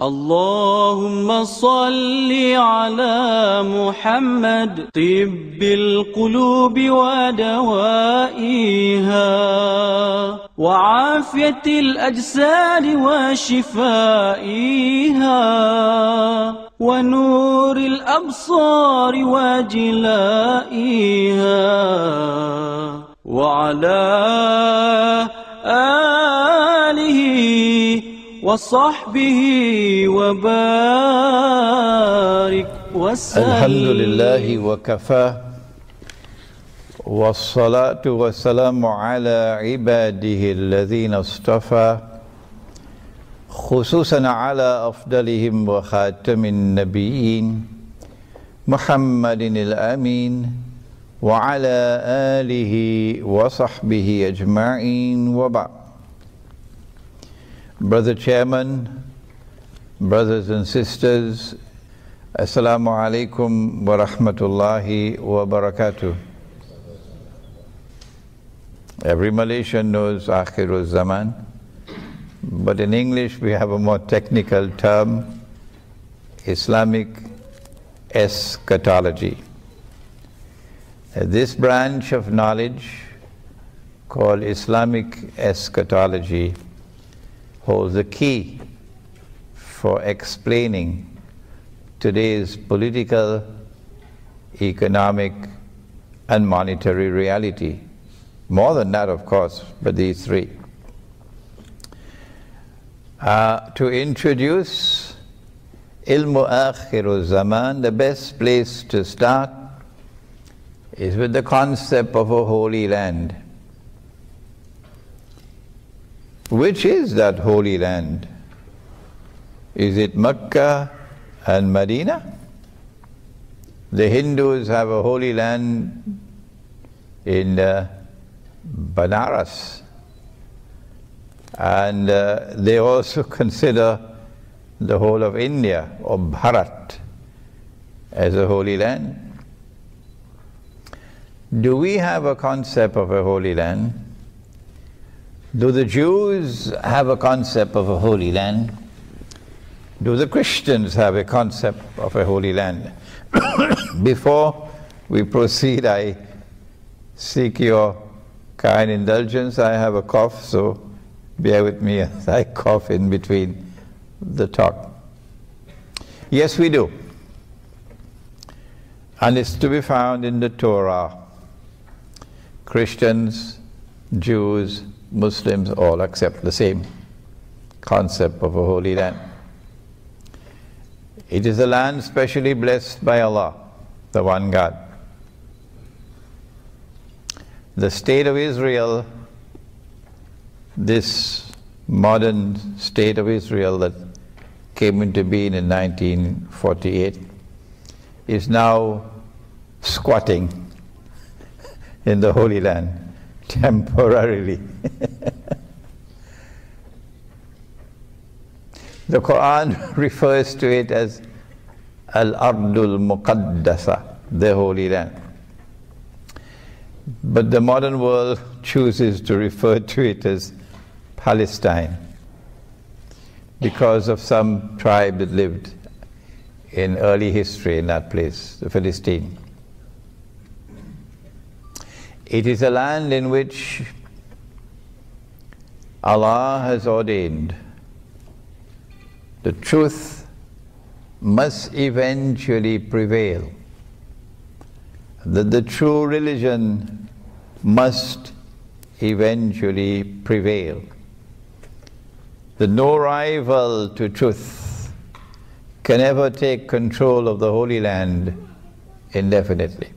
اللهم صل على محمد طب القلوب ودوائها وعافية الأجساد وشفائها ونور الأبصار وجلائها وعلى آله وصحبه وبارك وسلم. الحمد لله وكفى والصلاة والسلام على عباده الذين اصطفى خصوصا على أفضلهم وخاتم النبيين محمد الأمين وعلى آله وصحبه أجمعين وبعد. Brother Chairman, brothers and sisters, Assalamu alaikum wa rahmatullahi wa barakatuh. Every Malaysian knows الزمان, but in English we have a more technical term, Islamic eschatology. This branch of knowledge called Islamic eschatology holds the key for explaining today's political, economic, and monetary reality. More than that, of course, but these three. To introduce Ilmu Zaman, the best place to start is with the concept of a holy land. Which is that holy land? Is it Mecca and Medina? The Hindus have a holy land in Banaras, and they also consider the whole of India or Bharat as a holy land. Do we have a concept of a holy land? Do the Jews have a concept of a holy land? Do the Christians have a concept of a holy land? Before we proceed, I seek your kind indulgence. I have a cough, so bear with me as I cough in between the talk. Yes, we do. And it's to be found in the Torah. Christians, Jews, Muslims all accept the same concept of a holy land. It is a land specially blessed by Allah, the one God. The state of Israel, this modern state of Israel that came into being in 1948, is now squatting in the Holy Land, temporarily. The Quran refers to it as Al-Ardul Muqaddasa, the Holy Land. But the modern world chooses to refer to it as Palestine because of some tribe that lived in early history in that place, the Philistine. It is a land in which Allah has ordained the truth must eventually prevail, that the true religion must eventually prevail, that no rival to truth can ever take control of the Holy Land indefinitely.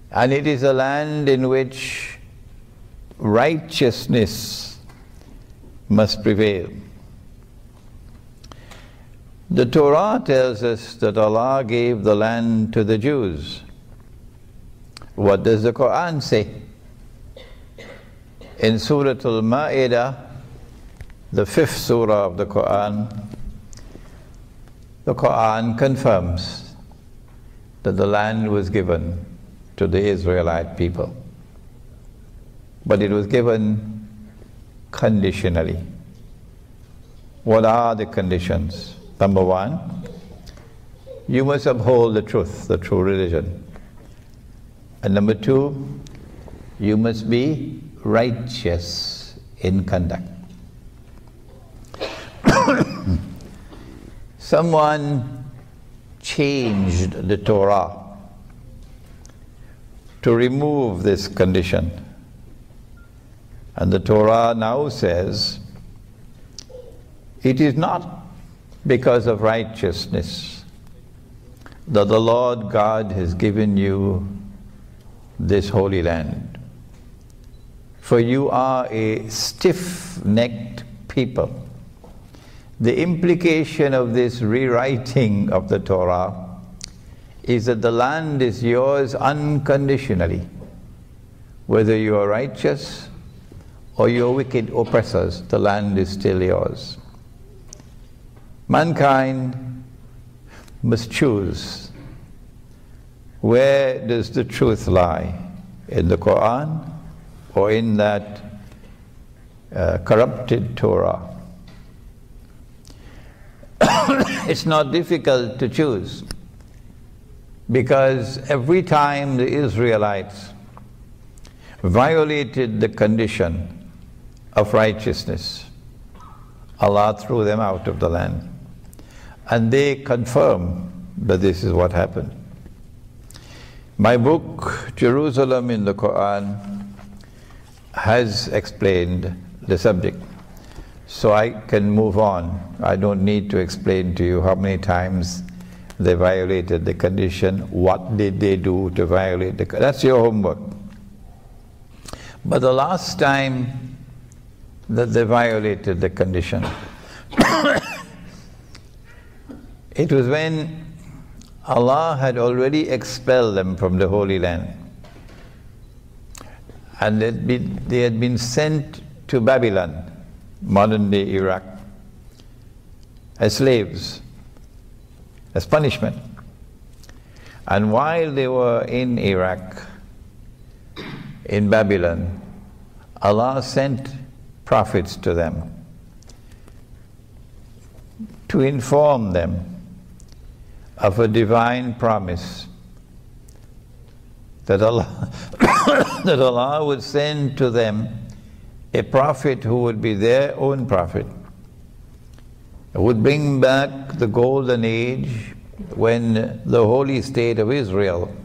And it is a land in which righteousness must prevail. The Torah tells us that Allah gave the land to the Jews. What does the Quran say? In Surah Al-Ma'idah, the 5th surah of the Quran confirms that the land was given to the Israelite people. But it was given conditionally. What are the conditions? Number one, you must uphold the truth, the true religion. And number two, you must be righteous in conduct. Someone changed the Torah to remove this condition. And the Torah now says, it is not because of righteousness that the Lord God has given you this holy land. For you are a stiff-necked people. The implication of this rewriting of the Torah is that the land is yours unconditionally. Whether you are righteous or you are wicked oppressors, the land is still yours. Mankind must choose. Where does the truth lie? In the Quran or in that corrupted Torah? It's not difficult to choose, because every time the Israelites violated the condition of righteousness, Allah threw them out of the land. And they confirm that this is what happened. My book, Jerusalem in the Quran, has explained the subject. So I can move on. I don't need to explain to you how many times they violated the condition, what did they do to violate the condition. That's your homework. But the last time that they violated the condition, it was when Allah had already expelled them from the Holy Land. And they had been sent to Babylon, modern-day Iraq, as slaves, as punishment. And while they were in Iraq, in Babylon, Allah sent prophets to them to inform them of a divine promise that Allah, that Allah would send to them a prophet who would be their own prophet, would bring back the golden age when the holy state of Israel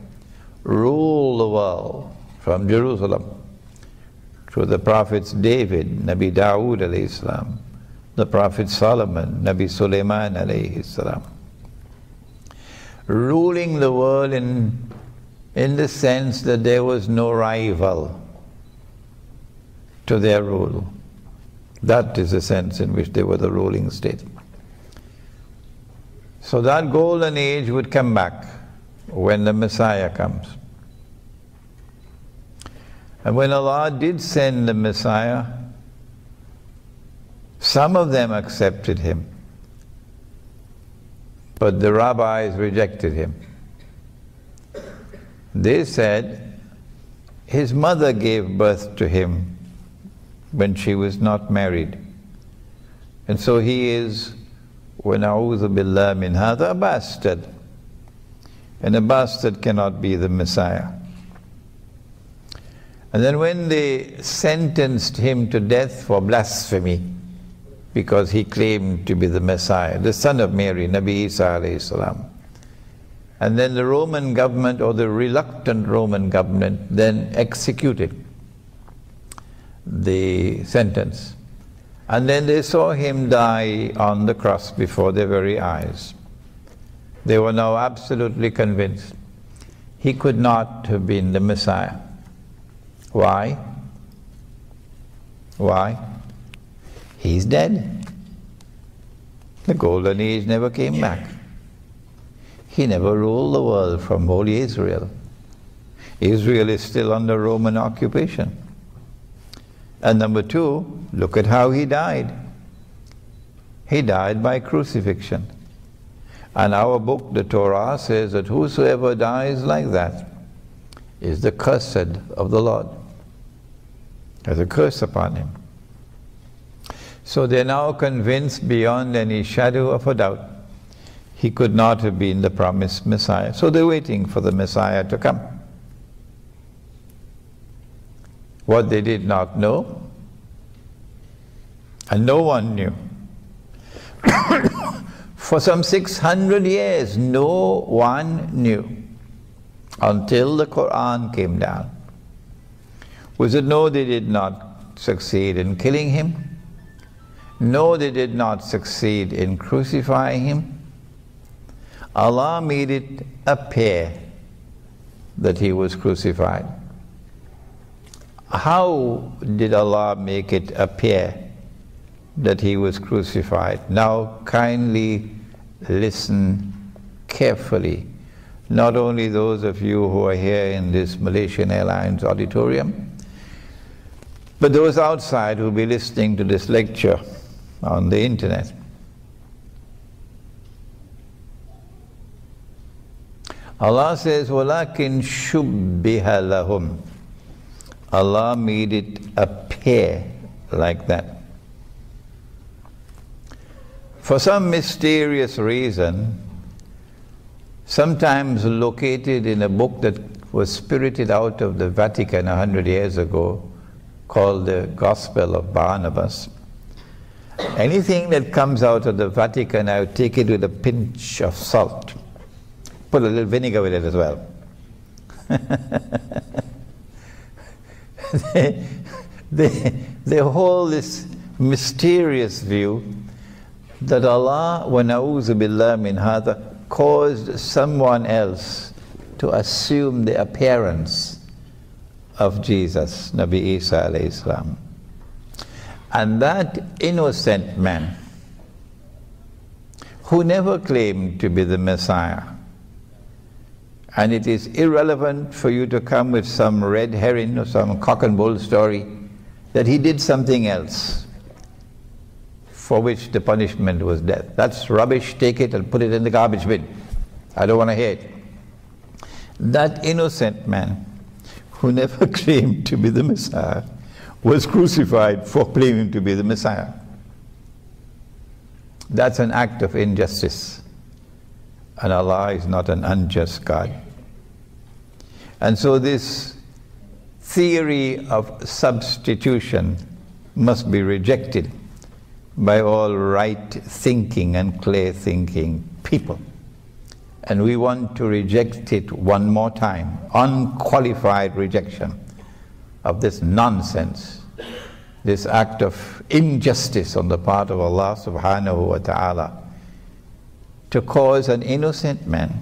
ruled the world from Jerusalem through the prophets David, Nabi Dawood alayhi salam, the prophet Solomon, Nabi Sulaiman alayhi salam, ruling the world in the sense that there was no rival to their rule. That is the sense in which they were the ruling state. So that golden age would come back when the Messiah comes. And when Allah did send the Messiah, some of them accepted him, but the rabbis rejected him. They said his mother gave birth to him when she was not married. And so he is, وَنَعُوذُ بِاللَّهِ مِنْ هَذَا, a bastard. And a bastard cannot be the Messiah. And then when they sentenced him to death for blasphemy, because he claimed to be the Messiah, the son of Mary, Nabi Isa alayhi salam, and then the Roman government, or the reluctant Roman government, then executed the sentence. And then they saw him die on the cross before their very eyes. They were now absolutely convinced he could not have been the Messiah. Why? Why? He's dead. The golden age never came back. He never ruled the world from holy Israel. Israel is still under Roman occupation. And number two, look at how he died. He died by crucifixion. And our book, the Torah, says that whosoever dies like that is the cursed of the Lord. There's a curse upon him. So they're now convinced beyond any shadow of a doubt he could not have been the promised Messiah. So they're waiting for the Messiah to come. What they did not know, and no one knew. For some 600 years, no one knew until the Quran came down. Was it no, they did not succeed in killing him? No, they did not succeed in crucifying him. Allah made it appear that he was crucified. How did Allah make it appear that he was crucified? Now kindly listen carefully. Not only those of you who are here in this Malaysian Airlines auditorium, but those outside who will be listening to this lecture on the internet. Allah says, وَلَكِنْ شُبِّهَ لَهُمْ. Allah made it appear like that. For some mysterious reason, sometimes located in a book that was spirited out of the Vatican 100 years ago, called the Gospel of Barnabas. Anything that comes out of the Vatican, I would take it with a pinch of salt. Put a little vinegar with it as well. They hold this mysterious view that Allah, wa na'udhu billah min hadha, caused someone else to assume the appearance of Jesus, Nabi Isa alayhi salam. And that innocent man, who never claimed to be the Messiah, and it is irrelevant for you to come with some red herring or some cock and bull story that he did something else for which the punishment was death. That's rubbish. Take it and put it in the garbage bin. I don't want to hear it. That innocent man who never claimed to be the Messiah was crucified for claiming to be the Messiah. That's an act of injustice. And Allah is not an unjust God. And so this theory of substitution must be rejected by all right-thinking and clear-thinking people. And we want to reject it one more time, unqualified rejection of this nonsense, this act of injustice on the part of Allah subhanahu wa ta'ala, to cause an innocent man,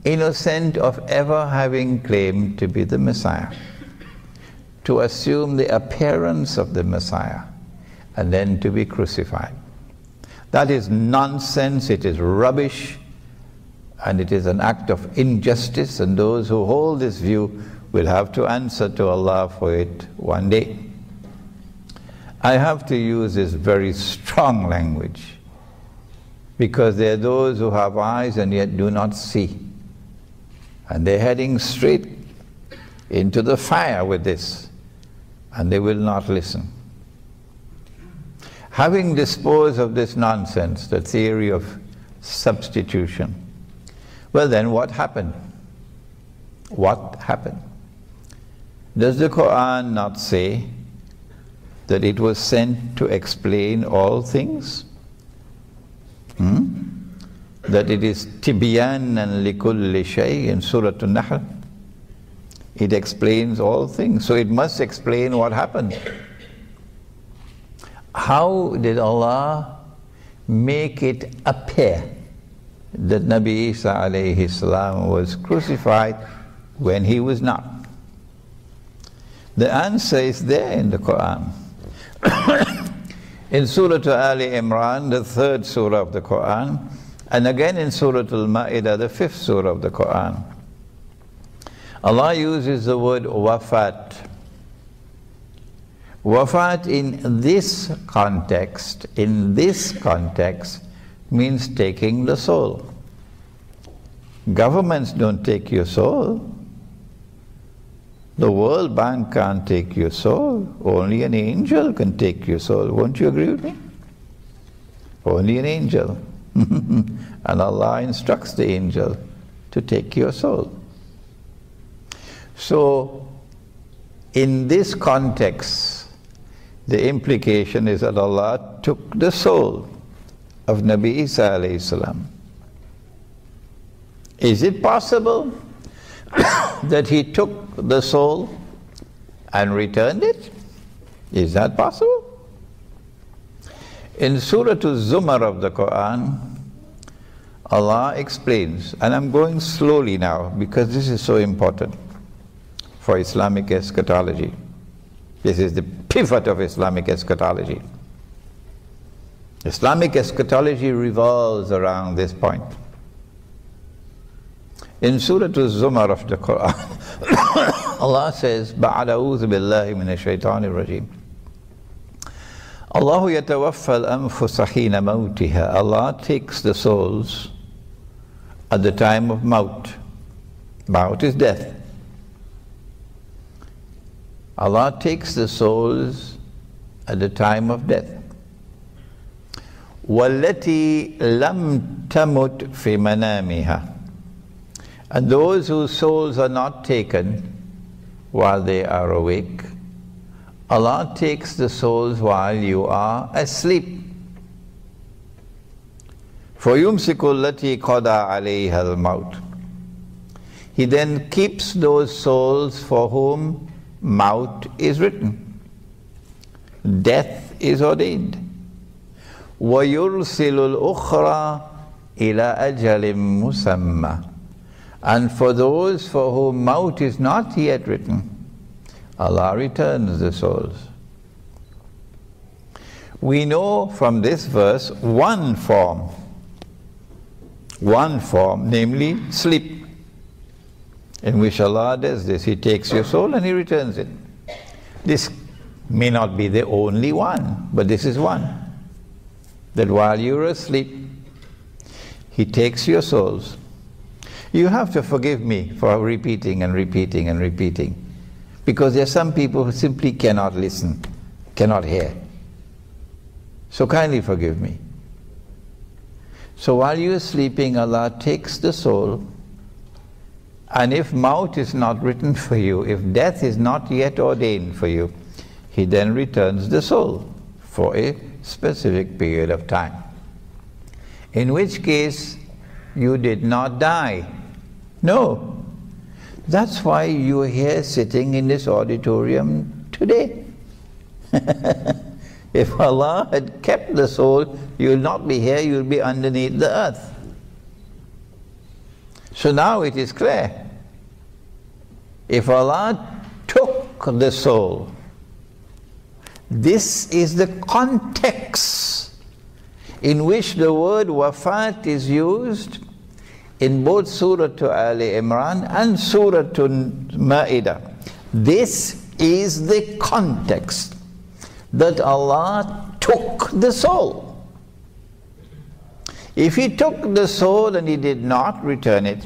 innocent of ever having claimed to be the Messiah, to assume the appearance of the Messiah and then to be crucified. That is nonsense, it is rubbish, and it is an act of injustice, and those who hold this view will have to answer to Allah for it one day. I have to use this very strong language, because there are those who have eyes and yet do not see. And they're heading straight into the fire with this, and they will not listen. Having disposed of this nonsense, the theory of substitution, well then, what happened? What happened? Does the Quran not say that it was sent to explain all things? That it is tibyanan likulli shay in Surah An-Nahl. It explains all things, so it must explain what happened. How did Allah make it appear that Nabi Isa alayhi salam was crucified when he was not? The answer is there in the Quran. In Surah Ali Imran, the 3rd surah of the Quran, and again in Surah Al-Ma'idah, the 5th surah of the Quran, Allah uses the word wafat. Wafat in this context, means taking the soul. Governments don't take your soul. The World Bank can't take your soul. Only an angel can take your soul. Won't you agree with me? Only an angel. And Allah instructs the angel to take your soul. So, in this context, the implication is that Allah took the soul of Nabi Isa alayhi salam. Is it possible that he took the soul and returned it? Is that possible? In Surah Al-Zumar of the Quran, Allah explains, and I'm going slowly now because this is so important for Islamic eschatology. This is the pivot of Islamic eschatology. Islamic eschatology revolves around this point. In Surah Al-Zumar of the Quran, Allah says, بَعْدَ أَعُوذُ بِاللَّهِ مِنَ الشَّيْطَانِ الرَّجِيمِ اللَّهُ يَتَوَفَّى الْأَنفُسَ حِينَ مَوْتِهَا. Allah takes the souls at the time of maut. Maut is death. Allah takes the souls at the time of death. وَالَّتِي لَمْ تَمُتْ فِي مَنَامِهَا. And those whose souls are not taken while they are awake, Allah takes the souls while you are asleep. فَيُمْسِكُ الَّتِي قَضَى عَلَيْهَا الْمَوْتِ. He then keeps those souls for whom maut is written. Death is ordained. وَيُرْسِلُ الْأُخْرَى إِلَى أَجَلٍ مُسَمَّى. And for those for whom maut is not yet written, Allah returns the souls. We know from this verse one form, namely sleep, in which Allah does this. He takes your soul and He returns it. This may not be the only one, but this is one. That while you're asleep, He takes your souls. You have to forgive me for repeating and repeating and repeating, because there are some people who simply cannot listen, cannot hear. So kindly forgive me. So while you are sleeping, Allah takes the soul, and if maut is not written for you, if death is not yet ordained for you, He then returns the soul for a specific period of time. In which case, you did not die. No. That's why you are here sitting in this auditorium today. If Allah had kept the soul, you will not be here, you will be underneath the earth. So now it is clear. If Allah took the soul, this is the context in which the word wafat is used in both Surah Al Imran and Surah Ma'idah. This is the context that Allah took the soul. If He took the soul and He did not return it,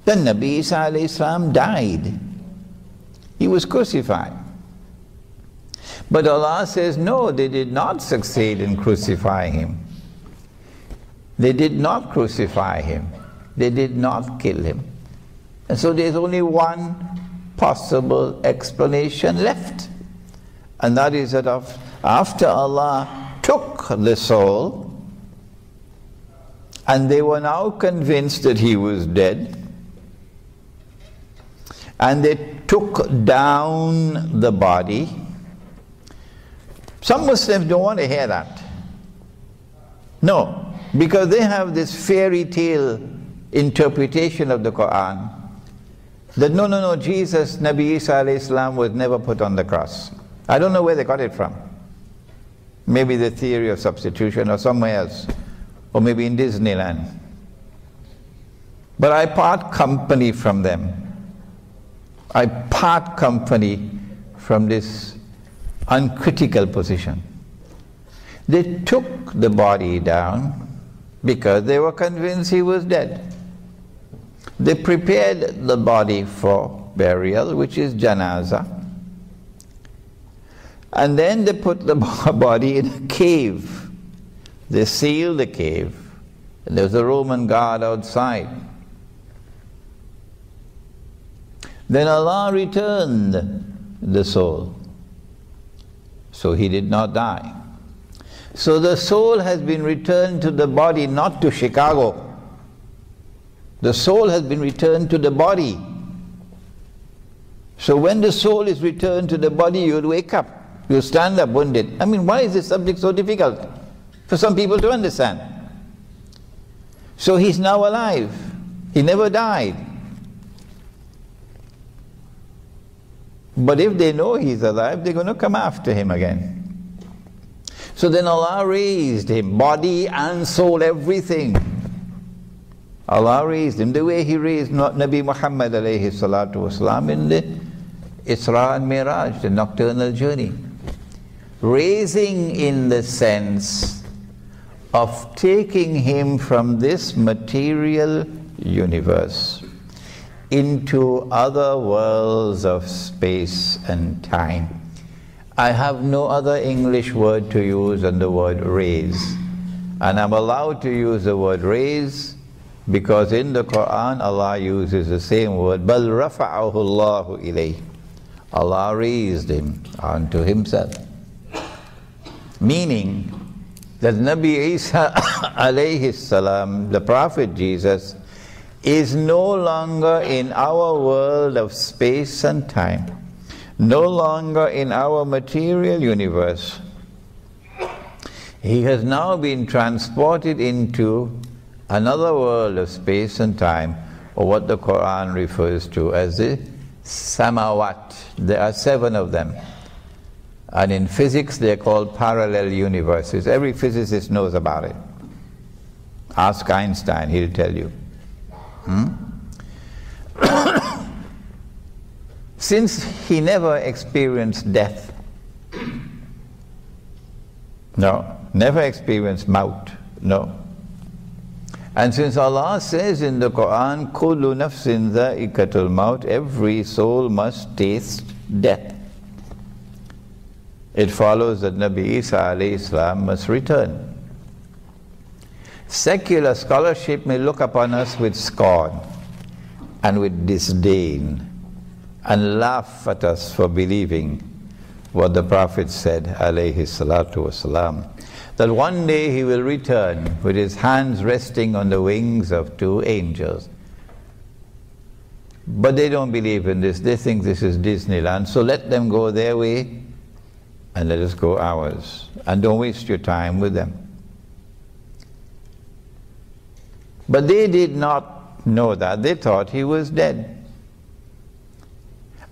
then Nabi Isa alayhi salam died. He was crucified. But Allah says, no, they did not succeed in crucifying Him. They did not crucify Him. They did not kill Him. And so there's only one possible explanation left. And that is that after Allah took the soul, and they were now convinced that He was dead, and they took down the body. Some Muslims don't want to hear that. No. Because they have this fairy tale interpretation of the Quran that no, Jesus, Nabi Isa alayhi salam, was never put on the cross. I don't know where they got it from. Maybe the theory of substitution or somewhere else, or maybe in Disneyland. But I part company from them. I part company from this uncritical position. They took the body down because they were convinced He was dead. They prepared the body for burial, which is janaza. And then they put the body in a cave. They sealed the cave. And there was a Roman guard outside. Then Allah returned the soul. So he did not die. So the soul has been returned to the body, not to Chicago. The soul has been returned to the body. So when the soul is returned to the body, you'll wake up. You'll stand up, won't it? I mean, why is this subject so difficult for some people to understand? So he's now alive. He never died. But if they know he's alive, they're going to come after him again. So then Allah raised him, body and soul, everything. Allah raised him the way he raised Nabi Muhammad alayhi salatu wasalam in the Isra and Miraj, the nocturnal journey. Raising in the sense of taking him from this material universe into other worlds of space and time. I have no other English word to use than the word raise. And I'm allowed to use the word raise because in the Quran Allah uses the same word, بَلْ رَفَعَهُ اللَّهُ إِلَيْهِ. Allah raised him unto himself. Meaning that Nabi Isa alayhi salam, the Prophet Jesus, is no longer in our world of space and time, no longer in our material universe. He has now been transported into another world of space and time, or what the Quran refers to as the samawat. There are 7 of them. And in physics they are called parallel universes. Every physicist knows about it. Ask Einstein, he'll tell you. Since he never experienced death, no, never experienced maut, no. And since Allah says in the Quran, kullu nafsin dha'iqatul maut, every soul must taste death, it follows that Nabi Isa alayhi salam must return. Secular scholarship may look upon us with scorn and with disdain and laugh at us for believing what the Prophet said alayhi salatu wasalam, that one day he will return with his hands resting on the wings of 2 angels. But they don't believe in this. They think this is Disneyland. So let them go their way and let us go ours. And don't waste your time with them. But they did not know that. They thought he was dead.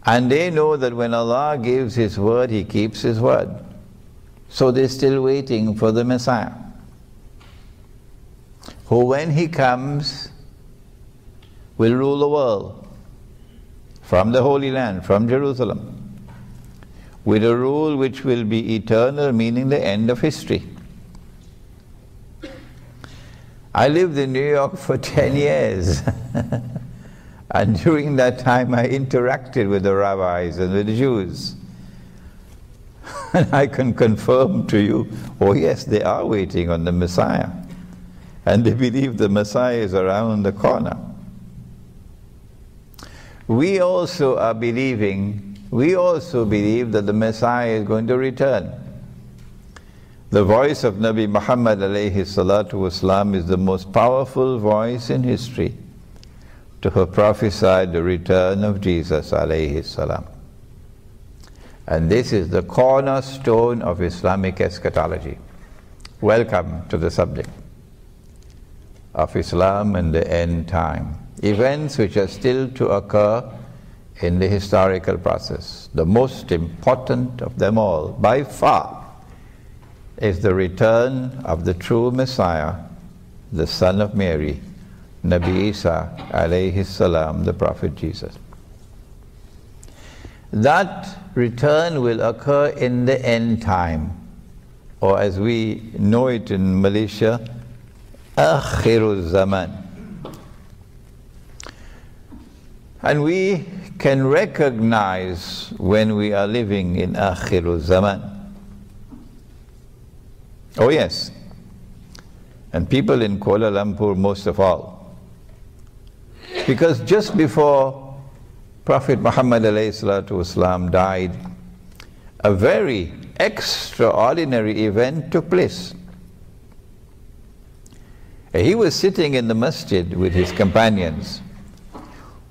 And they know that when Allah gives His word, He keeps His word. So they're still waiting for the Messiah, who when He comes will rule the world from the Holy Land, from Jerusalem, with a rule which will be eternal, meaning the end of history. I lived in New York for 10 years. And during that time I interacted with the rabbis and with the Jews. And I can confirm to you, oh yes, they are waiting on the Messiah. And they believe the Messiah is around the corner. We also believe that the Messiah is going to return. The voice of Nabi Muhammad alayhi salatu wasalam is the most powerful voice in history to have prophesied the return of Jesus alayhi salam. And this is the cornerstone of Islamic eschatology. Welcome to the subject of Islam and the end time. Events which are still to occur in the historical process. The most important of them all, by far, is the return of the true Messiah, the son of Mary, Nabi Isa alayhi salam, the Prophet Jesus. That return will occur in the end time, or as we know it in Malaysia, الزمان. And we can recognize when we are living in Akhirul Zaman. Oh yes, and people in Kuala Lumpur most of all. Because just before Prophet Muhammad ﷺ died, a very extraordinary event took place. He was sitting in the masjid with his companions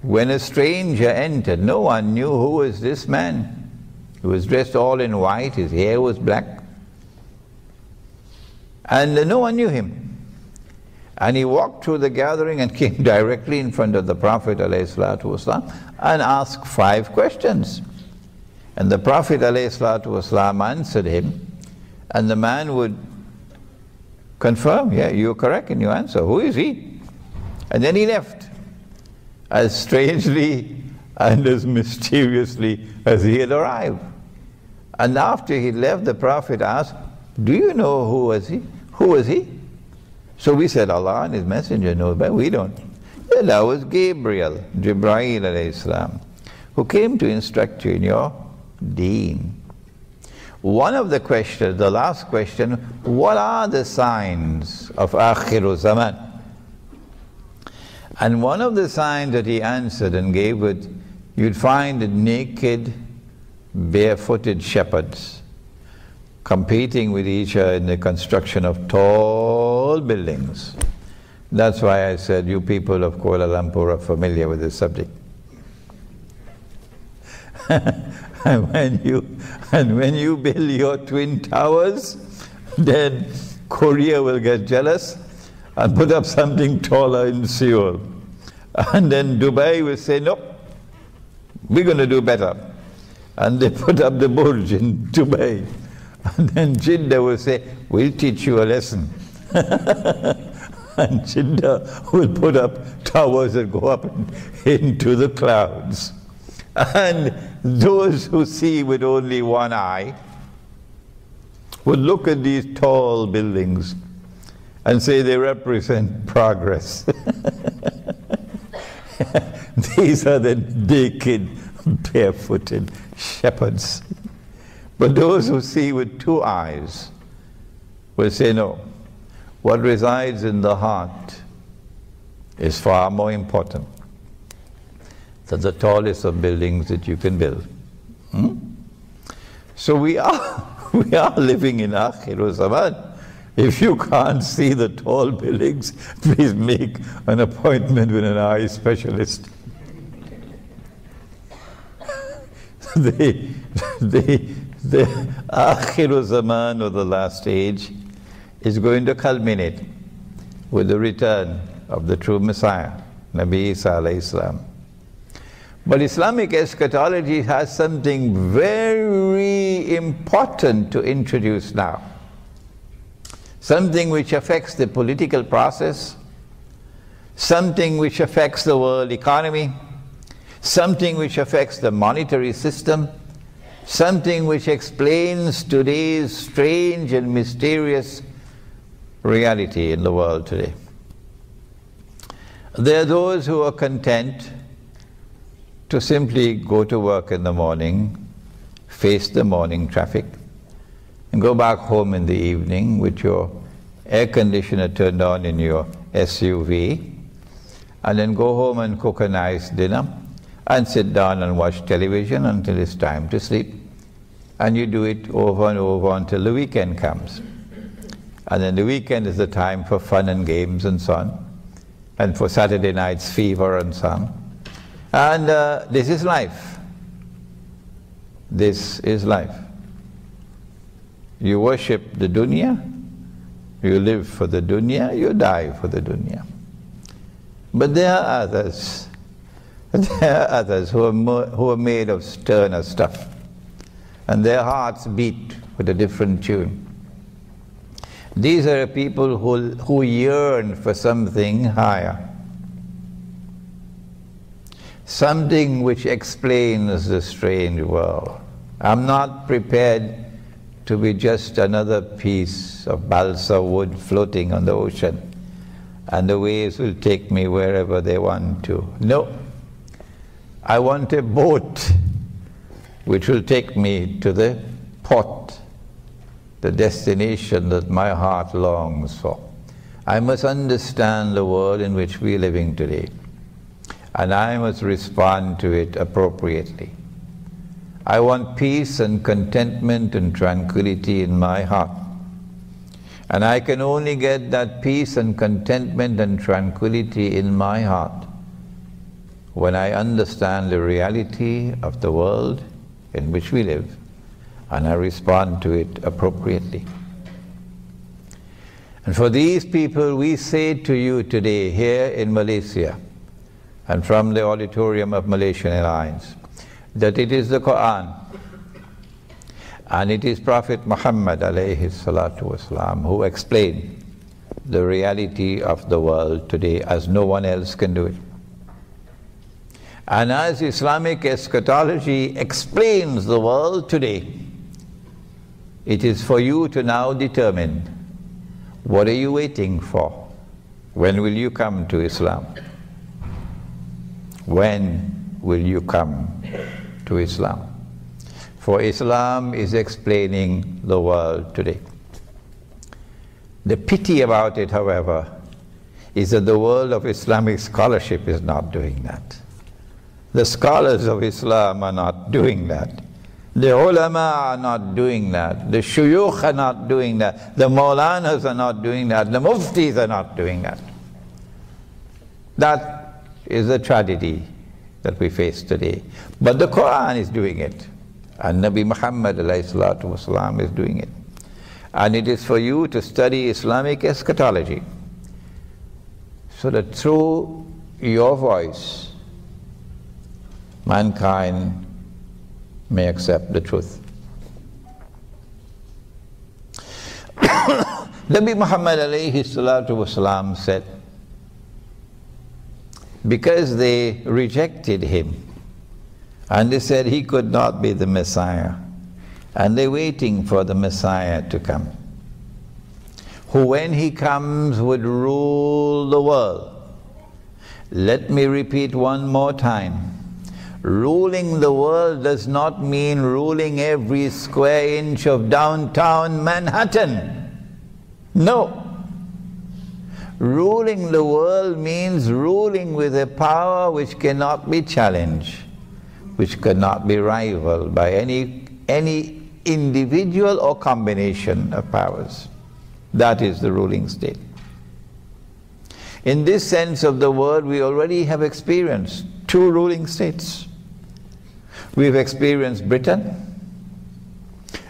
when a stranger entered. No one knew who was this man. He was dressed all in white, his hair was black, and no one knew him. And he walked through the gathering and came directly in front of the Prophet ﷺ and asked 5 questions. And the Prophet ﷺ answered him, and the man would confirm, yeah, you're correct in your answer. Who is he? And then he left, as strangely and as mysteriously as he had arrived. And after he left, the Prophet asked, do you know who was he? Who was he? So we said, Allah and His Messenger knows, but we don't. Yeah, that was Gabriel, Jibreel alayhi salam, who came to instruct you in your deen. One of the questions, the last question, what are the signs of Akhirul Zaman? And one of the signs that he answered and gave it, you'd find naked, barefooted shepherds competing with each other in the construction of tall buildings. That's why I said you people of Kuala Lumpur are familiar with this subject. And when you build your twin towers, then Korea will get jealous and put up something taller in Seoul. And then Dubai will say, nope, we're going to do better. And they put up the Burj in Dubai. And then Jeddah will say, we'll teach you a lesson. And Jeddah will put up towers that go up into the clouds. And those who see with only one eye would look at these tall buildings and say they represent progress. These are the naked, barefooted shepherds. But those who see with 2 eyes will say, no, what resides in the heart is far more important than the tallest of buildings that you can build. So we are living in Akhirul Zaman. If you can't see the tall buildings, please make an appointment with an eye specialist. The Akhirul Zaman, or the last age, is going to culminate with the return of the true Messiah, Nabi Isa alayhi salam. But Islamic eschatology has something very important to introduce now. Something which affects the political process, something which affects the world economy, something which affects the monetary system, something which explains today's strange and mysterious reality in the world today. There are those who are content to simply go to work in the morning, face the morning traffic, and go back home in the evening with your air conditioner turned on in your SUV, and then go home and cook a nice dinner, and sit down and watch television until it's time to sleep. And you do it over and over until the weekend comes. And then the weekend is the time for fun and games and so on, and for Saturday night's fever and so on. And this is life. This is life. You worship the dunya, you live for the dunya, you die for the dunya. But there are others. There are others who are made of sterner stuff, and their hearts beat with a different tune. These are people who yearn for something higher, something which explains the strange world. I'm not prepared to be just another piece of balsa wood floating on the ocean, and the waves will take me wherever they want to. No. I want a boat which will take me to the port, the destination that my heart longs for. I must understand the world in which we are living today, and I must respond to it appropriately. I want peace and contentment and tranquility in my heart. And I can only get that peace and contentment and tranquility in my heart when I understand the reality of the world in which we live, and I respond to it appropriately. And for these people, we say to you today here in Malaysia and from the auditorium of Malaysian Airlines that it is the Quran and it is Prophet Muhammad alayhi salatu wasalam who explain the reality of the world today as no one else can do it. And as Islamic eschatology explains the world today, it is for you to now determine, what are you waiting for? When will you come to Islam? When will you come to Islam? For Islam is explaining the world today. The pity about it, however, is that the world of Islamic scholarship is not doing that. The scholars of Islam are not doing that. The ulama are not doing that. The shuyukh are not doing that. The maulanas are not doing that. The muftis are not doing that. That is a tragedy that we face today. But the Quran is doing it. And Nabi Muhammad ﷺ is doing it. And it is for you to study Islamic eschatology, so that through your voice, mankind may accept the truth. Nabi Muhammad ﷺ said, because they rejected him, and they said he could not be the Messiah, and they're waiting for the Messiah to come, who when he comes would rule the world. Let me repeat one more time. Ruling the world does not mean ruling every square inch of downtown Manhattan. No. Ruling the world means ruling with a power which cannot be challenged, which cannot be rivaled by any individual or combination of powers. That is the ruling state. In this sense of the word, we already have experienced two ruling states. We've experienced Britain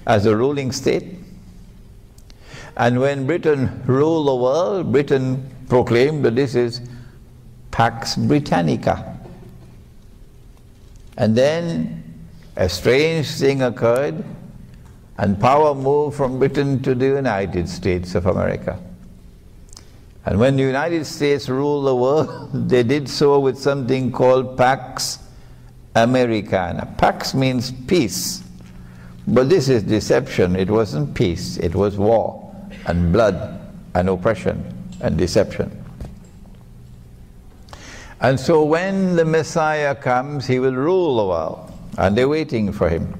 as a ruling state. And when Britain ruled the world, Britain proclaimed that this is Pax Britannica. And then a strange thing occurred, and power moved from Britain to the United States of America. And when the United States ruled the world, they did so with something called Pax Americana. Pax means peace. But this is deception. It wasn't peace. It was war and blood and oppression and deception. And so when the Messiah comes, he will rule the world. And they're waiting for him.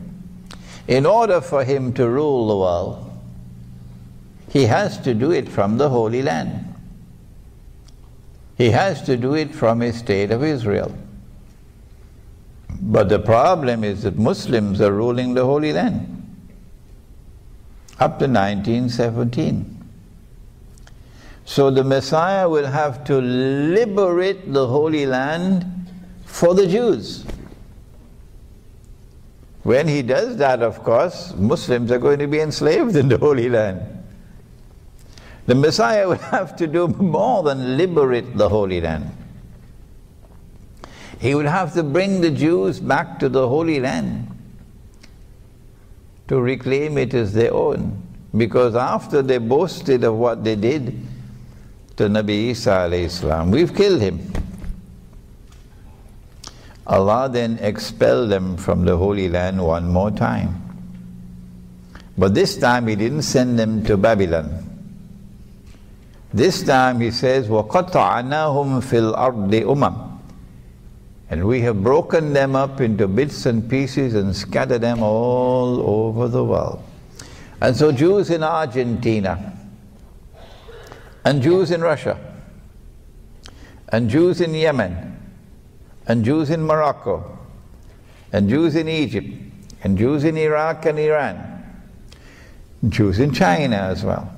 In order for him to rule the world, he has to do it from the Holy Land. He has to do it from a state of Israel. But the problem is that Muslims are ruling the Holy Land up to 1917. So the Messiah will have to liberate the Holy Land for the Jews. When he does that, of course, Muslims are going to be enslaved in the Holy Land. The Messiah will have to do more than liberate the Holy Land. He would have to bring the Jews back to the Holy Land to reclaim it as their own. Because after they boasted of what they did to Nabi Isa alayhi salam, we've killed him. Allah then expelled them from the Holy Land one more time. But this time He didn't send them to Babylon. This time He says, وَقَطَعْنَاهُمْ فِي الْأَرْضِ أُمَمٍ. And we have broken them up into bits and pieces and scattered them all over the world. And so Jews in Argentina, and Jews in Russia, and Jews in Yemen, and Jews in Morocco, and Jews in Egypt, and Jews in Iraq and Iran, Jews in China as well.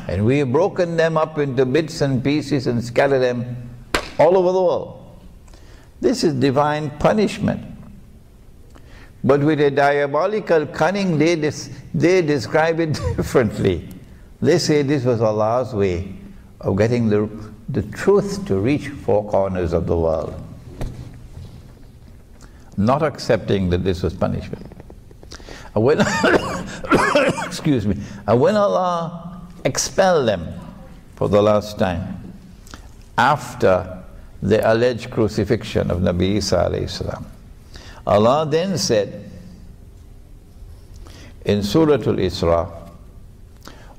And we have broken them up into bits and pieces and scattered them all over the world. This is divine punishment. But with a diabolical cunning, they describe it differently. They say this was Allah's way of getting the truth to reach four corners of the world, not accepting that this was punishment. And when excuse me, and when Allah expelled them for the last time, after the alleged crucifixion of Nabi Isa alayhi salam, Allah then said in Surah Al-Isra,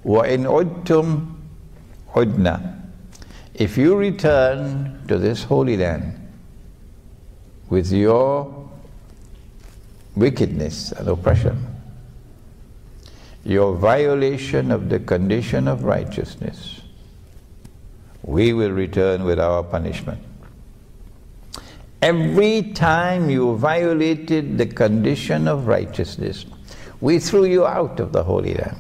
وَإِنْ عُدْتُمْ عُدْنَا, if you return to this holy land with your wickedness and oppression, your violation of the condition of righteousness, we will return with our punishment. Every time you violated the condition of righteousness, we threw you out of the Holy Land.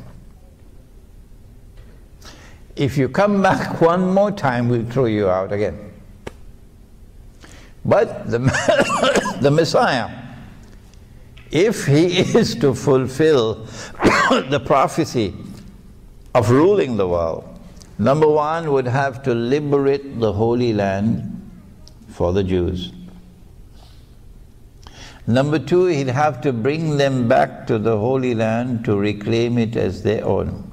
If you come back one more time, we'll throw you out again. But the Messiah, if he is to fulfill the prophecy of ruling the world, number one, would have to liberate the Holy Land for the Jews. Number two, he'd have to bring them back to the Holy Land to reclaim it as their own.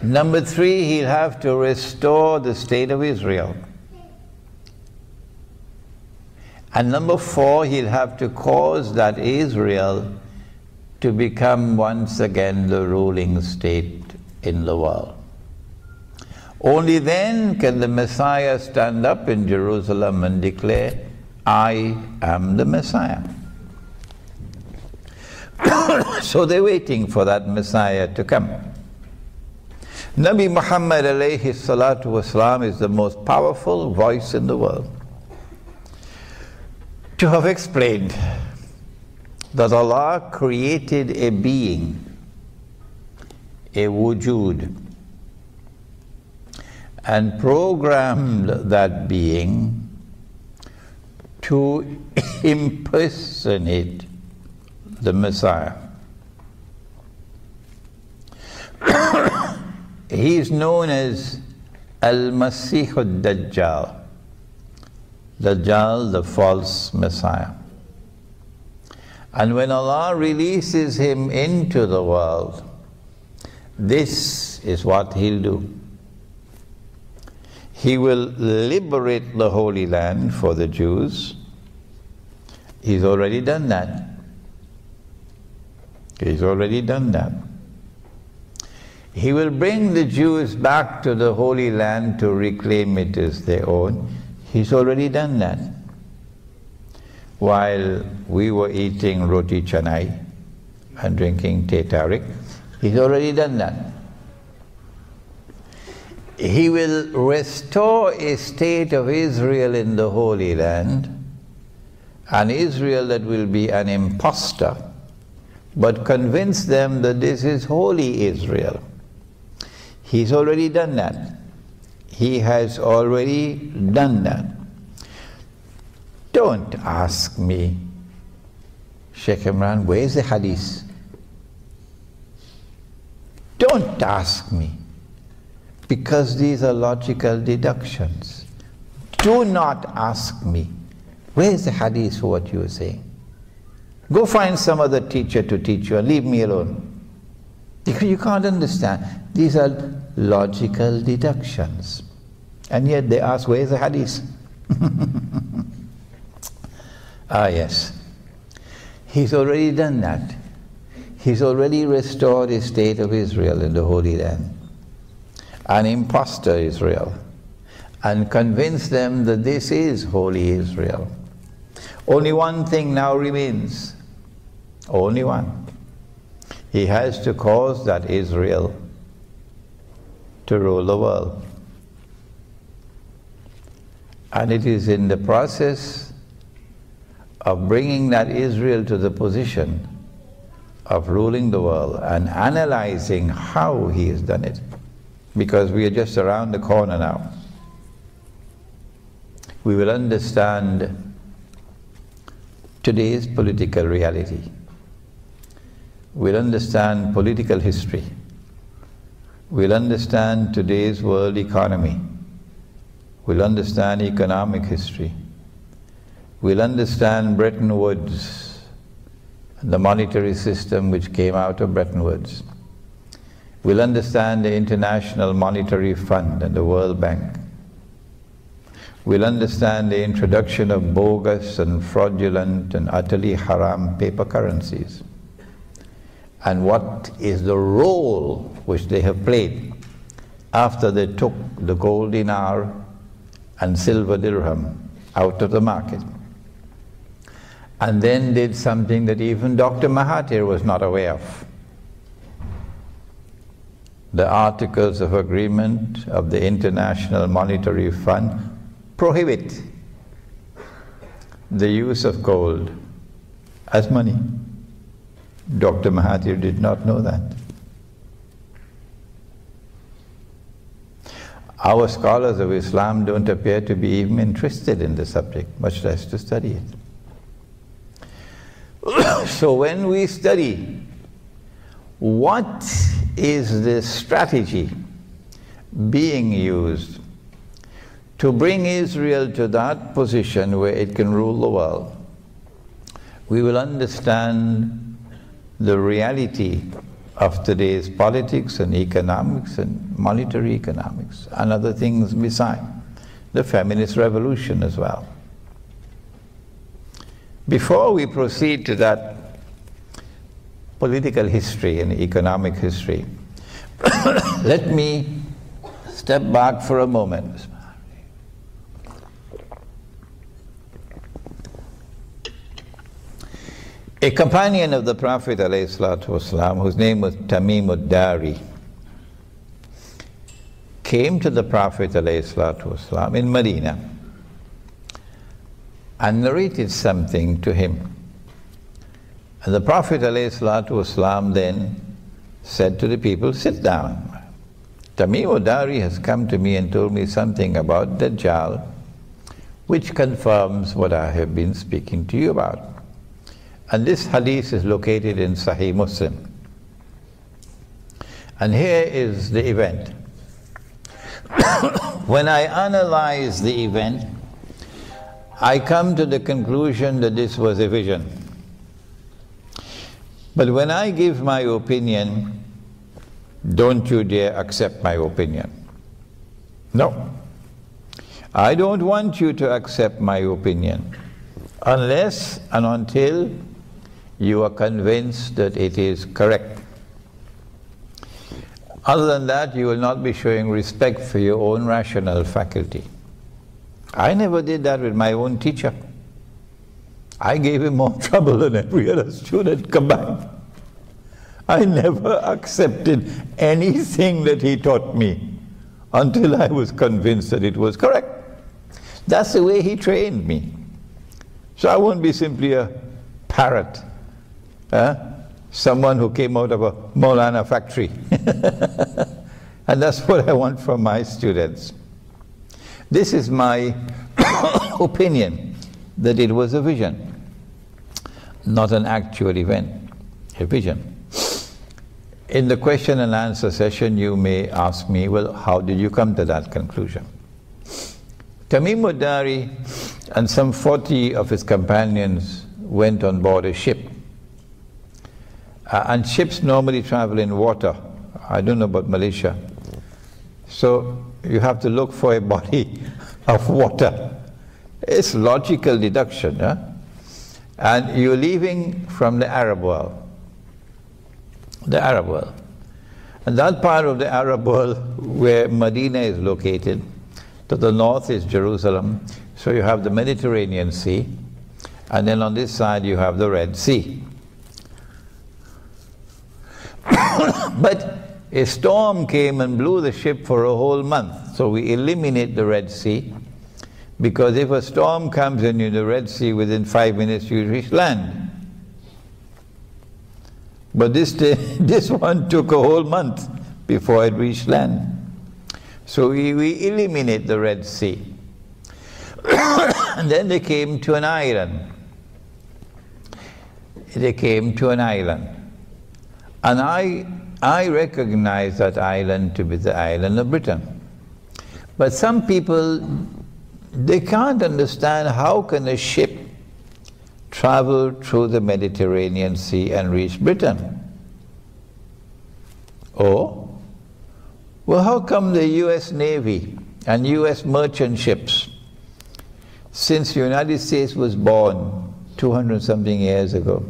Number three, he'll have to restore the state of Israel. And number four, he'll have to cause that Israel to become once again the ruling state in the world. Only then can the Messiah stand up in Jerusalem and declare, I am the Messiah. So they're waiting for that Messiah to come. Nabi Muhammad alayhi salatu wasalam is the most powerful voice in the world to have explained that Allah created a being, a wujud, and programmed that being to impersonate the Messiah. He is known as Al-Masih al-Dajjal, Dajjal, the false Messiah. And when Allah releases him into the world, this is what he'll do. He will liberate the Holy Land for the Jews. He's already done that. He's already done that. He will bring the Jews back to the Holy Land to reclaim it as their own. He's already done that. While we were eating roti canai and drinking teh tarik, he's already done that. He will restore a state of Israel in the Holy Land, an Israel that will be an impostor, but convince them that this is holy Israel. He's already done that. He has already done that. Don't ask me, Sheikh Imran, where is the hadith? Don't ask me, because these are logical deductions. Do not ask me, where is the hadith for what you are saying? Go find some other teacher to teach you and leave me alone. Because you can't understand. These are logical deductions. And yet they ask, where is the hadith? Ah, yes. He's already done that. He's already restored the state of Israel in the Holy Land. An impostor Israel. and convince them that this is holy Israel. Only one thing now remains. Only one. He has to cause that Israel to rule the world. And it is in the process of bringing that Israel to the position of ruling the world and analyzing how he has done it, because we are just around the corner now. We will understand today's political reality. We'll understand political history. We'll understand today's world economy. We'll understand economic history. We'll understand Bretton Woods, the monetary system which came out of Bretton Woods. We'll understand the International Monetary Fund and the World Bank. We'll understand the introduction of bogus and fraudulent and utterly haram paper currencies, and what is the role which they have played after they took the gold dinar and silver dirham out of the market, and then did something that even Dr. Mahathir was not aware of. The Articles of Agreement of the International Monetary Fund prohibit the use of gold as money. Dr. Mahathir did not know that. Our scholars of Islam don't appear to be even interested in the subject, much less to study it. So when we study what is the strategy being used to bring Israel to that position where it can rule the world, we will understand the reality of today's politics and economics and monetary economics and other things beside, the feminist revolution as well. Before we proceed to that political history and economic history, let me step back for a moment. A companion of the Prophet ﷺ, whose name was Tamim ad-Dari, came to the Prophet ﷺ in Medina and narrated something to him. And the Prophet ﷺ then said to the people, "Sit down. Tamim ad-Dari has come to me and told me something about Dajjal, which confirms what I have been speaking to you about." And this hadith is located in Sahih Muslim. And here is the event. When I analyze the event, I come to the conclusion that this was a vision. But when I give my opinion, don't you dare accept my opinion. No. I don't want you to accept my opinion unless and until you are convinced that it is correct. Other than that, you will not be showing respect for your own rational faculty. I never did that with my own teacher. I gave him more trouble than every other student combined. I never accepted anything that he taught me until I was convinced that it was correct. That's the way he trained me. So I won't be simply a parrot. Someone who came out of a Maulana factory. And that's what I want from my students. This is my opinion, that it was a vision, not an actual event, a vision. In the question and answer session, you may ask me, well, how did you come to that conclusion? Tamim ad-Dari and some 40 of his companions went on board a ship. And ships normally travel in water. I don't know about Malaysia. So you have to look for a body of water. It's logical deduction. And you're leaving from the Arab world. The Arab world. And that part of the Arab world where Medina is located, To the north is Jerusalem. So you have the Mediterranean Sea, and then on this side you have the Red Sea. But a storm came and blew the ship for a whole month. So we eliminate the Red Sea, because if a storm comes in the Red Sea, within 5 minutes you reach land. But this one took a whole month before it reached land. So we eliminate the Red Sea. And then they came to an island. They came to an island. And I recognize that island to be the island of Britain. But some people, they can't understand how can a ship travel through the Mediterranean Sea and reach Britain. Or, well, how come the US Navy and US merchant ships, since the United States was born 200-something years ago,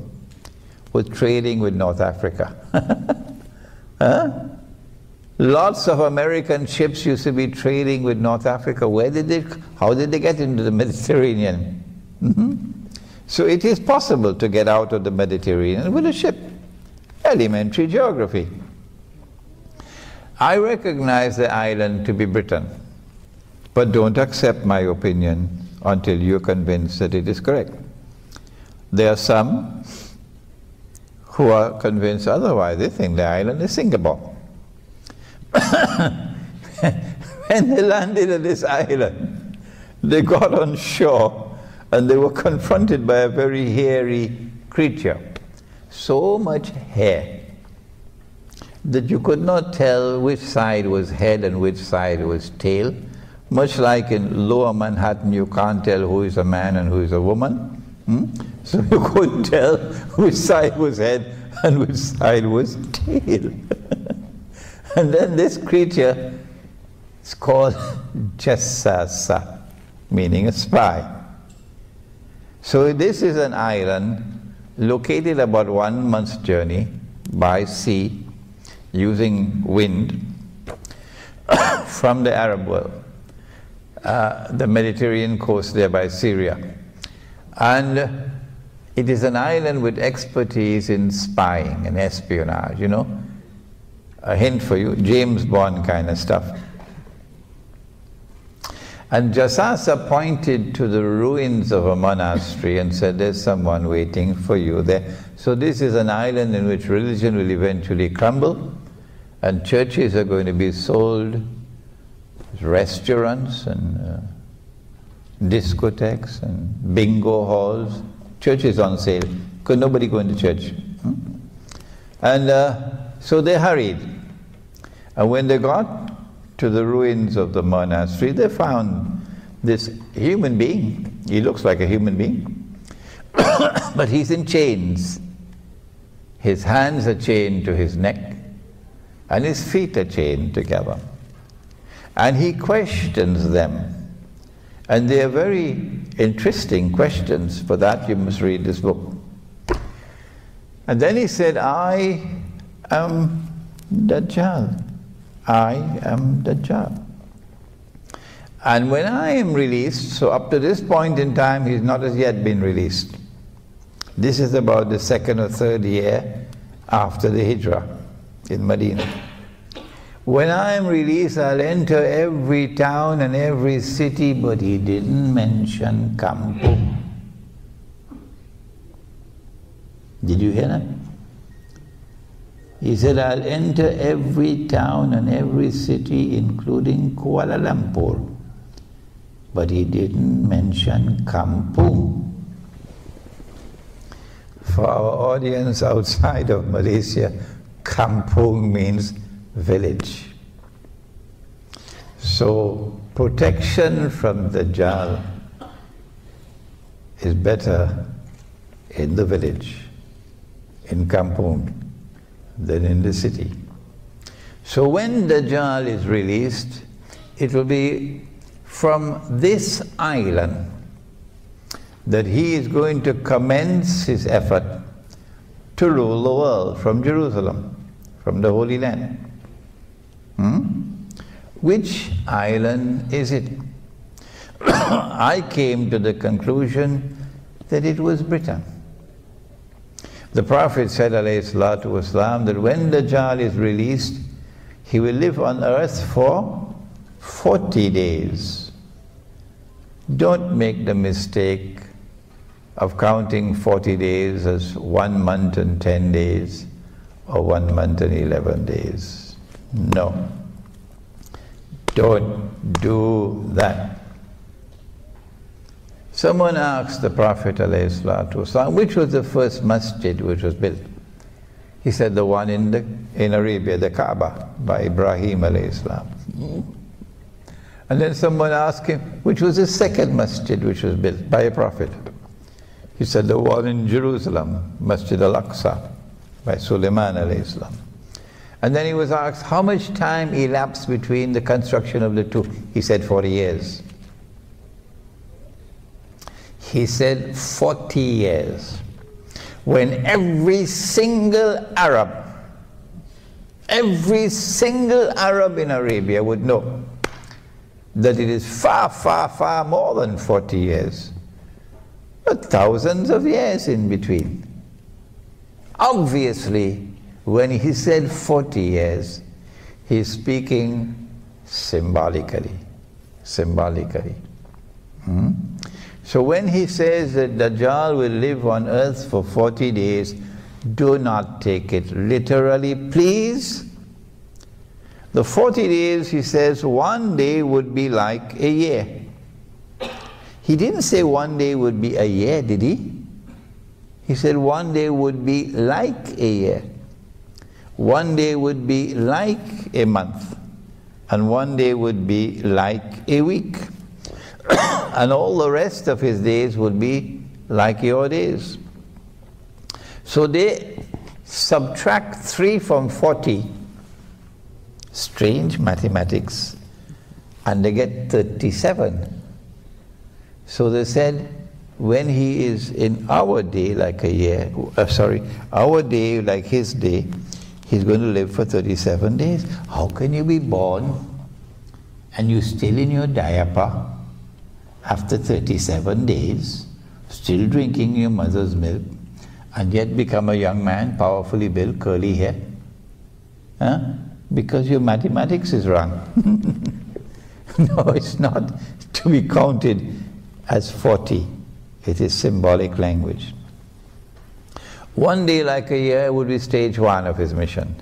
were trading with North Africa? Huh? Lots of American ships used to be trading with North Africa. How did they get into the Mediterranean? So it is possible to get out of the Mediterranean with a ship. Elementary geography. I recognize the island to be Britain, but don't accept my opinion until you're convinced that it is correct. There are some who are convinced otherwise. They think the island is Singapore. When they landed at this island, they got on shore and they were confronted by a very hairy creature. So much hair that you could not tell which side was head and which side was tail. Much like in lower Manhattan, you can't tell who is a man and who is a woman. So you couldn't tell which side was head and which side was tail. And then this creature is called Jassasa, meaning a spy. So this is an island located about 1 month's journey by sea, using wind from the Arab world, the Mediterranean coast there by Syria. And it is an island with expertise in spying and espionage, you know. A hint for you, James Bond kind of stuff. And Jassasa pointed to the ruins of a monastery and said, there's someone waiting for you there. So this is an island in which religion will eventually crumble, and churches are going to be sold, restaurants and discotheques and bingo halls. Church is on sale, because nobody go into church. And so they hurried. And when they got to the ruins of the monastery, they found this human being. He looks like a human being, but he's in chains. His hands are chained to his neck, and his feet are chained together. And he questions them. And they are very interesting questions. For that you must read this book. And then he said, I am Dajjal. I am Dajjal. And when I am released, so up to this point in time he's not as yet been released. This is about the 2nd or 3rd year after the Hijrah in Medina. When I am released, I'll enter every town and every city, but he didn't mention Kampung. Did you hear that? He said, I'll enter every town and every city, including Kuala Lumpur. But he didn't mention Kampung. For our audience outside of Malaysia, Kampung means village. So protection from Dajjal is better in the village, in Kampung, than in the city. So when Dajjal is released, it will be from this island that he is going to commence his effort to rule the world from Jerusalem, from the Holy Land. which island is it? I came to the conclusion that it was Britain. The Prophet said, alayhi salatu wasalam, that when Dajjal is released, he will live on earth for 40 days. Don't make the mistake of counting 40 days as 1 month and 10 days or 1 month and 11 days. No. Don't do that. Someone asked the Prophet ﷺ, which was the first masjid which was built? He said the one in Arabia, the Kaaba, by Ibrahim ﷺ. And then someone asked him, which was the second masjid which was built by a prophet? He said the one in Jerusalem, Masjid al-Aqsa, by Sulaiman ﷺ. And then he was asked, how much time elapsed between the construction of the two? He said 40 years. He said 40 years. When every single Arab in Arabia would know that it is far, far, far more than 40 years, but thousands of years in between. Obviously, when he said 40 years, he's speaking symbolically. So when he says that Dajjal will live on earth for 40 days, do not take it literally, please. The 40 days, he says, one day would be like a year. He didn't say one day would be a year, did he? He said one day would be like a year. One day would be like a month. And one day would be like a week. And all the rest of his days would be like your days. So they subtract 3 from 40. Strange mathematics. And they get 37. So they said, when he is in our day like a year, our day like his day, he's going to live for 37 days. How can you be born and you're still in your diaper after 37 days, still drinking your mother's milk, and yet become a young man, powerfully built, curly hair? Huh? Because your mathematics is wrong. No, it's not to be counted as 40. It is symbolic language. One day like a year would be stage 1 of his mission,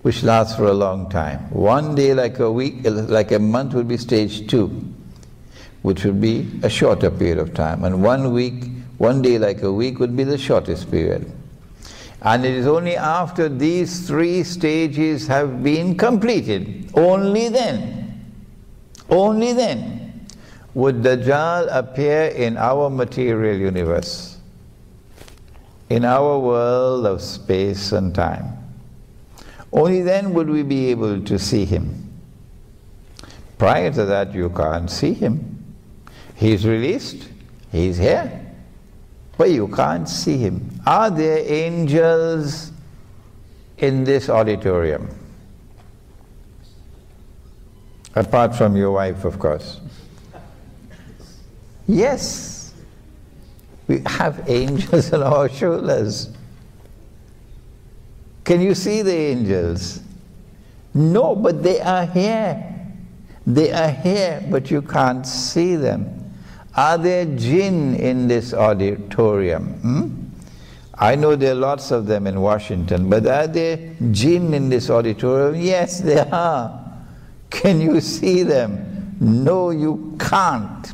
which lasts for a long time. One day like a week, like a month would be stage 2, which would be a shorter period of time. And one day like a week would be the shortest period. And it is only after these 3 stages have been completed, only then would Dajjal appear in our material universe, in our world of space and time. Only then would we be able to see him. Prior to that, you can't see him. He's released, he's here, but you can't see him. Are there angels in this auditorium? Apart from your wife, of course. Yes, we have angels on our shoulders. Can you see the angels? No, but they are here. They are here, but you can't see them. Are there jinn in this auditorium? I know there are lots of them in Washington, but are there jinn in this auditorium? Yes, there are. Can you see them? No, you can't.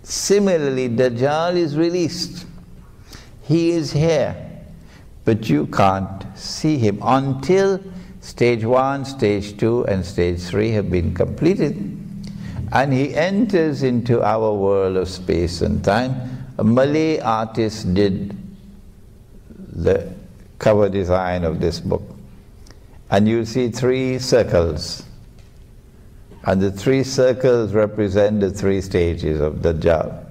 Similarly, Dajjal is released. He is here, but you can't see him until stage 1, stage 2, and stage 3 have been completed. And he enters into our world of space and time. A Malay artist did the cover design of this book. And you'll see 3 circles. And the 3 circles represent the 3 stages of Dajjal.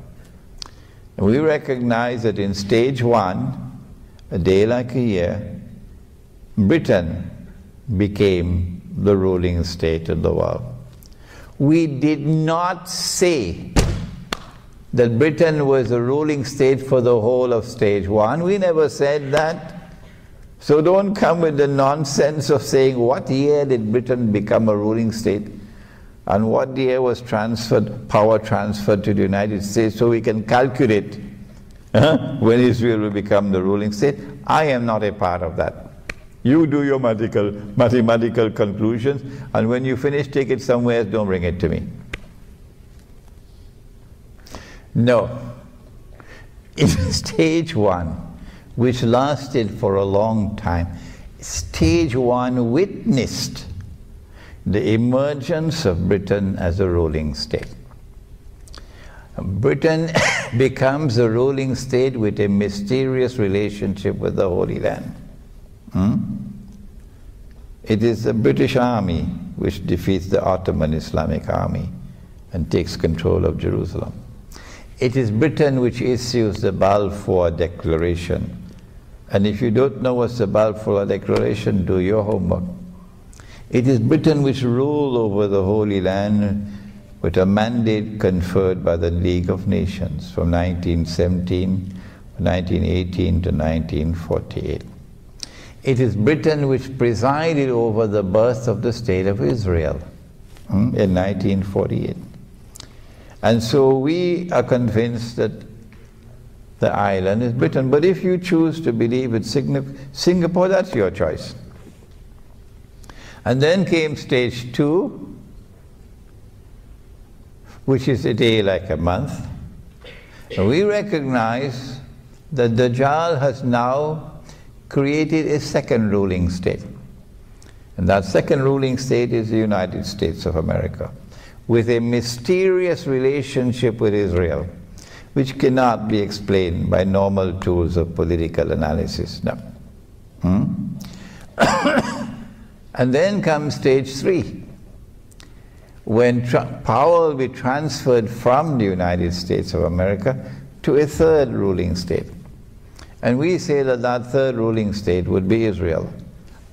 And we recognize that in stage 1, a day like a year, Britain became the ruling state of the world. We did not say that Britain was a ruling state for the whole of stage one. We never said that. So don't come with the nonsense of saying what year did Britain become a ruling state and what year was power transferred to the United States so we can calculate when Israel will become the ruling state. I am not a part of that. You do your mathematical conclusions, and when you finish, take it somewhere else, don't bring it to me. No. In stage one, which lasted for a long time, stage one witnessed the emergence of Britain as a ruling state. Britain becomes a ruling state with a mysterious relationship with the Holy Land. It is the British army which defeats the Ottoman Islamic army and takes control of Jerusalem. It is Britain which issues the Balfour Declaration. And if you don't know what's the Balfour Declaration, do your homework. It is Britain which ruled over the Holy Land with a mandate conferred by the League of Nations from 1917, 1918 to 1948. It is Britain which presided over the birth of the State of Israel in 1948. And so we are convinced that the island is Britain. But if you choose to believe it's Singapore, that's your choice. And then came stage two, which is a day like a month. And we recognize that Dajjal has now created a second ruling state. And that second ruling state is the United States of America, with a mysterious relationship with Israel, which cannot be explained by normal tools of political analysis. No. And then comes stage three, when power will be transferred from the United States of America to a third ruling state. And we say that that third ruling state would be Israel.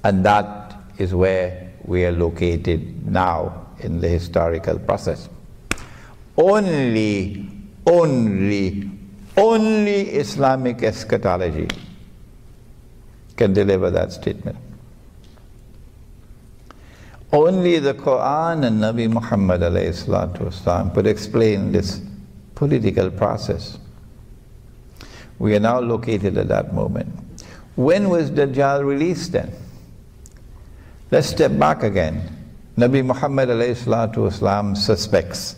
And that is where we are located now in the historical process. Only Islamic eschatology can deliver that statement. Only the Quran and Nabi Muhammad ﷺ could explain this political process. We are now located at that moment. When was Dajjal released then? Let's step back again. Nabi Muhammad ﷺ suspects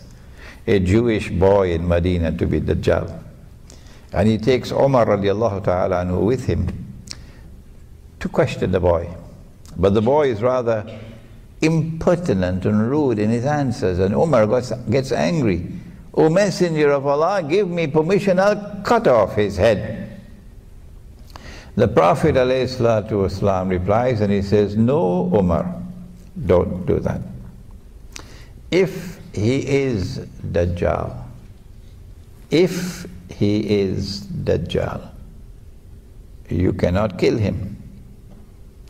a Jewish boy in Medina to be Dajjal. And he takes Umar radiallahu ta'ala anhu with him to question the boy. But the boy is rather impertinent and rude in his answers, and Umar gets angry. O Messenger of Allah, give me permission, I'll cut off his head. The Prophet ﷺ replies and he says, no, Umar, don't do that. If he is Dajjal, you cannot kill him.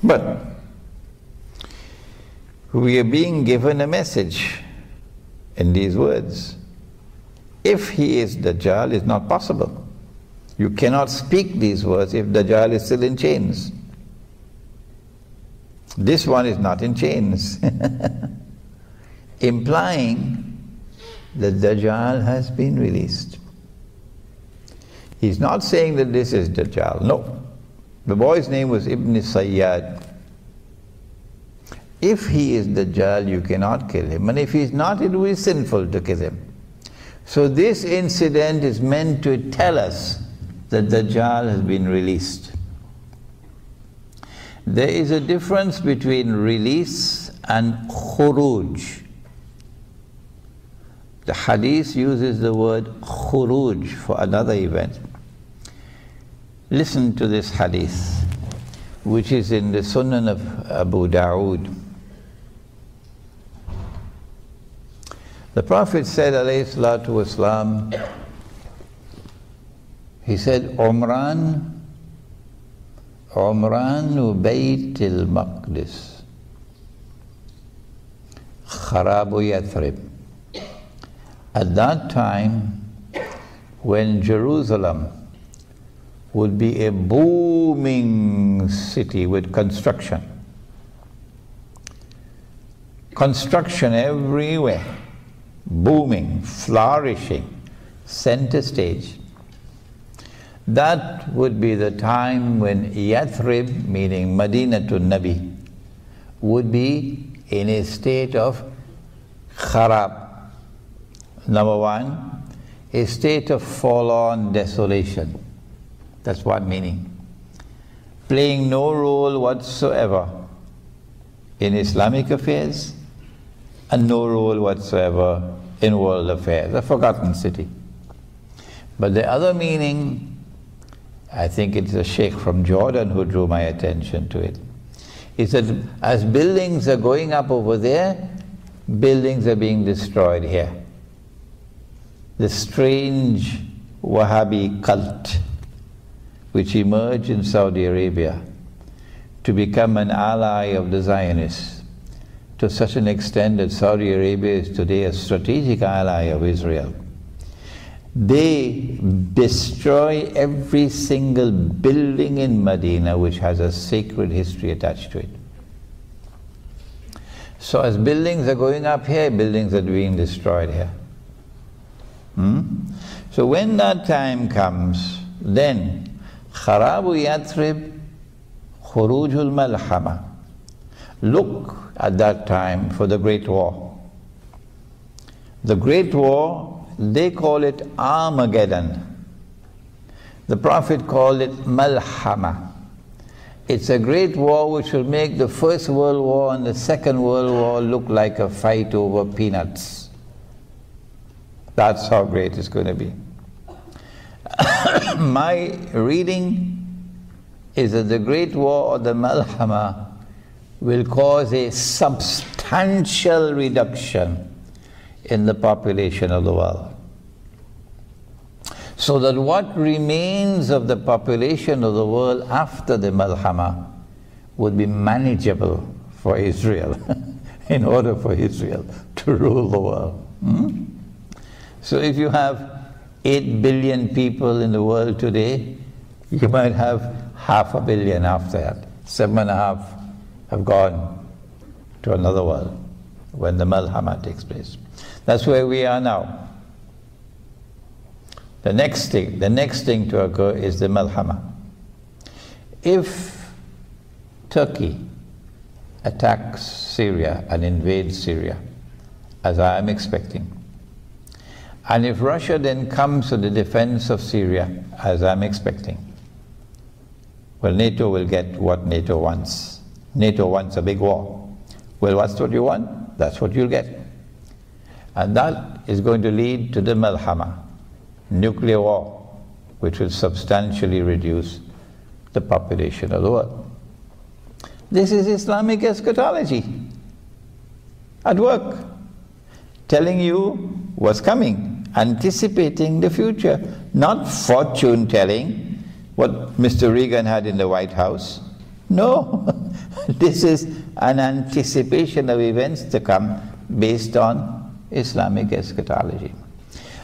But we are being given a message in these words. If he is Dajjal, it's not possible. You cannot speak these words if Dajjal is still in chains. This one is not in chains. Implying that Dajjal has been released. He's not saying that this is Dajjal. No. The boy's name was Ibn Sayyad. If he is Dajjal, you cannot kill him. And if he's not, it will be sinful to kill him. So this incident is meant to tell us that Dajjal has been released. There is a difference between release and khuruj. The hadith uses the word khuruj for another event. Listen to this hadith, which is in the Sunan of Abu Dawood. The Prophet said, alayhi salatu wasalam, he said, Umran Bayt al-Maqdis. Kharabu Yathrib. At that time, when Jerusalem would be a booming city with construction. Construction everywhere, booming, flourishing, center stage. That would be the time when Yathrib, meaning Madinatul Nabi, would be in a state of kharab. Number one, a state of forlorn desolation. That's one meaning. Playing no role whatsoever in Islamic affairs and no role whatsoever in world affairs. A forgotten city. But the other meaning, I think it's the Sheikh from Jordan who drew my attention to it. He said, as buildings are going up over there, buildings are being destroyed here. The strange Wahhabi cult which emerged in Saudi Arabia to become an ally of the Zionists, to such an extent that Saudi Arabia is today a strategic ally of Israel. They destroy every single building in Medina which has a sacred history attached to it. So as buildings are going up here, buildings are being destroyed here. So when that time comes, then Kharabu Yathrib, Khurujul Malhama. Look at that time for the Great War. The Great War, they call it Armageddon. The Prophet called it Malhama. It's a great war which will make the First World War and the Second World War look like a fight over peanuts. That's how great it's going to be. My reading is that the Great War or the Malhama will cause a substantial reduction in the population of the world. So that what remains of the population of the world after the Malhama would be manageable for Israel in order for Israel to rule the world. So if you have 8 billion people in the world today, you might have 500 million after that. 7.5 have gone to another world when the Malhama takes place. That's where we are now. The next thing to occur is the Malhama. If Turkey attacks Syria and invades Syria, as I am expecting, and if Russia then comes to the defense of Syria, as I'm expecting, well, NATO will get what NATO wants. NATO wants a big war. Well, what's what you want? That's what you'll get. And that is going to lead to the Malhama, nuclear war, which will substantially reduce the population of the world. This is Islamic eschatology at work, telling you what's coming, anticipating the future, not fortune telling, what Mr. Reagan had in the White House. No, this is an anticipation of events to come based on Islamic eschatology.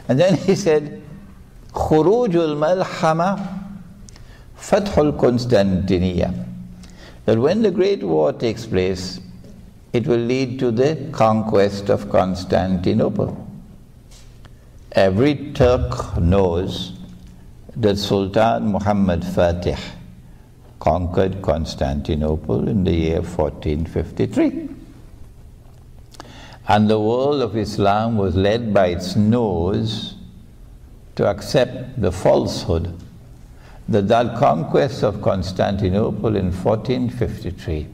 And then he said, Khurujul Malhama, Fathul Constantiniya. That when the Great War takes place, it will lead to the conquest of Constantinople. Every Turk knows that Sultan Muhammad Fatih conquered Constantinople in the year 1453. And the world of Islam was led by its nose to accept the falsehood that that conquest of Constantinople in 1453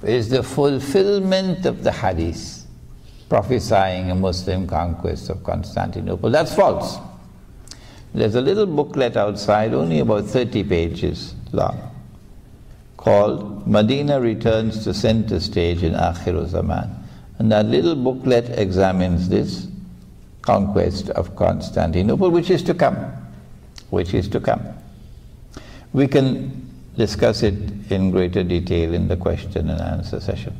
is the fulfillment of the hadith prophesying a Muslim conquest of Constantinople. That's false. There's a little booklet outside, only about 30 pages long, called Medina Returns to Center Stage in Akhir Zaman. And that little booklet examines this conquest of Constantinople, which is to come. Which is to come. We can discuss it in greater detail in the question and answer session.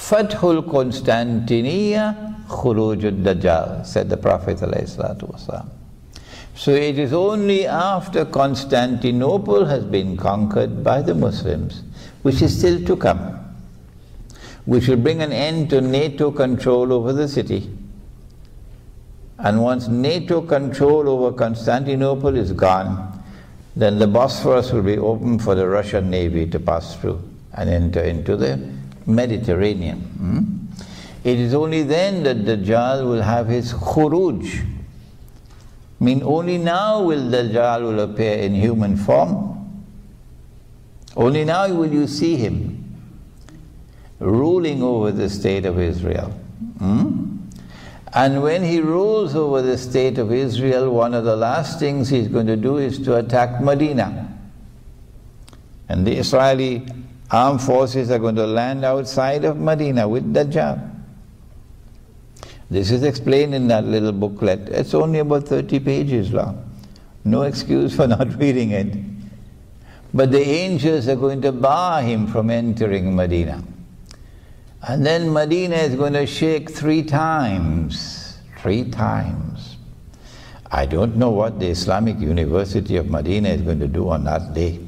Fathul Constantiniya Khurujud Dajjal, said the Prophet ﷺ. So it is only after Constantinople has been conquered by the Muslims, which is still to come, which will bring an end to NATO control over the city. And once NATO control over Constantinople is gone, then the Bosphorus will be open for the Russian Navy to pass through and enter into the Mediterranean. It is only then that Dajjal will have his khuruj. I mean, only now will Dajjal will appear in human form. Only now will you see him ruling over the state of Israel. And when he rules over the state of Israel, one of the last things he's going to do is to attack Medina. And the Israeli armed forces are going to land outside of Medina with Dajjal. This is explained in that little booklet. It's only about 30 pages long. No excuse for not reading it. But the angels are going to bar him from entering Medina. And then Medina is going to shake 3 times. 3 times. I don't know what the Islamic University of Medina is going to do on that day.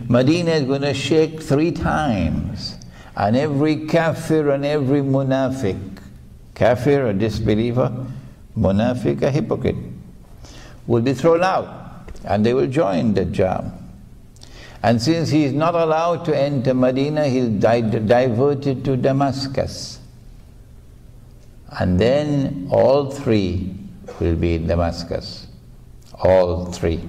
Medina is going to shake 3 times. And every kafir and every munafiq, kafir, a disbeliever, munafiq, a hypocrite, will be thrown out and they will join Dajjal. And since he is not allowed to enter Medina, he is diverted to Damascus. And then all 3 will be in Damascus. All 3.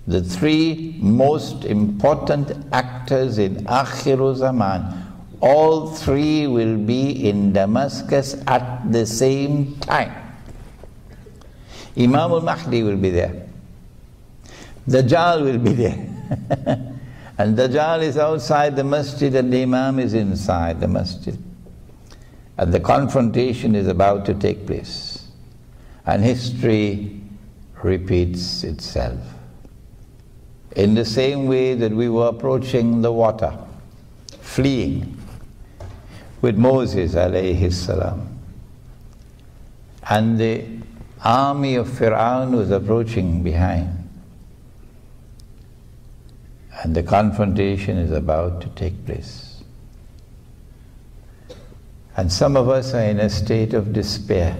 The 3 most important actors in Akhiru Zaman, all 3 will be in Damascus at the same time. Imam al-Mahdi will be there. Dajjal will be there. And Dajjal is outside the masjid and the Imam is inside the masjid. And the confrontation is about to take place. And history repeats itself. In the same way that we were approaching the water, fleeing with Moses alayhi salam. And the army of Fir'aun was approaching behind. And the confrontation is about to take place. And some of us are in a state of despair.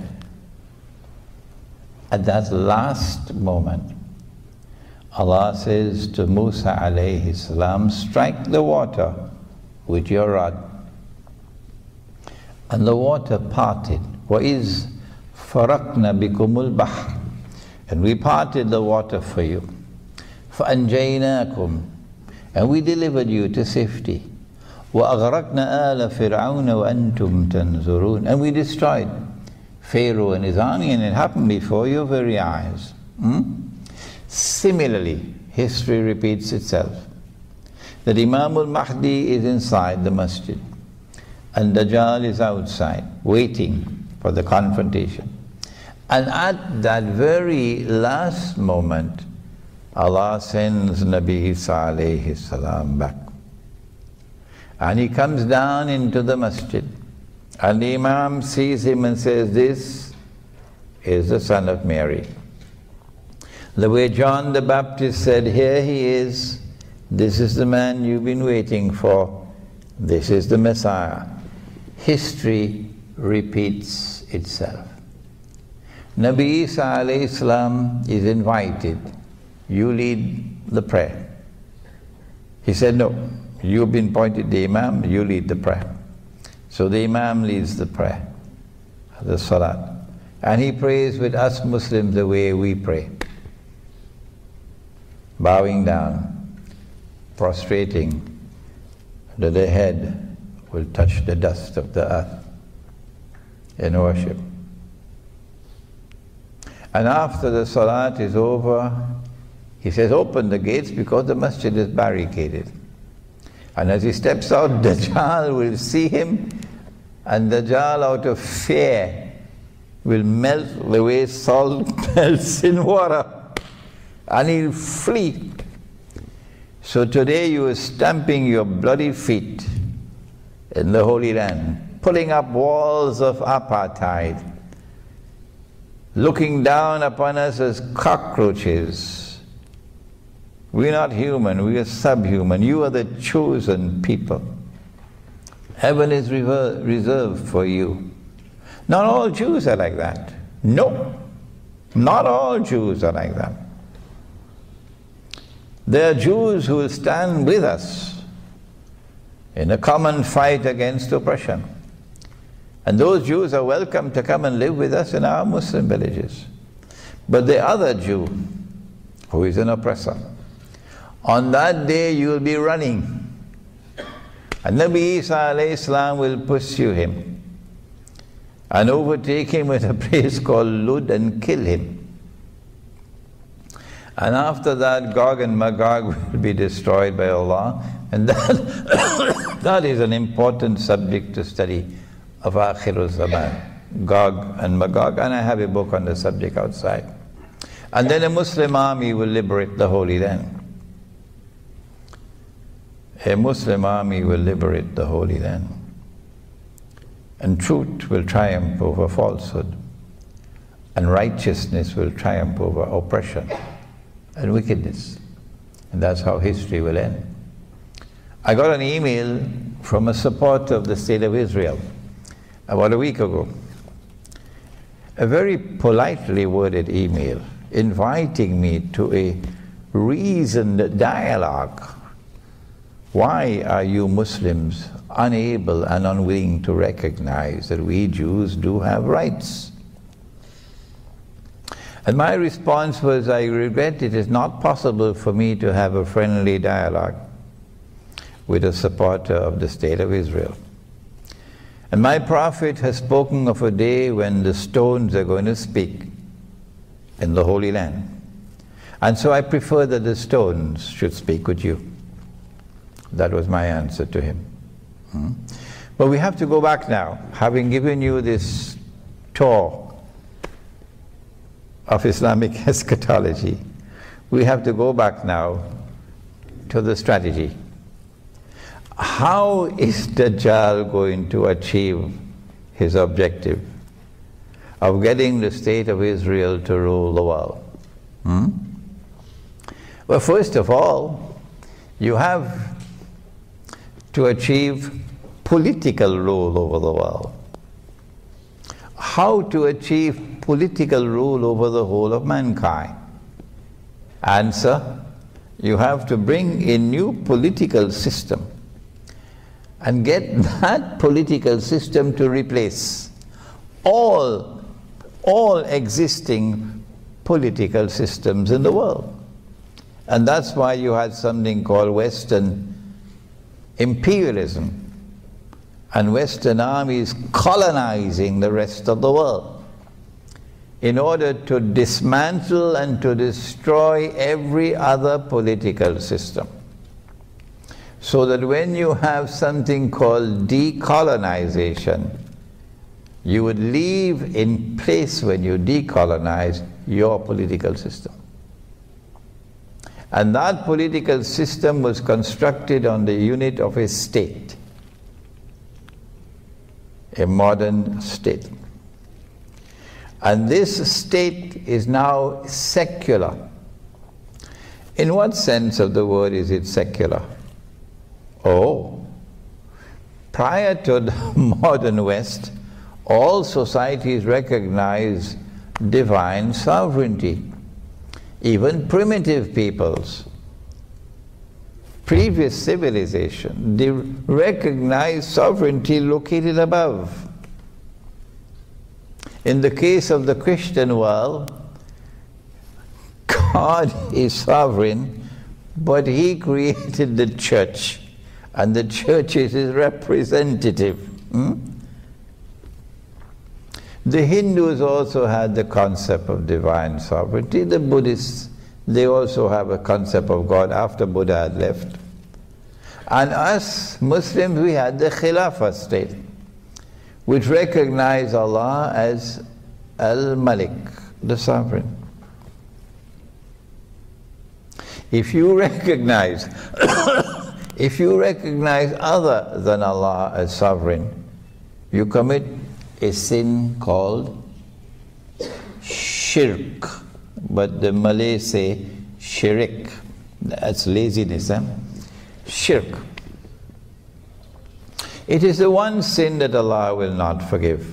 At that last moment, Allah says to Musa alayhi salam, strike the water with your rod. And the water parted. وَإِذْ فَرَقْنَا بِكُمُ الْبَحْرِ, and we parted the water for you. فَأَنْجَيْنَاكُمْ, and we delivered you to safety. وَأَغْرَقْنَا آلَ فِرْعَوْنَ وَأَنْتُمْ تَنْظُرُونَ, and we destroyed Pharaoh and his army, and it happened before your very eyes. Similarly, history repeats itself. That Imam al-Mahdi is inside the masjid, and Dajjal is outside, waiting for the confrontation. And at that very last moment, Allah sends Nabi Isa alayhi salam back. And he comes down into the masjid. And the Imam sees him and says, this is the son of Mary. The way John the Baptist said, here he is, this is the man you've been waiting for, this is the Messiah. History repeats itself. Nabi Isa alayhi salam is invited. You lead the prayer. He said, no, you've been appointed the Imam, you lead the prayer. So the Imam leads the prayer, the Salat. And he prays with us Muslims the way we pray. Bowing down, prostrating, that the head will touch the dust of the earth in worship. And after the Salat is over, he says, open the gates because the masjid is barricaded. And as he steps out, Dajjal will see him, and Dajjal out of fear will melt the way salt melts in water, and he'll flee. So today you are stamping your bloody feet in the Holy Land, pulling up walls of apartheid, looking down upon us as cockroaches. We're not human, we are subhuman. You are the chosen people. Heaven is reserved for you. Not all Jews are like that. No, not all Jews are like that. There are Jews who will stand with us in a common fight against oppression. And those Jews are welcome to come and live with us in our Muslim villages. But the other Jew, who is an oppressor, on that day you will be running. And Nabi Isa alayhi salam will pursue him and overtake him at a place called Lud and kill him. And after that, Gog and Magog will be destroyed by Allah. And that is an important subject to study of Akhirul Zaman, Gog and Magog. And I have a book on the subject outside. And then a Muslim army will liberate the Holy Land. A Muslim army will liberate the Holy Land. And truth will triumph over falsehood. And righteousness will triumph over oppression and wickedness. And that's how history will end. I got an email from a supporter of the State of Israel about a week ago. A very politely worded email inviting me to a reasoned dialogue. Why are you Muslims unable and unwilling to recognize that we Jews do have rights? And my response was, I regret it is not possible for me to have a friendly dialogue with a supporter of the State of Israel. And my prophet has spoken of a day when the stones are going to speak in the Holy Land. And so I prefer that the stones should speak with you. That was my answer to him. But we have to go back now, having given you this tour of Islamic eschatology. We have to go back now to the strategy. How is Dajjal going to achieve his objective of getting the State of Israel to rule the world? Well, first of all, you have to achieve political rule over the world. How to achieve political rule over the whole of mankind? Answer, you have to bring a new political system and get that political system to replace all existing political systems in the world. And that's why you had something called Western imperialism and Western armies colonizing the rest of the world in order to dismantle and to destroy every other political system. So that when you have something called decolonization, you would leave in place, when you decolonize, your political system. And that political system was constructed on the unit of a state, a modern state. And this state is now secular. In what sense of the word is it secular? Oh, prior to the modern West, all societies recognize divine sovereignty. Even primitive peoples, previous civilization, they recognize sovereignty located above. In the case of the Christian world, God is sovereign, but He created the church, and the church is His representative. The Hindus also had the concept of divine sovereignty. The Buddhists, they also have a concept of God after Buddha had left. And us Muslims, we had the Khilafah state, which recognized Allah as Al-Malik, the sovereign. If you recognize If you recognize other than Allah as sovereign, you commit a sin called shirk. But the Malays say shirik. That's laziness, huh? Shirk. It is the one sin that Allah will not forgive.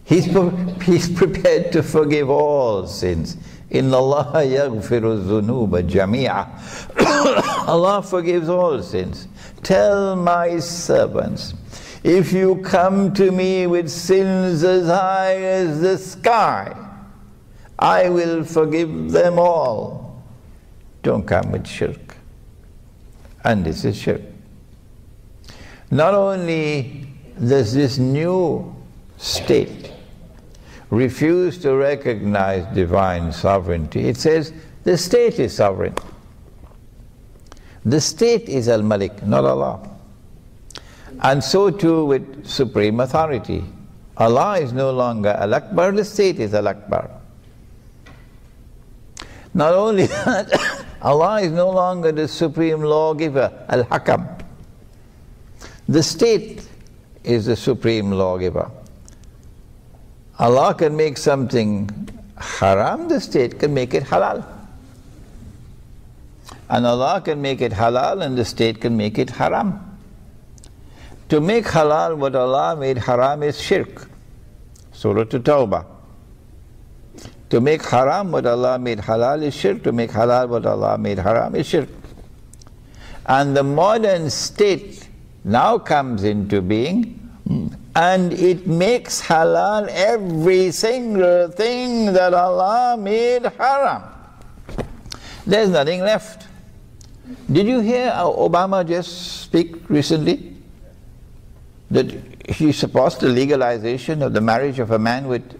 He's prepared to forgive all sins. Inna Allah yaghfiru dhunuba jami'a. Allah forgives all sins. Tell my servants, if you come to me with sins as high as the sky, I will forgive them all. Don't come with shirk. And this is shirk. Not only does this new state refuse to recognize divine sovereignty, it says the state is sovereign. The state is Al-Malik, not Allah. And so too with supreme authority. Allah is no longer Al-Akbar, the state is Al-Akbar. Not only that, Allah is no longer the supreme lawgiver, Al-Hakam. The state is the supreme lawgiver. Allah can make something haram, the state can make it halal. And Allah can make it halal and the state can make it haram. To make halal what Allah made haram is shirk. Surah At-Tawbah. To make haram what Allah made halal is shirk. To make halal what Allah made haram is shirk. And the modern state now comes into being, and it makes halal every single thing that Allah made haram. There's nothing left. Did you hear Obama just speak recently? That he supports the legalization of the marriage of a man with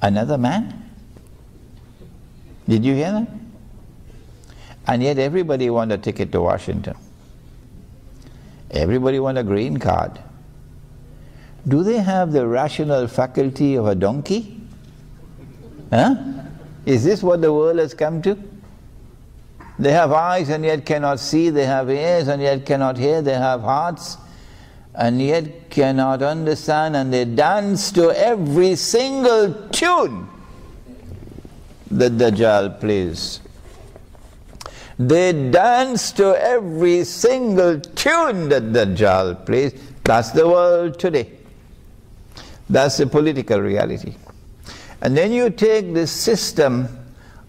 another man? Did you hear that? And yet everybody wants a ticket to Washington. Everybody wants a green card. Do they have the rational faculty of a donkey? Huh? Is this what the world has come to? They have eyes and yet cannot see, they have ears and yet cannot hear, they have hearts and yet cannot understand, and they dance to every single tune that Dajjal plays. They dance to every single tune that Dajjal plays. That's the world today. That's the political reality. And then you take the system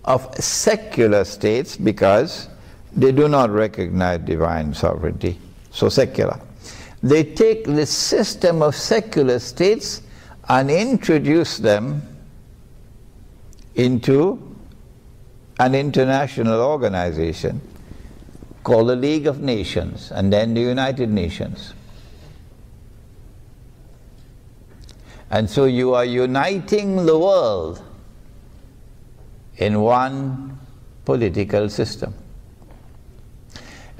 of secular states, because they do not recognize divine sovereignty, so secular. They take the system of secular states and introduce them into an international organization called the League of Nations, and then the United Nations. And so you are uniting the world in one political system.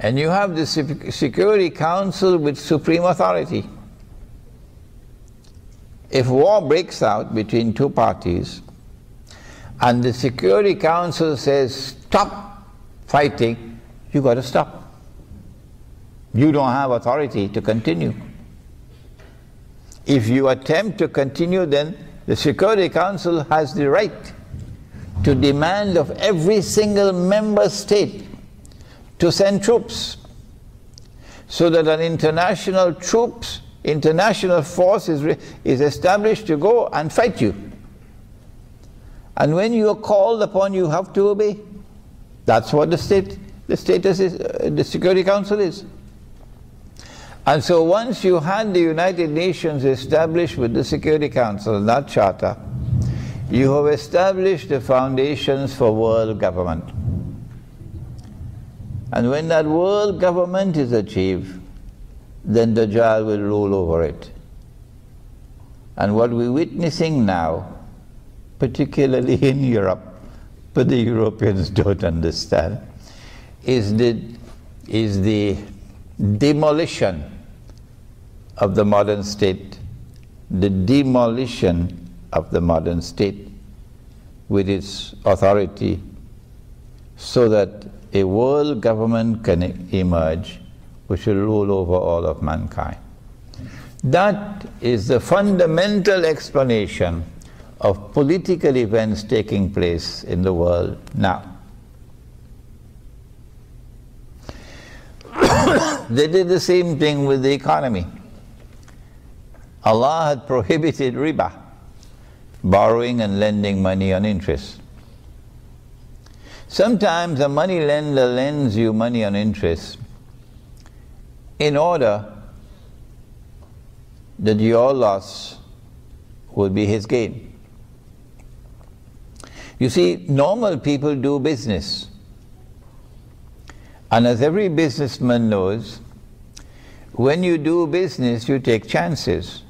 And you have the Security Council with supreme authority. If war breaks out between two parties, and the Security Council says, stop fighting, you got to stop. You don't have authority to continue. If you attempt to continue, then the Security Council has the right to demand of every single member state to send troops, so that an international force is established to go and fight you. And when you are called upon, you have to obey. That's what the status is, the Security Council is. And so once you had the United Nations established with the Security Council, that charter, you have established the foundations for world government. And when that world government is achieved, then Dajjal will rule over it. And what we're witnessing now, particularly in Europe, but the Europeans don't understand, is the demolition of the modern state, the demolition of the modern state with its authority, so that a world government can emerge which will rule over all of mankind. That is the fundamental explanation of political events taking place in the world now. They did the same thing with the economy. Allah had prohibited riba, borrowing and lending money on interest. Sometimes a money lender lends you money on interest in order that your loss would be his gain. You see, normal people do business. And as every businessman knows, when you do business, you take chances.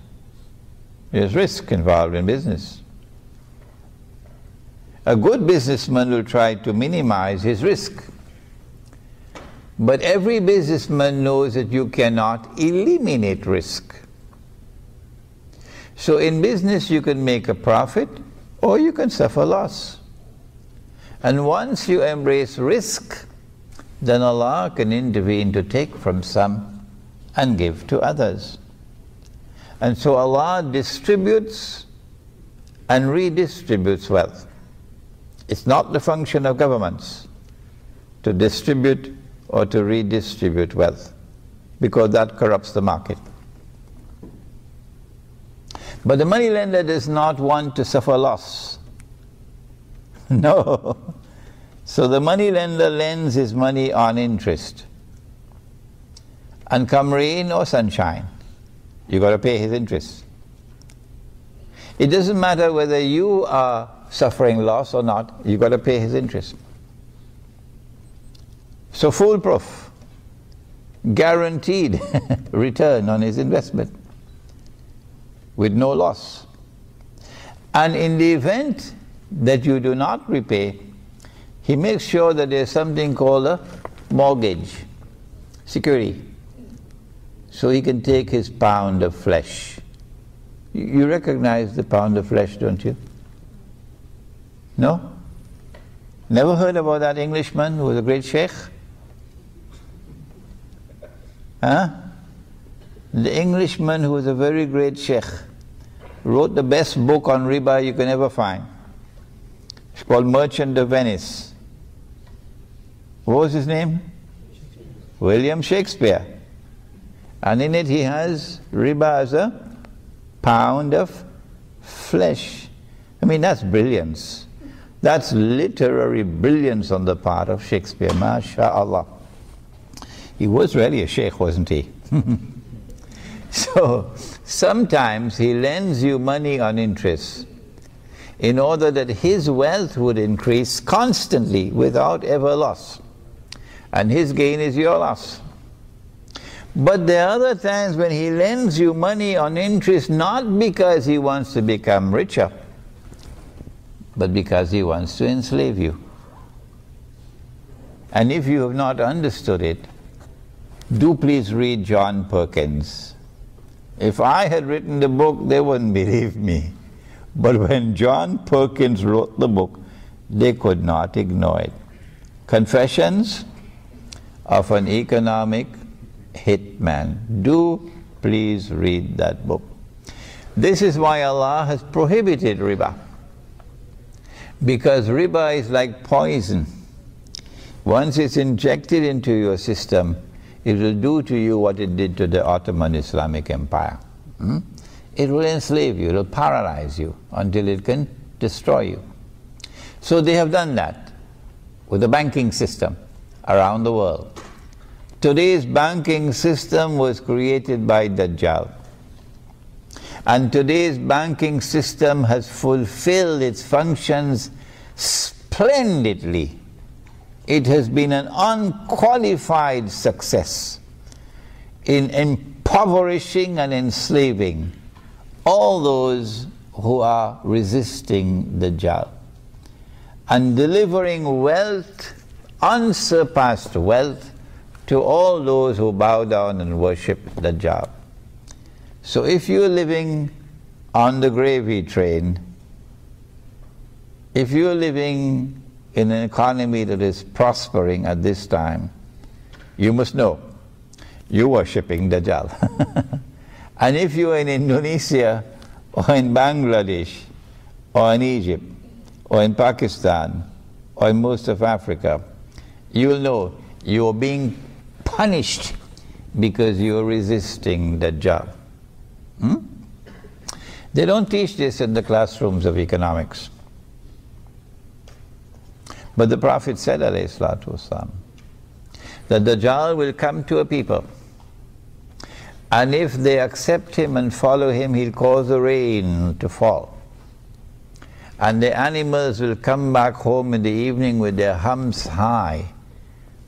There's risk involved in business. A good businessman will try to minimize his risk. But every businessman knows that you cannot eliminate risk. So in business you can make a profit or you can suffer loss. And once you embrace risk, then Allah can intervene to take from some and give to others. And so Allah distributes and redistributes wealth. It's not the function of governments to distribute or to redistribute wealth, because that corrupts the market. But the moneylender does not want to suffer loss. No. So the moneylender lends his money on interest. And come rain or sunshine, you got to pay his interest. It doesn't matter whether you are suffering loss or not, you got to pay his interest. So foolproof, guaranteed return on his investment with no loss. And in the event that you do not repay, he makes sure that there's something called a mortgage, security. So he can take his pound of flesh. You recognize the pound of flesh, don't you? No? Never heard about that Englishman who was a great Sheikh? Huh? The Englishman who was a very great Sheikh wrote the best book on riba you can ever find. It's called Merchant of Venice. What was his name? William Shakespeare. And in it he has riba as a pound of flesh. I mean, that's brilliance. That's literary brilliance on the part of Shakespeare, mashallah. He was really a sheikh, wasn't he? So, sometimes he lends you money on interest in order that his wealth would increase constantly without ever loss. And his gain is your loss. But there are other times when he lends you money on interest not because he wants to become richer, but because he wants to enslave you. And if you have not understood it, do please read John Perkins. If I had written the book, they wouldn't believe me. But when John Perkins wrote the book, they could not ignore it. Confessions of an Economic Hitman. Do please read that book. This is why Allah has prohibited riba. Because riba is like poison. Once it's injected into your system, it will do to you what it did to the Ottoman Islamic Empire. It will enslave you, it will paralyze you until it can destroy you. So they have done that with the banking system around the world. Today's banking system was created by Dajjal. And today's banking system has fulfilled its functions splendidly. It has been an unqualified success in impoverishing and enslaving all those who are resisting Dajjal and delivering wealth, unsurpassed wealth, to all those who bow down and worship Dajjal. So if you're living on the gravy train, if you're living in an economy that is prospering at this time, you must know you are worshipping Dajjal. And if you are in Indonesia or in Bangladesh or in Egypt or in Pakistan or in most of Africa, you will know you are being punished because you are resisting Dajjal. They don't teach this in the classrooms of economics. But the Prophet said, alayhi salatu wasalam, that Dajjal will come to a people, and if they accept him and follow him, he'll cause the rain to fall. And the animals will come back home in the evening with their humps high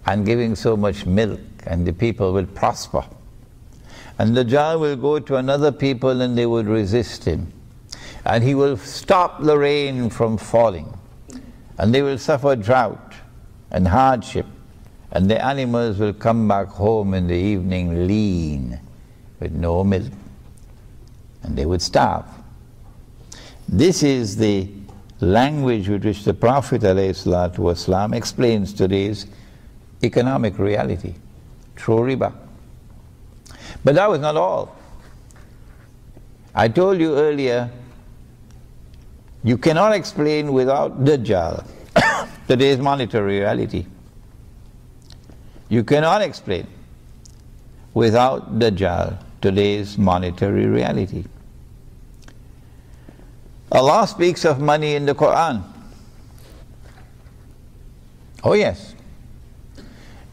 and giving so much milk, and the people will prosper. And Dajjal will go to another people and they would resist him. And he will stop the rain from falling. And they will suffer drought and hardship. And the animals will come back home in the evening lean, with no milk. And they would starve. This is the language with which the Prophet ﷺ explains today's economic reality, through riba. But that was not all. I told you earlier, you cannot explain without Dajjal today's monetary reality. You cannot explain without Dajjal today's monetary reality. Allah speaks of money in the Quran. Oh yes.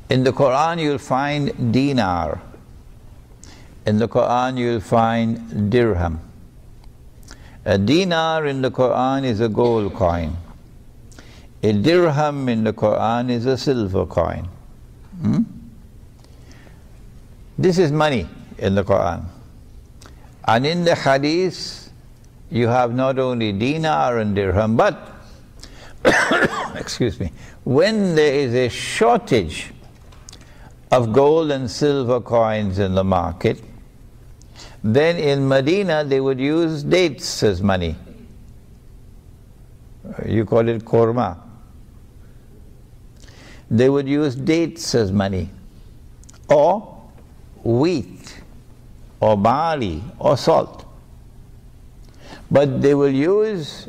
In the Quran you'll find dinar. In the Quran you'll find dirham. A dinar in the Quran is a gold coin. A dirham in the Quran is a silver coin. This is money in the Quran. And in the Hadith, you have not only dinar and dirham, but excuse me, when there is a shortage of gold and silver coins in the market, then in Medina they would use dates as money. You call it korma. They would use dates as money, or wheat, or barley, or salt. But they will use,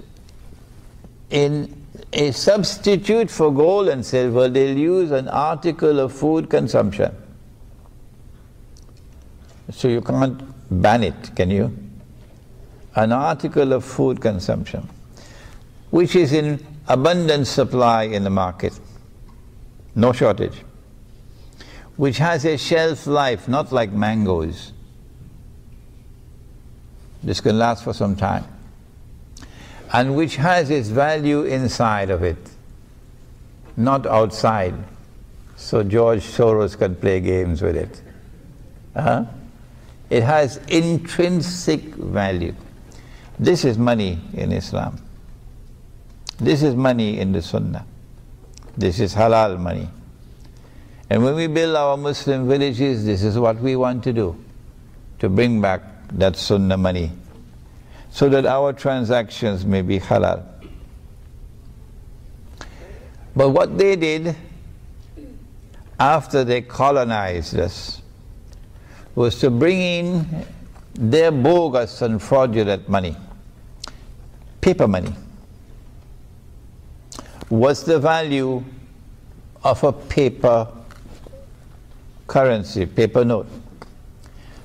in a substitute for gold and silver, they'll use an article of food consumption. So you can't ban it, can you? An article of food consumption, which is in abundant supply in the market, no shortage, which has a shelf life, not like mangoes. This can last for some time. And which has its value inside of it, not outside, so George Soros can play games with it. It has intrinsic value. This is money in Islam. This is money in the Sunnah. This is halal money. And when we build our Muslim villages, this is what we want to do, to bring back that Sunnah money, so that our transactions may be halal. But what they did after they colonized us was to bring in their bogus and fraudulent money, paper money. What's the value of a paper currency, paper note?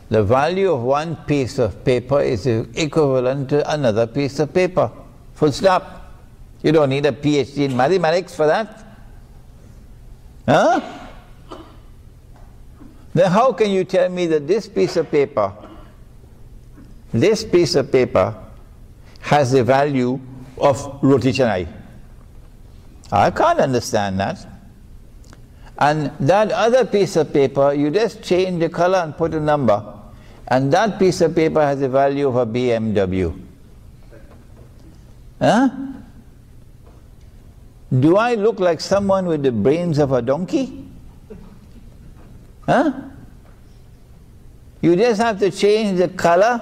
The value of one piece of paper is equivalent to another piece of paper. Full stop. You don't need a PhD in mathematics for that. Then how can you tell me that this piece of paper has the value of roti canai? I can't understand that. And that other piece of paper, you just change the color and put a number, and that piece of paper has the value of a BMW. Do I look like someone with the brains of a donkey? You just have to change the color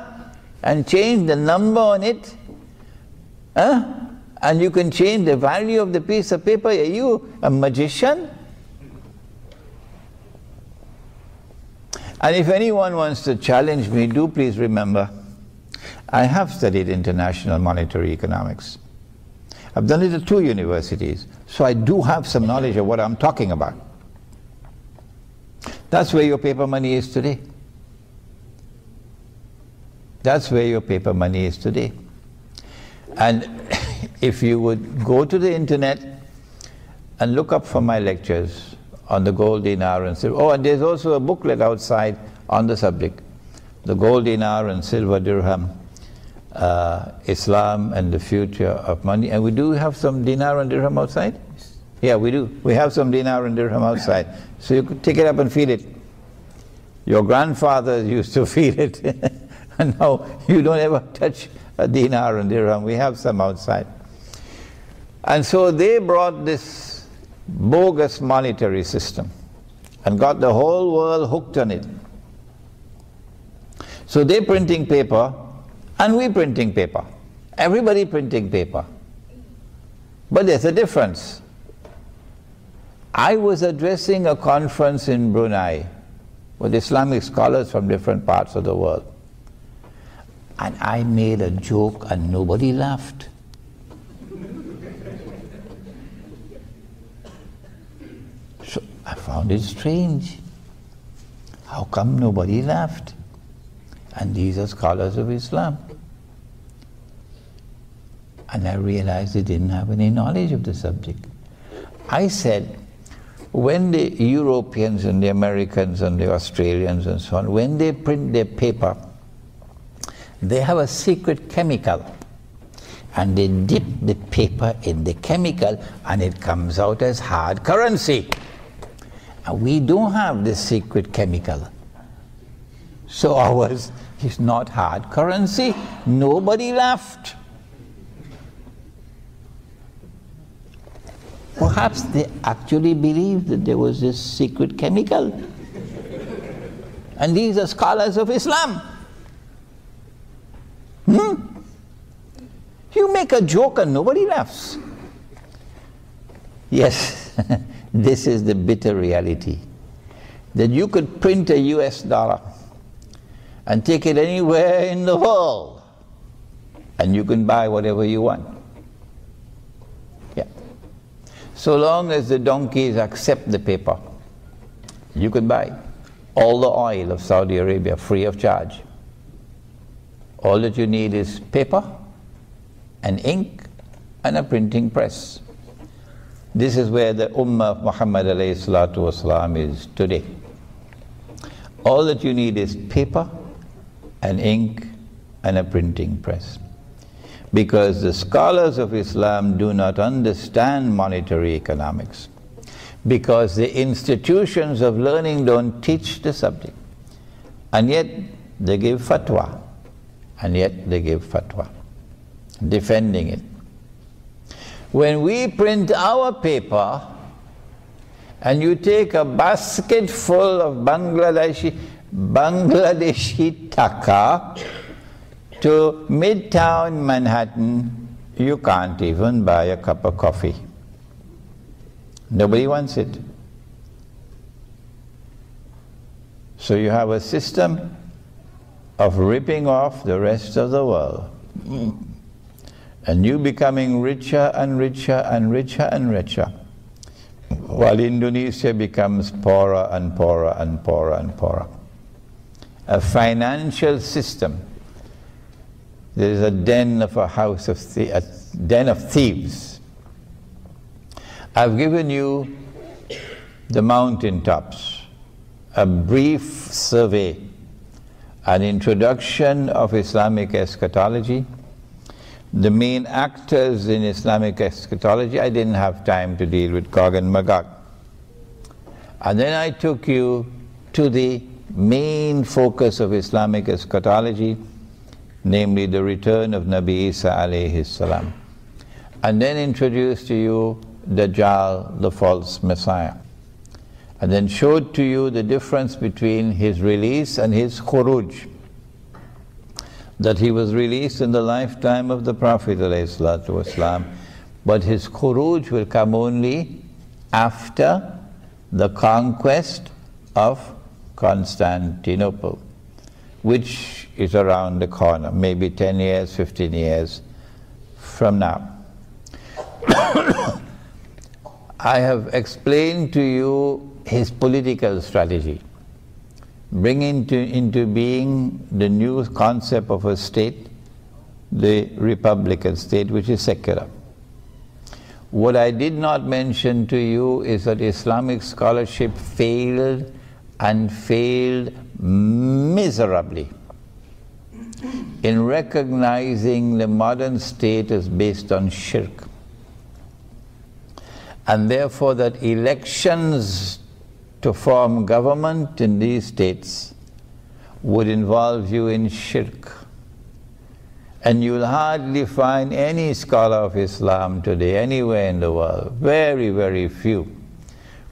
and change the number on it. and you can change the value of the piece of paper. Are you a magician? And if anyone wants to challenge me, do please remember, I have studied international monetary economics. I've done it at 2 universities, so I do have some knowledge of what I'm talking about. That's where your paper money is today. That's where your paper money is today. And if you would go to the internet and look up for my lectures on the gold dinar and silver. Oh, and there's also a booklet outside on the subject. The gold dinar and silver dirham, Islam and the future of money. And we do have some dinar and dirham outside? Yeah, we do. We have some dinar and dirham outside. So you could take it up and feel it. Your grandfathers used to feel it. And now you don't ever touch a dinar and dirham. We have some outside. And so they brought this bogus monetary system and got the whole world hooked on it. So they're printing paper and we're printing paper. Everybody printing paper. But there's a difference. I was addressing a conference in Brunei with Islamic scholars from different parts of the world. And I made a joke and nobody laughed. So I found it strange. How come nobody laughed? And these are scholars of Islam. And I realized they didn't have any knowledge of the subject. I said, when the Europeans and the Americans and the Australians and so on, when they print their paper, they have a secret chemical. And they dip the paper in the chemical and it comes out as hard currency. And we don't have this secret chemical. So ours is not hard currency. Nobody laughed. Perhaps they actually believed that there was this secret chemical. And these are scholars of Islam. You make a joke and nobody laughs. Yes, this is the bitter reality. That you could print a US dollar and take it anywhere in the world and you can buy whatever you want. Yeah. So long as the donkeys accept the paper, you can buy all the oil of Saudi Arabia free of charge. All that you need is paper and ink and a printing press. This is where the Ummah of Muhammad alayhi salatu wasalam is today. All that you need is paper and ink and a printing press. Because the scholars of Islam do not understand monetary economics. Because the institutions of learning don't teach the subject. And yet they give fatwa. And yet they give fatwa, defending it. When we print our paper, and you take a basket full of Bangladeshi taka to Midtown Manhattan, you can't even buy a cup of coffee. Nobody wants it. So you have a system of ripping off the rest of the world. And you becoming richer and richer and richer and richer, while Indonesia becomes poorer and poorer and poorer and poorer. A financial system. There is a den of a den of thieves. I've given you the mountaintops, a brief survey, an introduction of Islamic eschatology, the main actors in Islamic eschatology. I didn't have time to deal with Gog and Magog. And then I took you to the main focus of Islamic eschatology, namely the return of Nabi Isa alayhi salam. And then introduced to you Dajjal, the false Messiah. And then showed to you the difference between his release and his khuruj. That he was released in the lifetime of the Prophet ﷺ, but his khuruj will come only after the conquest of Constantinople, which is around the corner, maybe 10 years, 15 years from now. I have explained to you his political strategy, bringing into being the new concept of a state, the republican state, which is secular. What I did not mention to you is that Islamic scholarship failed, and failed miserably, in recognizing the modern state as based on shirk. And therefore that elections to form government in these states would involve you in shirk. And you'll hardly find any scholar of Islam today, anywhere in the world, very, very few,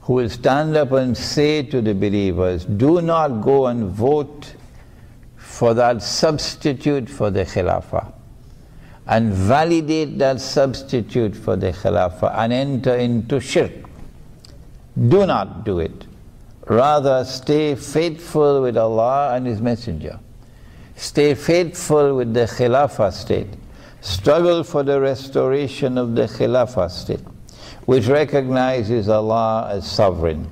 who will stand up and say to the believers, do not go and vote for that substitute for the Khilafah, and validate that substitute for the Khilafah and enter into shirk. Do not do it. Rather, stay faithful with Allah and His Messenger. Stay faithful with the Khilafah state. Struggle for the restoration of the Khilafah state, which recognizes Allah as sovereign,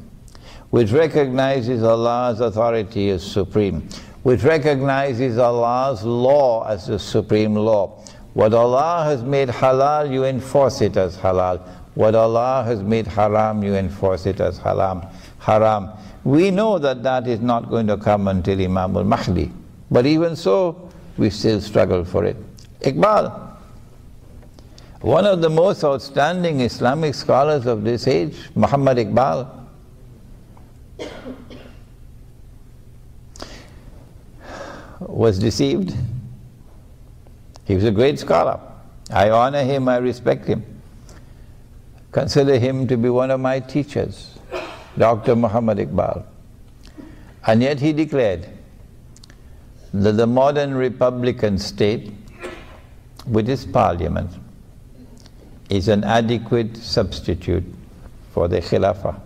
which recognizes Allah's authority as supreme, which recognizes Allah's law as the supreme law. What Allah has made halal, you enforce it as halal. What Allah has made haram, you enforce it as haram. We know that that is not going to come until Imam al-Mahdi. But even so, we still struggle for it. Iqbal, one of the most outstanding Islamic scholars of this age, Muhammad Iqbal, was deceived. He was a great scholar. I honor him, I respect him. Consider him to be one of my teachers, Dr. Muhammad Iqbal. And yet he declared that the modern republican state, with its parliament, is an adequate substitute for the Khilafah.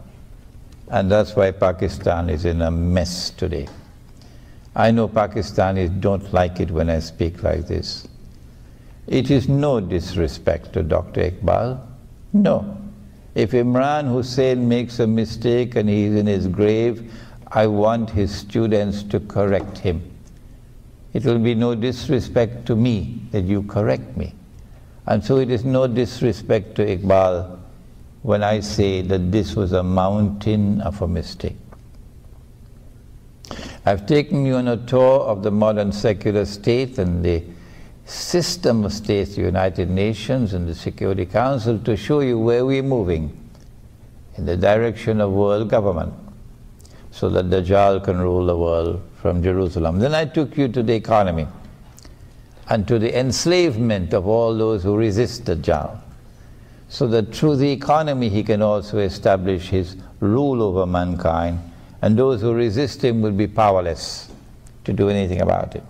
And that's why Pakistan is in a mess today. I know Pakistanis don't like it when I speak like this. It is no disrespect to Dr. Iqbal. No. If Imran Hussein makes a mistake and he is in his grave, I want his students to correct him. It will be no disrespect to me that you correct me. And so it is no disrespect to Iqbal when I say that this was a mountain of a mistake. I've taken you on a tour of the modern secular state and the system of states, the United Nations and the Security Council, to show you where we're moving in the direction of world government, so that Dajjal can rule the world from Jerusalem. Then I took you to the economy and to the enslavement of all those who resist Dajjal, so that through the economy he can also establish his rule over mankind, and those who resist him will be powerless to do anything about it.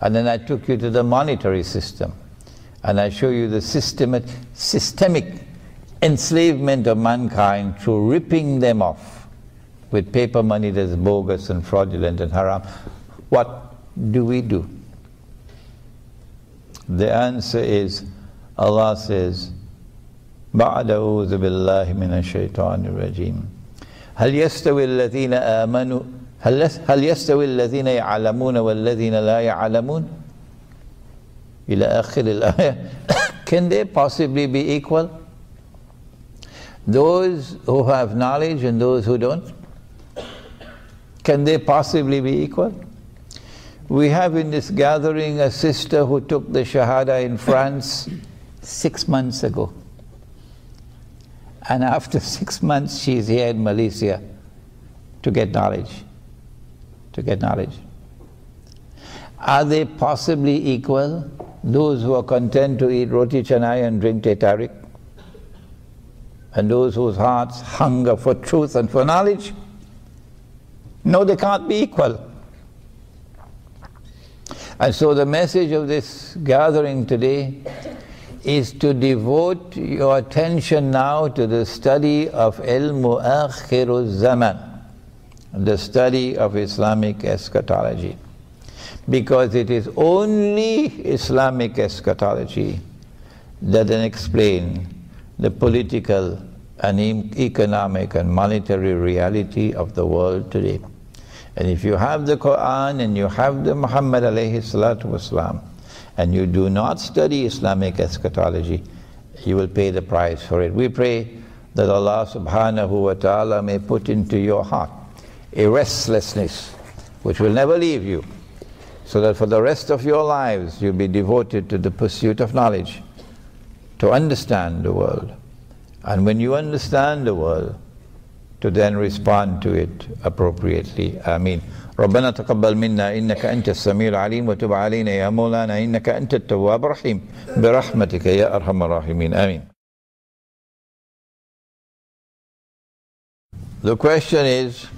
And then I took you to the monetary system, and I show you the systemic enslavement of mankind through ripping them off with paper money that's bogus and fraudulent and haram. What do we do? The answer is, Allah says, بَعْدَ أَعُوذُ بِاللَّهِ مِنَ الشَّيْطَانِ الرَّجِيمِ هَلْ يَسْتَوِي الَّذِينَ آمَنُوا هل يستوي الذين يعلمون والذين لا يعلمون إلى آخر الآية. Can they possibly be equal? Those who have knowledge and those who don't? Can they possibly be equal? We have in this gathering a sister who took the Shahada in France 6 months ago. And after 6 months she's here in Malaysia to get knowledge. Are they possibly equal? Those who are content to eat roti canai and drink teh tarik, and those whose hearts hunger for truth and for knowledge? No, they can't be equal. And so the message of this gathering today is to devote your attention now to the study of al Zaman, the study of Islamic eschatology. Because it is only Islamic eschatology that can explain the political and economic and monetary reality of the world today. And if you have the Quran and you have the Muhammad alayhi salatu wasalam, and you do not study Islamic eschatology, you will pay the price for it. We pray that Allah subhanahu wa ta'ala may put into your heart a restlessness which will never leave you, so that for the rest of your lives you'll be devoted to the pursuit of knowledge, to understand the world. And when you understand the world, to then respond to it appropriately. Ameen. ربنا تقبل منا إنك أنت السميع العليم وتب علينا يا مولانا إنك أنت التواب الرحيم برحمتك يا أرحم الراحمين. آمين. The question is,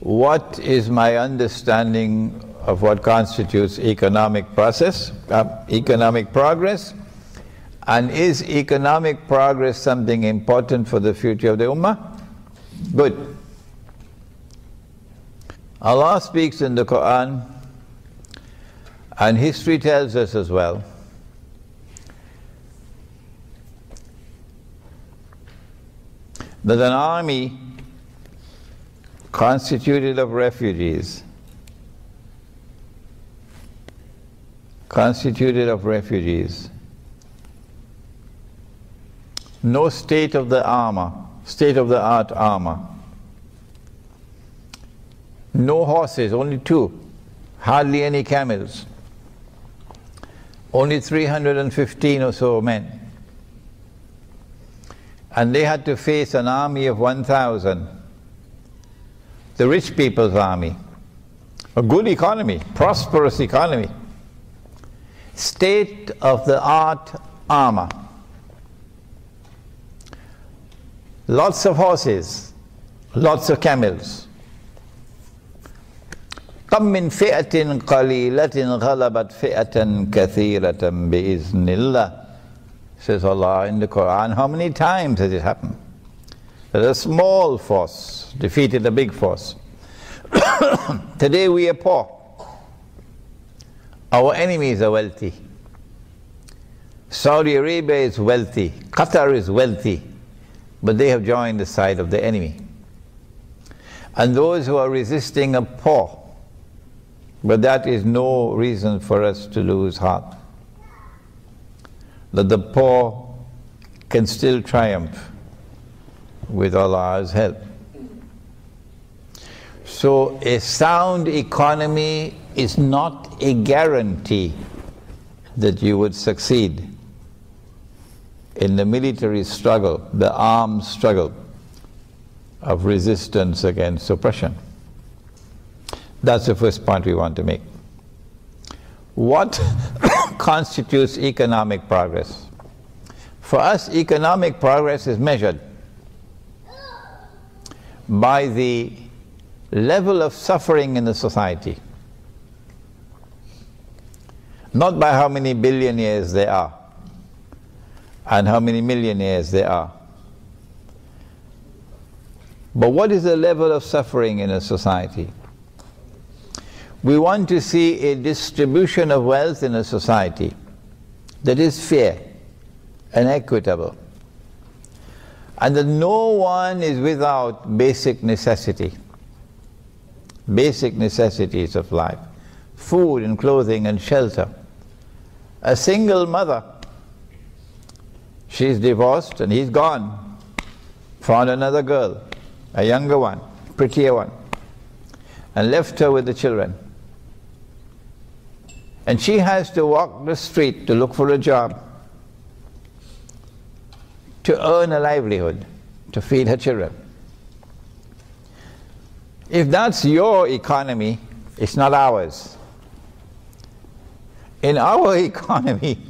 what is my understanding of what constitutes economic progress, and is economic progress something important for the future of the Ummah? Good. Allah speaks in the Quran, and history tells us as well, that an army constituted of refugees, no state-of-the-art armor, no horses, only 2, hardly any camels, only 315 or so men. And they had to face an army of 1,000, the rich people's army, a good economy, prosperous economy, state-of-the-art armor, lots of horses, lots of camels. كم من فئة قليلة غلبت فئة كثيرة بإذن الله, says Allah in the Quran. How many times has it happened that a small force defeated a big force? Today we are poor. Our enemies are wealthy. Saudi Arabia is wealthy. Qatar is wealthy. But they have joined the side of the enemy. And those who are resisting are poor. But that is no reason for us to lose heart. That the poor can still triumph with Allah's help. So a sound economy is not a guarantee that you would succeed in the military struggle, the armed struggle of resistance against oppression. That's the first point we want to make. What constitutes economic progress? For us, economic progress is measured by the level of suffering in the society, not by how many billionaires there are and how many millionaires there are. But what is the level of suffering in a society? We want to see a distribution of wealth in a society that is fair and equitable, and that no one is without basic necessities of life, food and clothing and shelter. A single mother, she's divorced and he's gone, found another girl, a younger one, prettier one, and left her with the children. And she has to walk the street to look for a job, to earn a livelihood, to feed her children. If that's your economy, it's not ours. In our economy,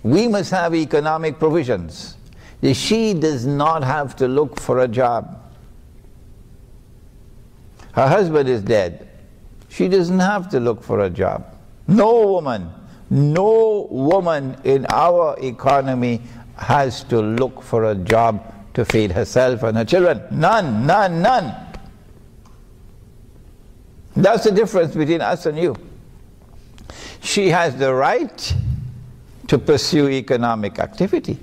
we must have economic provisions. She does not have to look for a job. Her husband is dead. She doesn't have to look for a job. No woman, No woman in our economy has to look for a job to feed herself and her children. None, none, none. That's the difference between us and you. She has the right to pursue economic activity.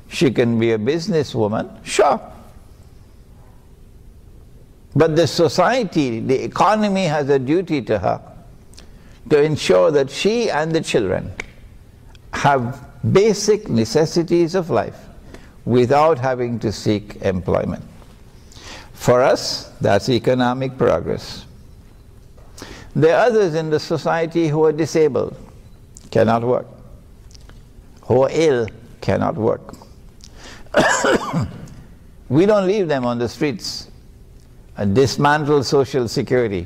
She can be a businesswoman, sure. But the society, the economy has a duty to her to ensure that she and the children have basic necessities of life without having to seek employment. For us, that's economic progress. There are others in the society who are disabled, cannot work, who are ill, cannot work. We don't leave them on the streets and dismantle social security.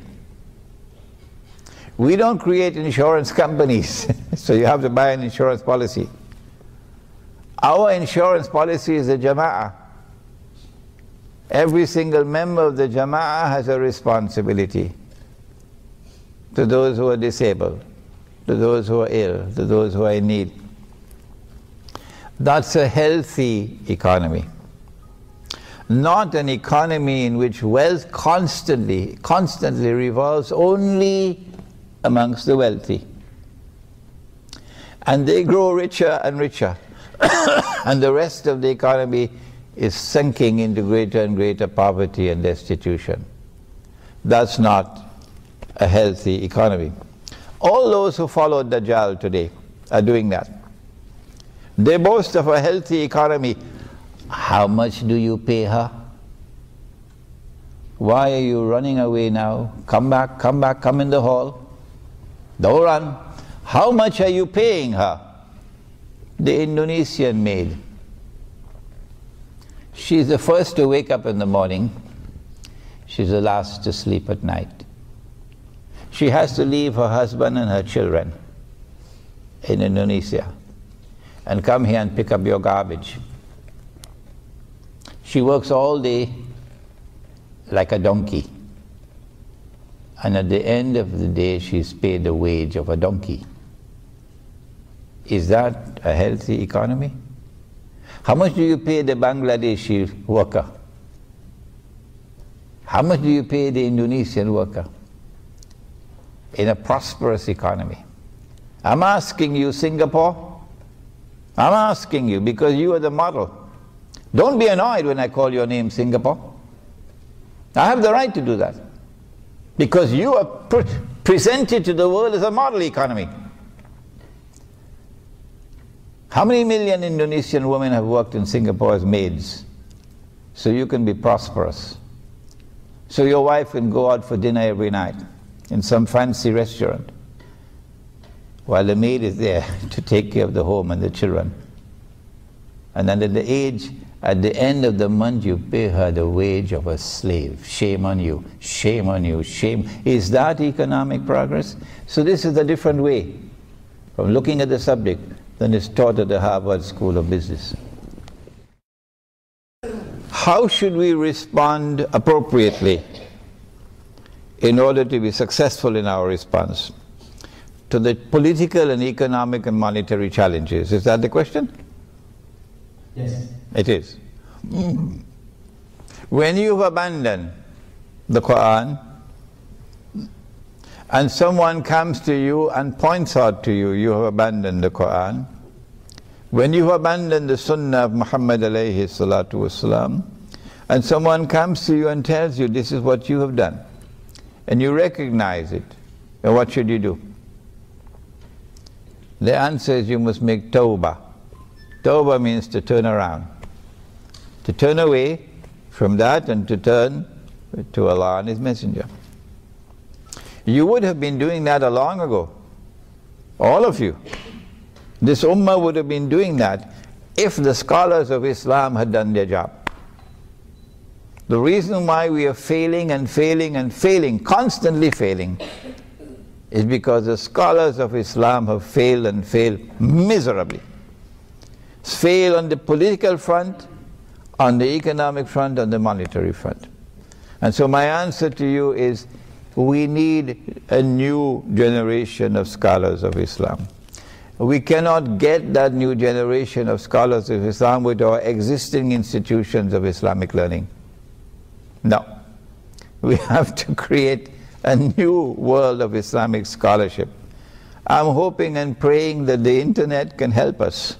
We don't create insurance companies, so you have to buy an insurance policy. Our insurance policy is the Jama'ah. Every single member of the Jama'ah has a responsibility to those who are disabled, to those who are ill, to those who are in need. That's a healthy economy. Not an economy in which wealth constantly revolves only amongst the wealthy. And they grow richer and richer. And the rest of the economy is sinking into greater and greater poverty and destitution. That's not a healthy economy. All those who follow Dajjal today are doing that. They boast of a healthy economy. How much do you pay her? Why are you running away now? Come back, come in the hall. Don't run. How much are you paying her? The Indonesian maid. She's the first to wake up in the morning. She's the last to sleep at night. She has to leave her husband and her children in Indonesia and come here and pick up your garbage. She works all day like a donkey. And at the end of the day, she's paid the wage of a donkey. Is that a healthy economy? How much do you pay the Bangladeshi worker? How much do you pay the Indonesian worker? In a prosperous economy. I'm asking you, Singapore. I'm asking you because you are the model. Don't be annoyed when I call your name Singapore. I have the right to do that. Because you are presented to the world as a model economy. How many million Indonesian women have worked in Singapore as maids? So you can be prosperous. So your wife can go out for dinner every night in some fancy restaurant, while the maid is there to take care of the home and the children. And then at the end of the month, you pay her the wage of a slave. Shame on you, shame on you, shame. Is that economic progress? So this is a different way of looking at the subject than is taught at the Harvard School of Business. How should we respond appropriately in order to be successful in our response to the political and economic and monetary challenges? Is that the question? Yes. It is. When you've abandoned the Quran and someone comes to you and points out to you, you have abandoned the Quran. When you have abandoned the Sunnah of Muhammad alayhi salatu wasalam, and someone comes to you and tells you this is what you have done, and you recognize it, then what should you do? The answer is you must make tawbah. Tawbah means to turn around, to turn away from that and to turn to Allah and His Messenger. You would have been doing that a long ago, all of you. This ummah would have been doing that if the scholars of Islam had done their job. The reason why we are failing and failing and failing, constantly failing, is because the scholars of Islam have failed and failed miserably. Fail on the political front, on the economic front, on the monetary front. And so my answer to you is, we need a new generation of scholars of Islam. We cannot get that new generation of scholars of Islam with our existing institutions of Islamic learning. No. We have to create a new world of Islamic scholarship. I'm hoping and praying that the internet can help us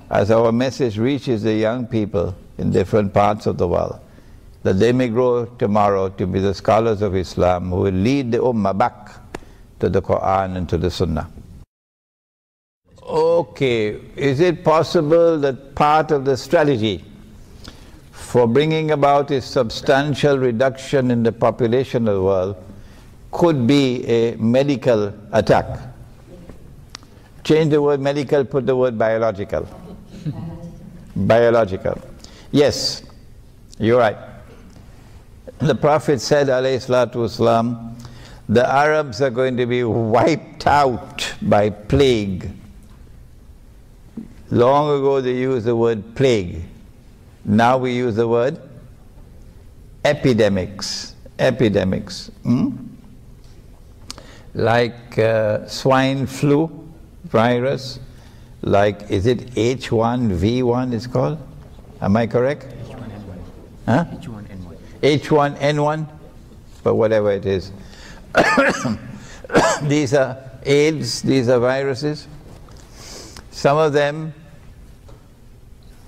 as our message reaches the young people in different parts of the world, that they may grow tomorrow to be the scholars of Islam who will lead the Ummah back to the Quran and to the Sunnah. Okay, is it possible that part of the strategy for bringing about a substantial reduction in the population of the world could be a medical attack? Change the word medical, put the word biological. Biological. Yes, you're right. The Prophet said, alayhi salatu wasalam, the Arabs are going to be wiped out by plague. Long ago they used the word plague. Now we use the word epidemics. Epidemics. Like swine flu virus, like, is it H1V1 it's called? Am I correct? H1N1. Huh? H1N1. H1N1? But whatever it is. These are AIDS, these are viruses. Some of them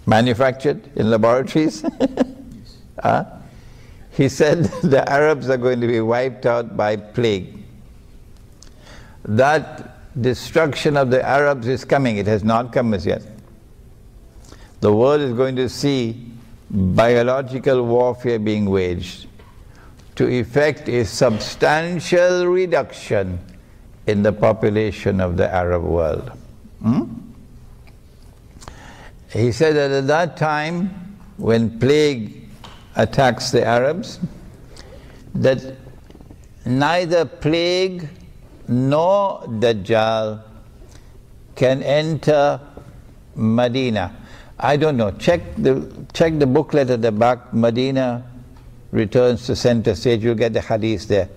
manufactured in laboratories. He said the Arabs are going to be wiped out by plague. That destruction of the Arabs is coming. It has not come as yet. The world is going to see biological warfare being waged to effect a substantial reduction in the population of the Arab world. He said that at that time, when plague attacks the Arabs, that neither plague nor Dajjal can enter Medina. I don't know, check the booklet at the back. Medina returns to center stage, you'll get the hadith there.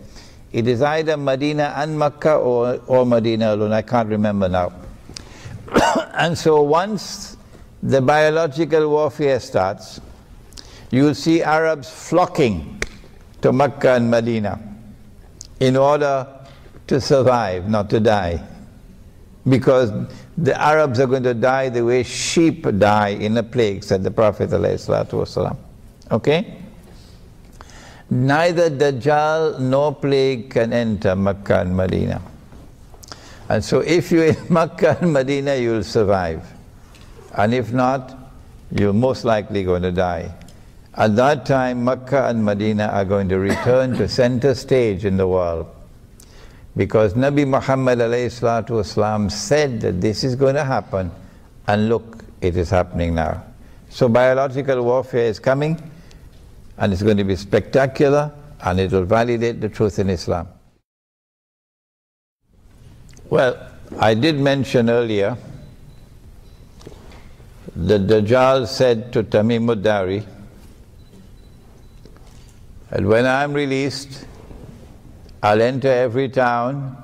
It is either Medina and Makkah or Medina alone, I can't remember now. And so once the biological warfare starts, you'll see Arabs flocking to Makkah and Medina in order to survive, not to die. Because the Arabs are going to die the way sheep die in a plague, said the Prophet ﷺ. Okay? Neither Dajjal nor plague can enter Makkah and Medina. And so if you're in Makkah and Medina, you'll survive. And if not, you're most likely going to die. At that time, Makkah and Medina are going to return to center stage in the world. Because Nabi Muhammad ﷺ said that this is going to happen, and look, it is happening now. So biological warfare is coming, and it's going to be spectacular, and it will validate the truth in Islam. Well, I did mention earlier that Dajjal said to Tamim ad-Dari that when I'm released, I'll enter every town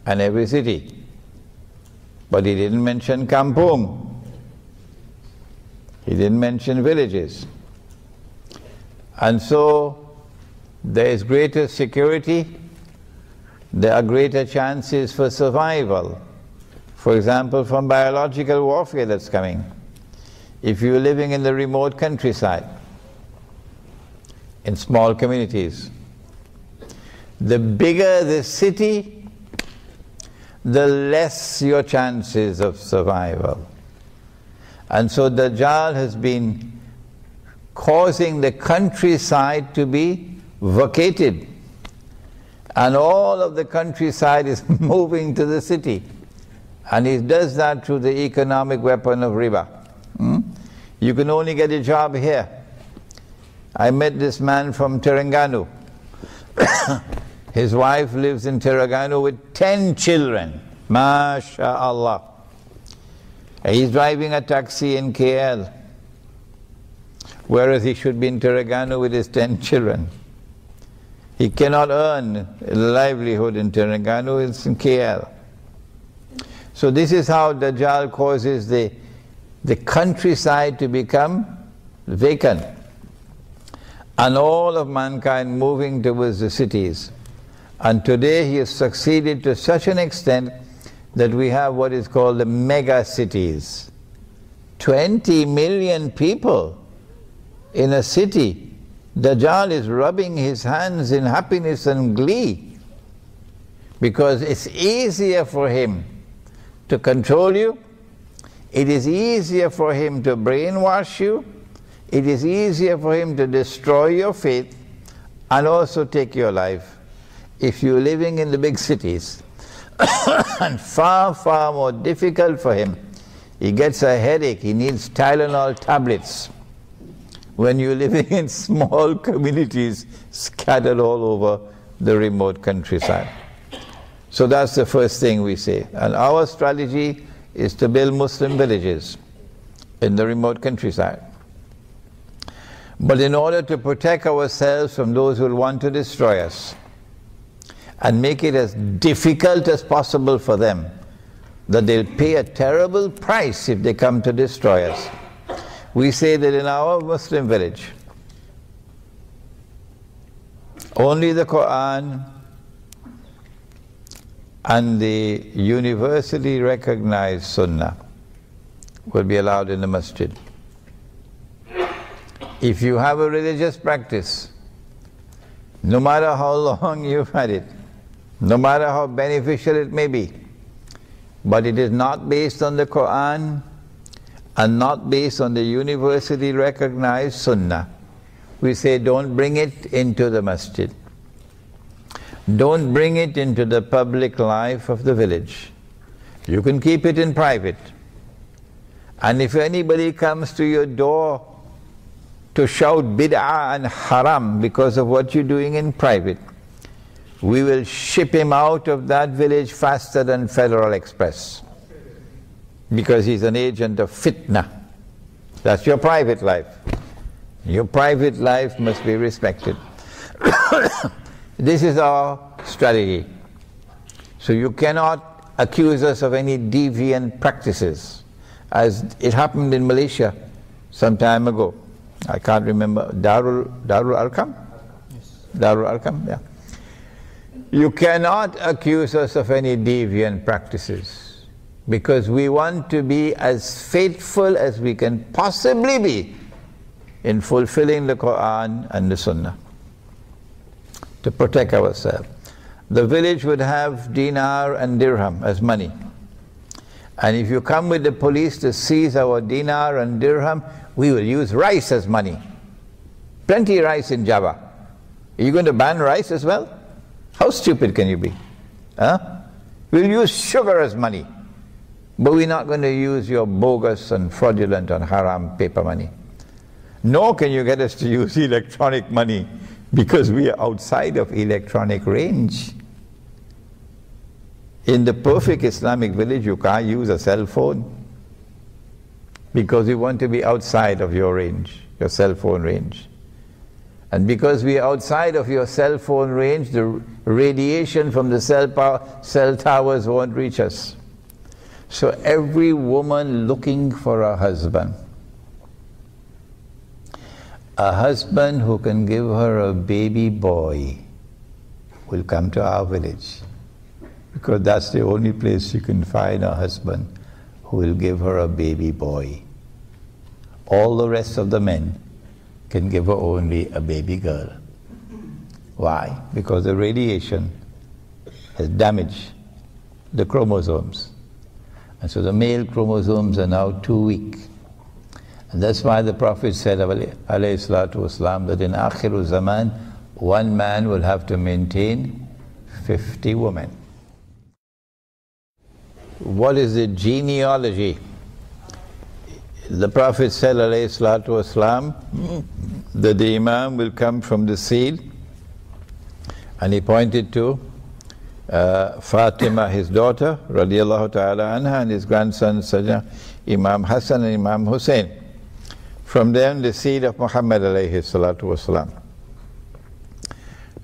and every city. But he didn't mention kampung. He didn't mention villages. And so there is greater security, there are greater chances for survival. For example, from biological warfare that's coming. If you're living in the remote countryside, in small communities, the bigger the city, the less your chances of survival. And so Dajjal has been causing the countryside to be vacated. And all of the countryside is moving to the city. And he does that through the economic weapon of riba. You can only get a job here. I met this man from Terengganu. His wife lives in Terengganu with 10 children. MashaAllah. He's driving a taxi in KL, whereas he should be in Terengganu with his 10 children. He cannot earn a livelihood in Terengganu, it's in KL. So this is how Dajjal causes the countryside to become vacant, and all of mankind moving towards the cities. And today he has succeeded to such an extent that we have what is called the mega cities. 20 million people in a city. Dajjal is rubbing his hands in happiness and glee, because it's easier for him to control you, it is easier for him to brainwash you, it is easier for him to destroy your faith and also take your life if you're living in the big cities. And far, far more difficult for him. He gets a headache, he needs Tylenol tablets when you're living in small communities scattered all over the remote countryside. So that's the first thing we say. And our strategy is to build Muslim villages in the remote countryside. But in order to protect ourselves from those who will want to destroy us and make it as difficult as possible for them, that they'll pay a terrible price if they come to destroy us, we say that in our Muslim village, only the Quran and the universally recognized Sunnah will be allowed in the masjid. If you have a religious practice, no matter how long you've had it, no matter how beneficial it may be, but it is not based on the Quran and not based on the universally recognized Sunnah, we say don't bring it into the masjid. Don't bring it into the public life of the village. You can keep it in private. And if anybody comes to your door to shout bid'ah and haram because of what you're doing in private, we will ship him out of that village faster than Federal Express, because he's an agent of fitna. That's your private life. Your private life must be respected. This is our strategy. So you cannot accuse us of any deviant practices, as it happened in Malaysia some time ago. I can't remember, Darul Arqam? Yes. Darul Arqam, yeah. You cannot accuse us of any deviant practices, because we want to be as faithful as we can possibly be in fulfilling the Quran and the Sunnah, to protect ourselves. The village would have dinar and dirham as money. And if you come with the police to seize our dinar and dirham, we will use rice as money. Plenty of rice in Java. Are you going to ban rice as well? How stupid can you be? Huh? We'll use sugar as money, but we're not going to use your bogus and fraudulent and haram paper money. Nor can you get us to use electronic money, because we are outside of electronic range. In the perfect Islamic village, you can't use a cell phone, because we want to be outside of your range, your cell phone range. And because we are outside of your cell phone range, the radiation from the cell towers won't reach us. So every woman looking for a husband who can give her a baby boy, will come to our village, because that's the only place she can find a husband who will give her a baby boy. All the rest of the men can give her only a baby girl. Why? Because the radiation has damaged the chromosomes. And so the male chromosomes are now too weak. And that's why the Prophet said, alayhi salatu wasalam, that in Akhiru Zaman, one man will have to maintain 50 women. What is the genealogy? The Prophet said, alayhi salatu wasalam, that the Imam will come from the seed, and he pointed to Fatima, his daughter, radiallahu ta'ala anha, and his grandson, Imam Hassan and Imam Hussein. From them, the seed of Muhammad alayhi salatu wasalam.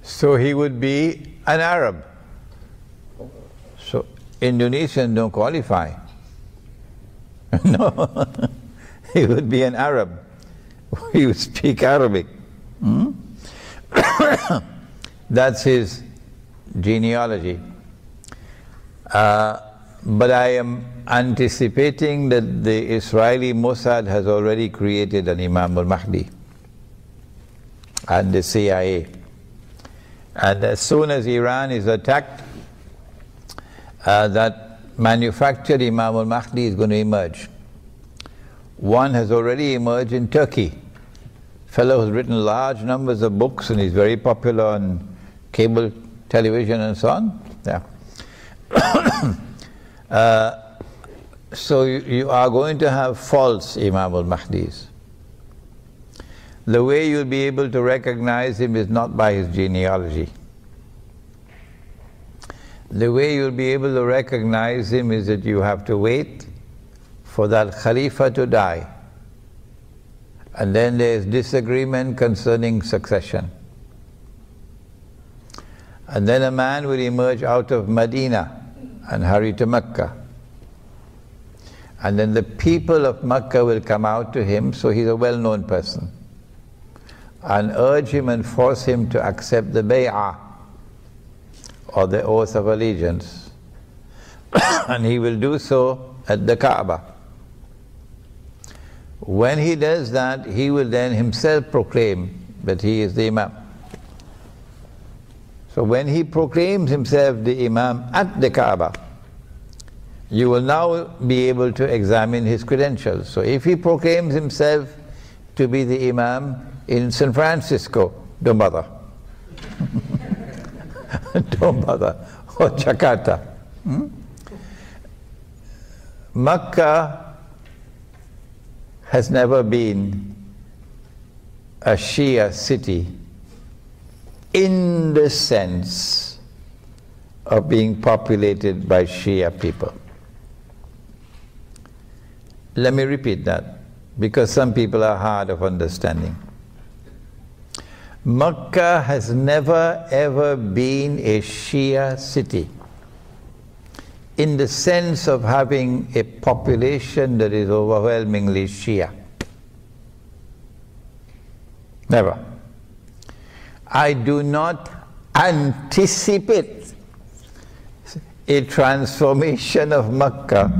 So he would be an Arab. So Indonesians don't qualify. No, he would be an Arab. He would speak Arabic. That's his genealogy. But I am anticipating that the Israeli Mossad has already created an Imam al-Mahdi, and the CIA. And as soon as Iran is attacked, that manufactured Imam al-Mahdi is going to emerge. One has already emerged in Turkey. Fellow who's written large numbers of books and he's very popular on cable television and so on. Yeah. So you are going to have false Imam al-Mahdis. The way you'll be able to recognize him is not by his genealogy. The way you'll be able to recognize him is that you have to wait for that Khalifa to die. And then there's disagreement concerning succession. And then a man will emerge out of Medina and hurry to Mecca. And then the people of Mecca will come out to him, so he's a well-known person, and urge him and force him to accept the bay'ah, or the oath of allegiance. And he will do so at the Kaaba. When he does that, he will then himself proclaim that he is the Imam. So when he proclaims himself the Imam at the Kaaba, you will now be able to examine his credentials. So if he proclaims himself to be the Imam in San Francisco, don't bother. Don't bother. Or Jakarta. Makkah has never been a Shia city in the sense of being populated by Shia people. Let me repeat that, because some people are hard of understanding. Makkah has never ever been a Shia city in the sense of having a population that is overwhelmingly Shia. Never. I do not anticipate a transformation of Makkah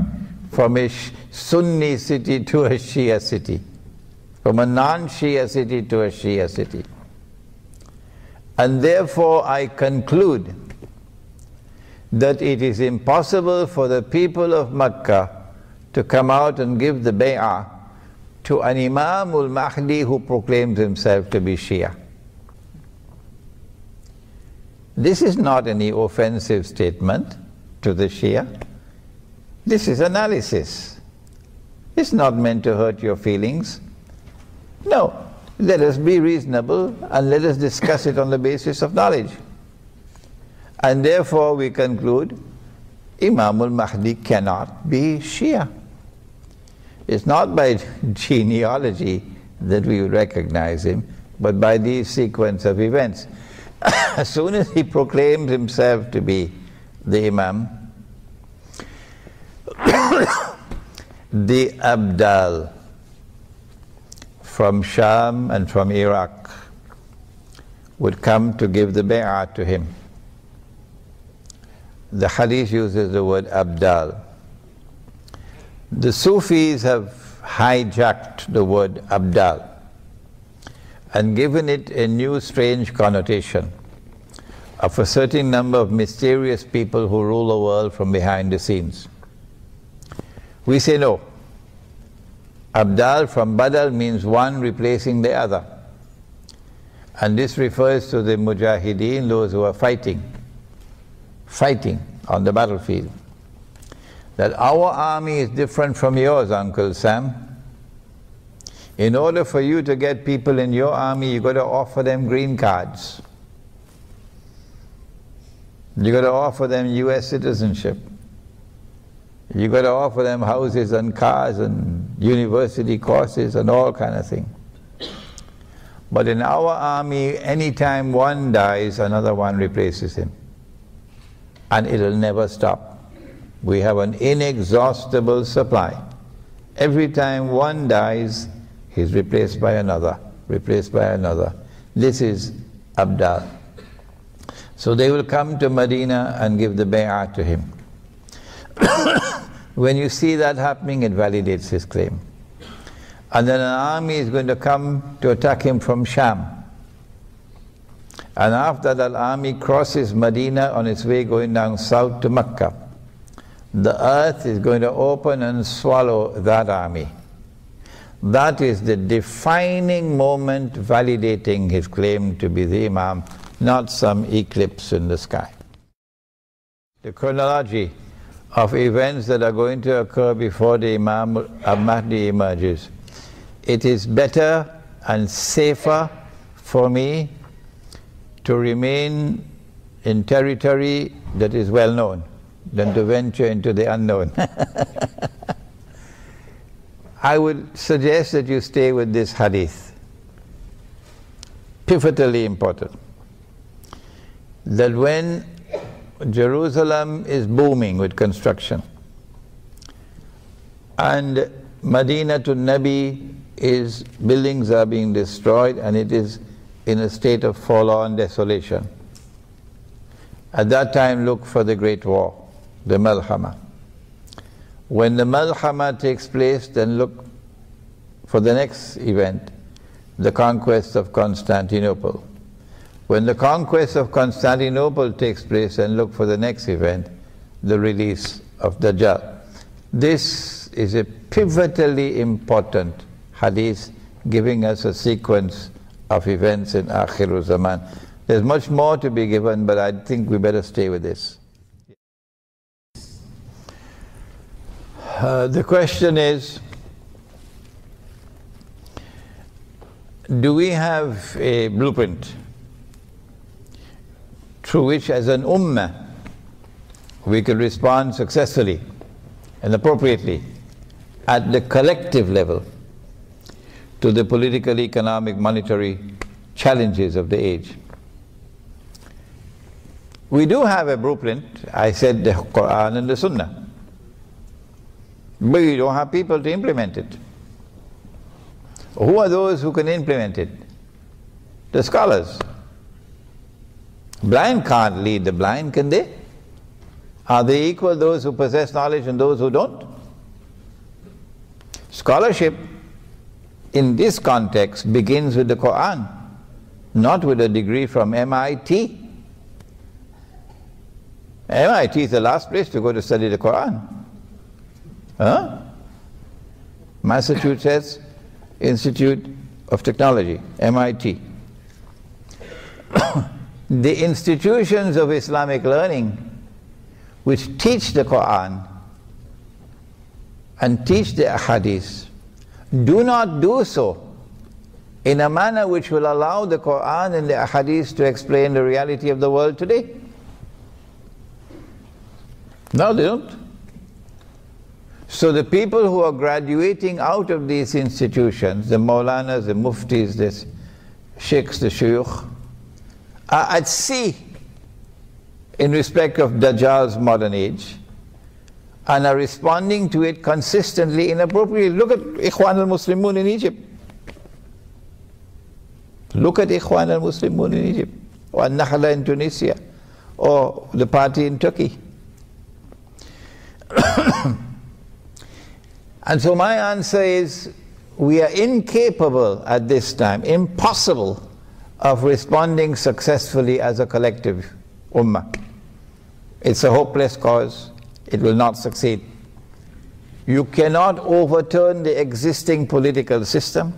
from a Sunni city to a Shia city, from a non-Shia city to a Shia city. And therefore I conclude that it is impossible for the people of Makkah to come out and give the bay'ah to an Imam al-Mahdi who proclaims himself to be Shia. This is not any offensive statement to the Shia. This is analysis. It's not meant to hurt your feelings. No, let us be reasonable and let us discuss it on the basis of knowledge. And therefore we conclude Imam al-Mahdi cannot be Shia. It's not by genealogy that we recognize him, but by these sequence of events. As soon as he proclaims himself to be the Imam, the Abdal from Sham and from Iraq would come to give the bay'ah to him. The hadith uses the word Abdal. The Sufis have hijacked the word Abdal and given it a new strange connotation of a certain number of mysterious people who rule the world from behind the scenes. We say no. Abdal from Badal means one replacing the other. And this refers to the Mujahideen, those who are fighting on the battlefield. That our army is different from yours, Uncle Sam. In order for you to get people in your army, you've got to offer them green cards. You've got to offer them US citizenship. You've got to offer them houses and cars and university courses and all kind of thing. But in our army, anytime one dies, another one replaces him. And it'll never stop. We have an inexhaustible supply. Every time one dies, he's replaced by another, replaced by another. This is Abdal. So they will come to Medina and give the bay'ah to him. When you see that happening, it validates his claim. And then an army is going to come to attack him from Sham. And after that army crosses Medina on its way going down south to Mecca, the earth is going to open and swallow that army. That is the defining moment validating his claim to be the Imam, not some eclipse in the sky. The chronology of events that are going to occur before the Imam al-Mahdi emerges. It is better and safer for me to remain in territory that is well known than to venture into the unknown. I would suggest that you stay with this hadith. Pivotally important. That when Jerusalem is booming with construction and Medina to Nabi buildings are being destroyed and it is in a state of forlorn desolation. At that time look for the Great War, the Malhama. When the Malhama takes place, then look for the next event, the conquest of Constantinople. When the conquest of Constantinople takes place, then look for the next event, the release of Dajjal. This is a pivotally important hadith giving us a sequence of events in Akhirul Zaman. There's much more to be given, but I think we better stay with this. The question is, do we have a blueprint through which as an ummah we can respond successfully and appropriately at the collective level to the political, economic, monetary challenges of the age? We do have a blueprint. I said the Quran and the Sunnah. But we don't have people to implement it. Who are those who can implement it? The scholars. Blind can't lead the blind, can they? Are they equal, those who possess knowledge and those who don't? Scholarship in this context begins with the Quran, not with a degree from MIT. MIT is the last place to go to study the Quran. Huh? Massachusetts Institute of Technology, MIT. The institutions of Islamic learning which teach the Quran and teach the Ahadith do not do so in a manner which will allow the Quran and the Ahadith to explain the reality of the world today. No, they don't. So the people who are graduating out of these institutions, the Maulanas, the Muftis, the Sheikhs, the Shuyukh, are at sea in respect of Dajjal's modern age and are responding to it consistently, inappropriately. Look at Ikhwan al-Muslimun in Egypt. Look at Ikhwan al-Muslimun in Egypt, or Nakhla in Tunisia, or the party in Turkey. And so my answer is, we are incapable at this time, impossible, of responding successfully as a collective ummah. It's a hopeless cause. It will not succeed. You cannot overturn the existing political system.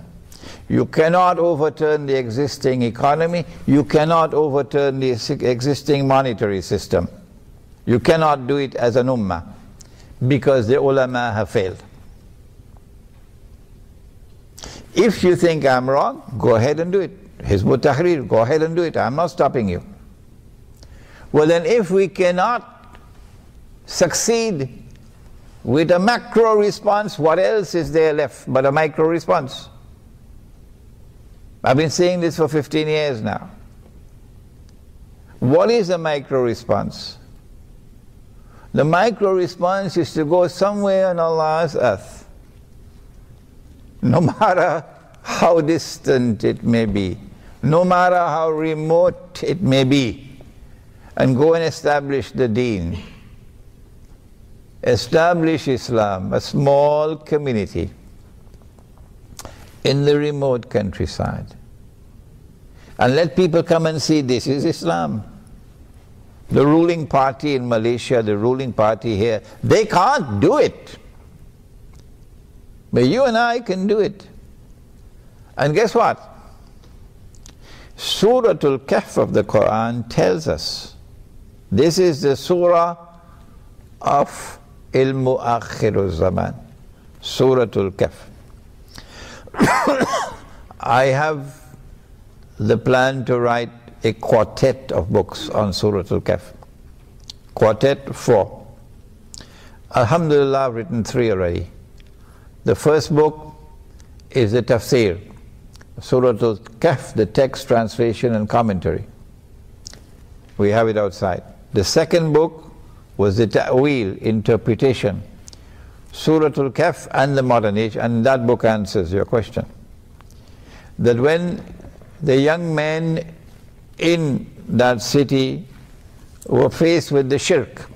You cannot overturn the existing economy. You cannot overturn the existing monetary system. You cannot do it as an ummah, because the ulama have failed. If you think I'm wrong, go ahead and do it. Hizb ut-Tahrir, go ahead and do it. I'm not stopping you. Well then, if we cannot succeed with a macro response, what else is there left but a micro response? I've been saying this for 15 years now. What is a micro response? The micro response is to go somewhere on Allah's earth, no matter how distant it may be, no matter how remote it may be, and go and establish the deen. Establish Islam, a small community in the remote countryside. And let people come and see this is Islam. The ruling party in Malaysia, the ruling party here, they can't do it. But you and I can do it. And guess what? Suratul Kahf of the Quran tells us, this is the surah of Mu'akhiru Zaman, Suratul Kahf. I have the plan to write a quartet of books on Suratul Kahf. Quartet 4. Alhamdulillah, I've written 3 already. The first book is the tafsir, Suratul Kahf, the text, translation and commentary. We have it outside. The second book was the ta'wil, interpretation, Suratul Kahf and the modern age, and that book answers your question. That when the young men in that city were faced with the shirk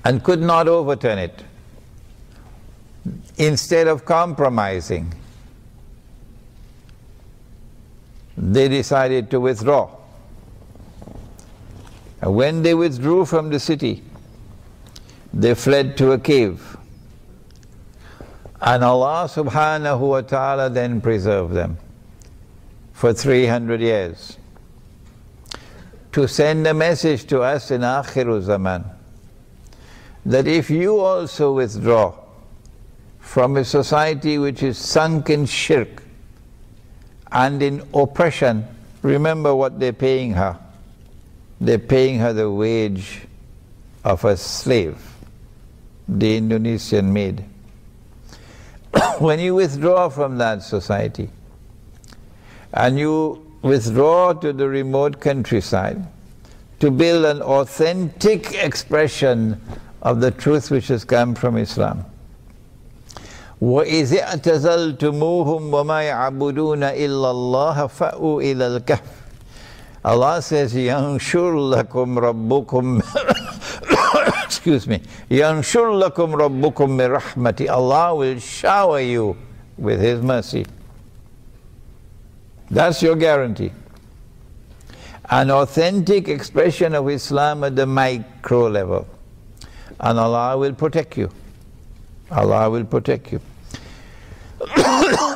and could not overturn it, instead of compromising, they decided to withdraw. And when they withdrew from the city, they fled to a cave. And Allah subhanahu wa ta'ala then preserved them for 300 years to send a message to us in Akhiru Zaman that if you also withdraw from a society which is sunk in shirk and in oppression, remember what they're paying her. They're paying her the wage of a slave, the Indonesian maid. When you withdraw from that society and you withdraw to the remote countryside to build an authentic expression of the truth which has come from Islam. وَإِذِ اعْتَزَلْتُمُوهُمْ وَمَا يَعْبُدُونَ إِلَّا اللَّهَ فَأْوُوا إِلَى الْكَهْفِ. Allah says, يَنْشُرْ لَكُمْ رَبُّكُمْ excuse me, يَنْشُرْ لَكُمْ رَبُّكُمْ مِنْ رَحْمَتِ. Allah will shower you with His mercy. That's your guarantee. An authentic expression of Islam at the micro level. And Allah will protect you. Allah will protect you.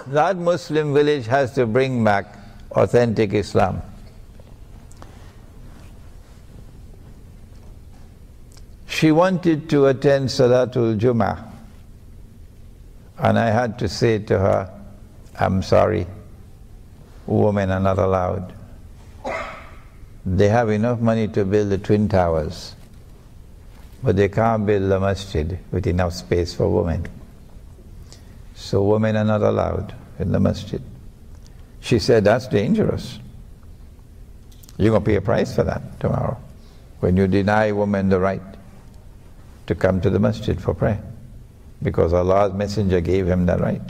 That Muslim village has to bring back authentic Islam. She wanted to attend Salatul Jummah, and I had to say to her, I'm sorry, women are not allowed. They have enough money to build the Twin Towers, but they can't build a masjid with enough space for women. So women are not allowed in the masjid. She said, that's dangerous. You're going to pay a price for that tomorrow, when you deny women the right to come to the masjid for prayer, because Allah's messenger gave him that right.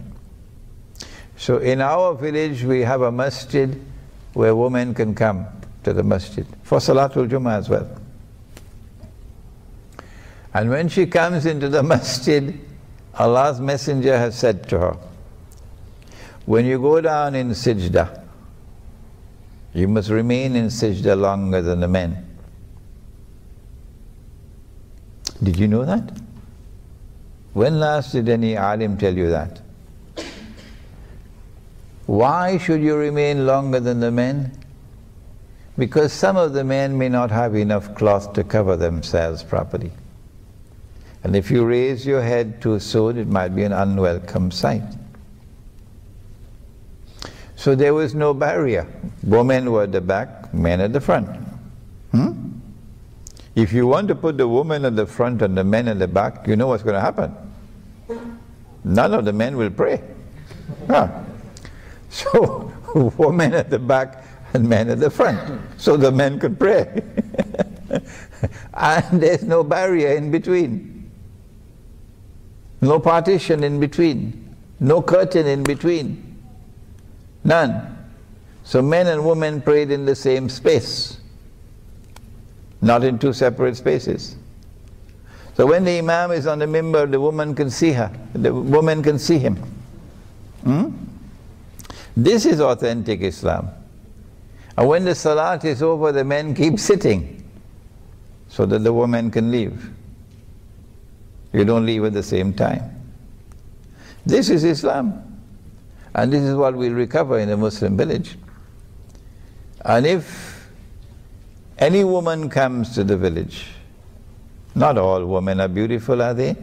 So in our village we have a masjid where women can come to the masjid for Salatul Jummah as well. And when she comes into the masjid, Allah's messenger has said to her, when you go down in sajda, you must remain in sajda longer than the men. Did you know that? When last did any alim tell you that? Why should you remain longer than the men? Because some of the men may not have enough cloth to cover themselves properly. And if you raise your head too soon, it might be an unwelcome sight. So there was no barrier. Women were at the back, men at the front. If you want to put the woman at the front and the men at the back, you know what's going to happen. None of the men will pray. So women at the back and men at the front, so the men could pray. And there's no barrier in between, no partition in between, no curtain in between, none. So men and women prayed in the same space, not in two separate spaces. So when the Imam is on the mimbar, the woman can see her, the woman can see him. This is authentic Islam. And when the salat is over, the men keep sitting so that the woman can leave. You don't leave at the same time. This is Islam. And this is what we'll recover in a Muslim village. And if any woman comes to the village, not all women are beautiful, are they?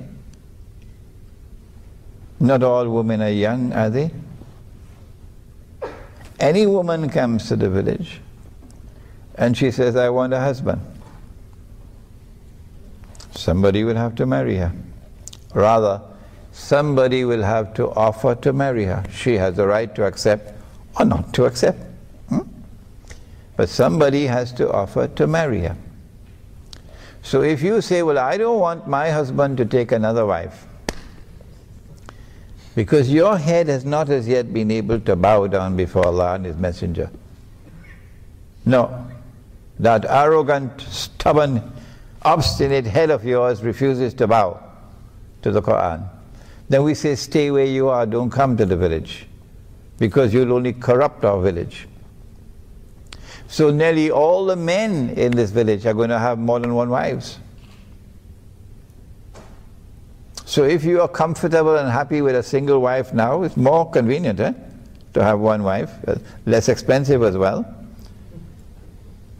Not all women are young, are they? Any woman comes to the village and she says, I want a husband. Somebody will have to marry her. Rather, somebody will have to offer to marry her. She has the right to accept or not to accept. But somebody has to offer to marry her. So if you say, well, I don't want my husband to take another wife, because your head has not as yet been able to bow down before Allah and His Messenger. No, that arrogant, stubborn, obstinate head of yours refuses to bow to the Quran. Then we say, stay where you are, don't come to the village, because you'll only corrupt our village. So nearly all the men in this village are going to have more than one wives. So if you are comfortable and happy with a single wife now, it's more convenient to have one wife, less expensive as well.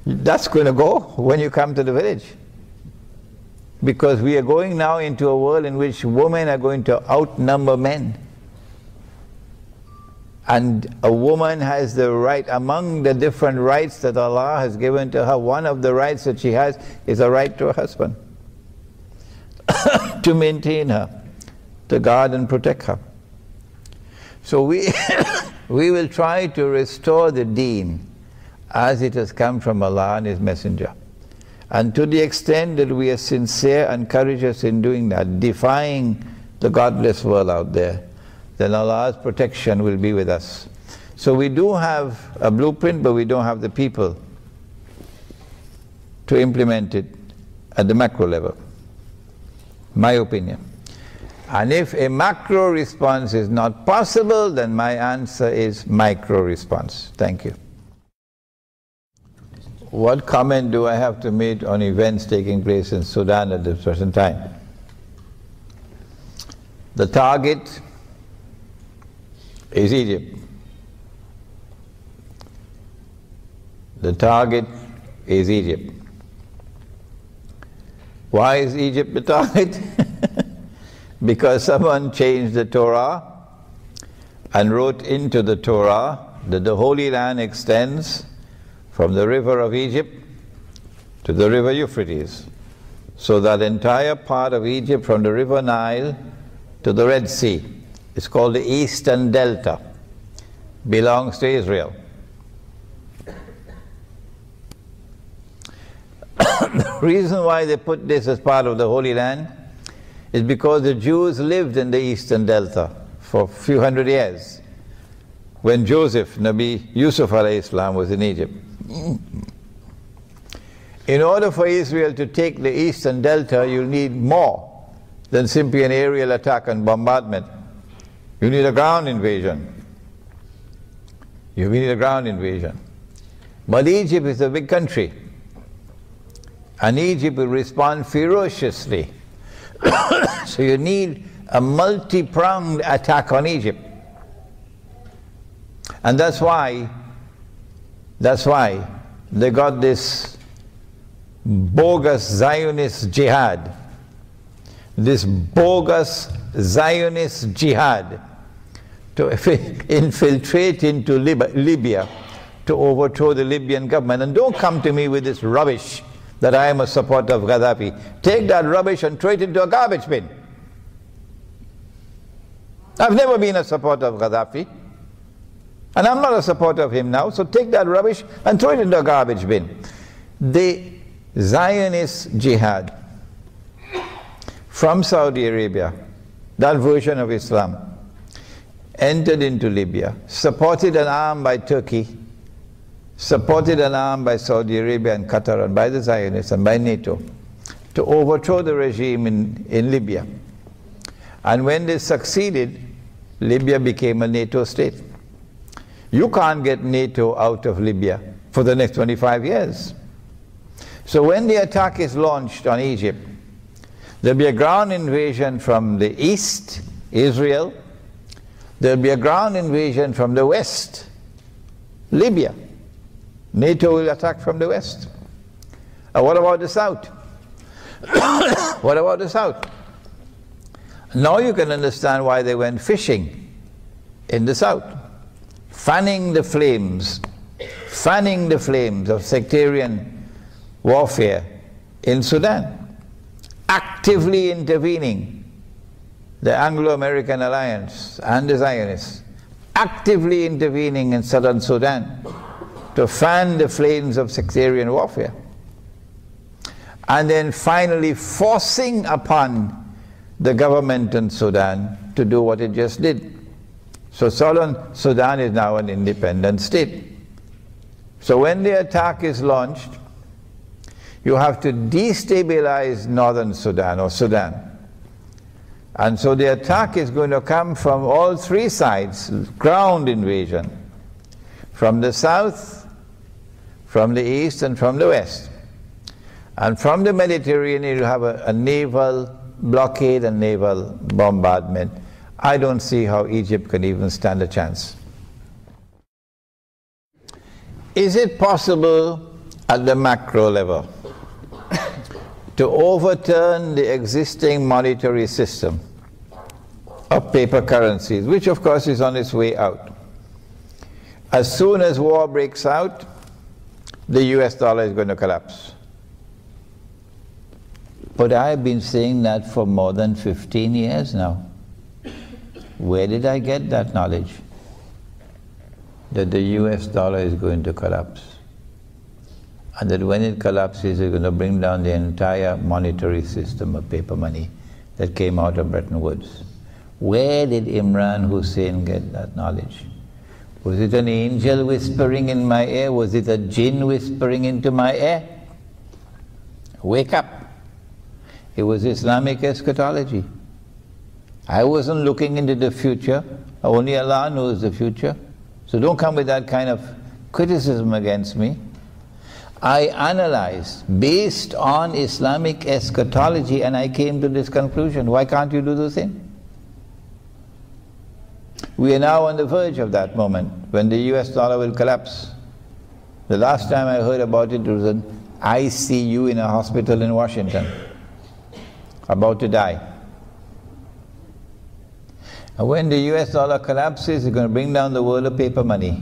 That's going to go when you come to the village. Because we are going now into a world in which women are going to outnumber men. And a woman has the right, among the different rights that Allah has given to her, one of the rights that she has is a right to a husband. To maintain her, to guard and protect her. So we will try to restore the deen as it has come from Allah and His Messenger. And to the extent that we are sincere and courageous in doing that, defying the godless world out there, then Allah's protection will be with us. So we do have a blueprint, but we don't have the people to implement it at the macro level. My opinion. And if a macro response is not possible, then my answer is micro response. Thank you. What comment do I have to make on events taking place in Sudan at this present time? The target is Egypt. The target is Egypt. Why is Egypt the target? Because someone changed the Torah and wrote into the Torah that the Holy Land extends from the river of Egypt to the river Euphrates. So that entire part of Egypt from the river Nile to the Red Sea, it's called the Eastern Delta, belongs to Israel. The reason why they put this as part of the Holy Land is because the Jews lived in the Eastern Delta for a few hundred years when Joseph, Nabi Yusuf alayhi salam, was in Egypt. In order for Israel to take the Eastern Delta, you'll need more than simply an aerial attack and bombardment. You need a ground invasion. You need a ground invasion. But Egypt is a big country, and Egypt will respond ferociously. So you need a multi-pronged attack on Egypt. And that's why they got this bogus Zionist jihad. This bogus Zionist jihad to infiltrate into Libya to overthrow the Libyan government. And don't come to me with this rubbish that I am a supporter of Gaddafi. Take that rubbish and throw it into a garbage bin. I've never been a supporter of Gaddafi, and I'm not a supporter of him now, so take that rubbish and throw it into a garbage bin. Zionist jihad from Saudi Arabia, that version of Islam, entered into Libya, supported and armed by Turkey, supported and armed by Saudi Arabia and Qatar and by the Zionists and by NATO, to overthrow the regime in Libya. And when they succeeded, Libya became a NATO state. You can't get NATO out of Libya for the next 25 years. So when the attack is launched on Egypt, there'll be a ground invasion from the east, Israel. There'll be a ground invasion from the west, Libya. NATO will attack from the west. What about the south? What about the south? Now you can understand why they went fishing in the south, fanning the flames of sectarian warfare in Sudan, actively intervening, the Anglo-American alliance and the Zionists, actively intervening in southern Sudan to fan the flames of sectarian warfare, and then finally forcing upon the government in Sudan to do what it just did. So southern Sudan is now an independent state. So when the attack is launched, you have to destabilize northern Sudan or Sudan. And so the attack is going to come from all three sides, ground invasion, from the south, from the east, and from the west. And from the Mediterranean, you'll have a naval blockade and naval bombardment. I don't see how Egypt can even stand a chance. Is it possible at the macro level to overturn the existing monetary system of paper currencies, which of course is on its way out? As soon as war breaks out, the US dollar is going to collapse. But I've been saying that for more than 15 years now. Where did I get that knowledge? That the US dollar is going to collapse. And that when it collapses, it's going to bring down the entire monetary system of paper money that came out of Bretton Woods. Where did Imran Hussein get that knowledge? Was it an angel whispering in my ear? Was it a jinn whispering into my ear? Wake up. It was Islamic eschatology. I wasn't looking into the future. Only Allah knows the future. So don't come with that kind of criticism against me. I analyzed based on Islamic eschatology and I came to this conclusion. Why can't you do the same? We are now on the verge of that moment when the US dollar will collapse. The last time I heard about it was an ICU in a hospital in Washington, about to die. And when the US dollar collapses, it's going to bring down the world of paper money.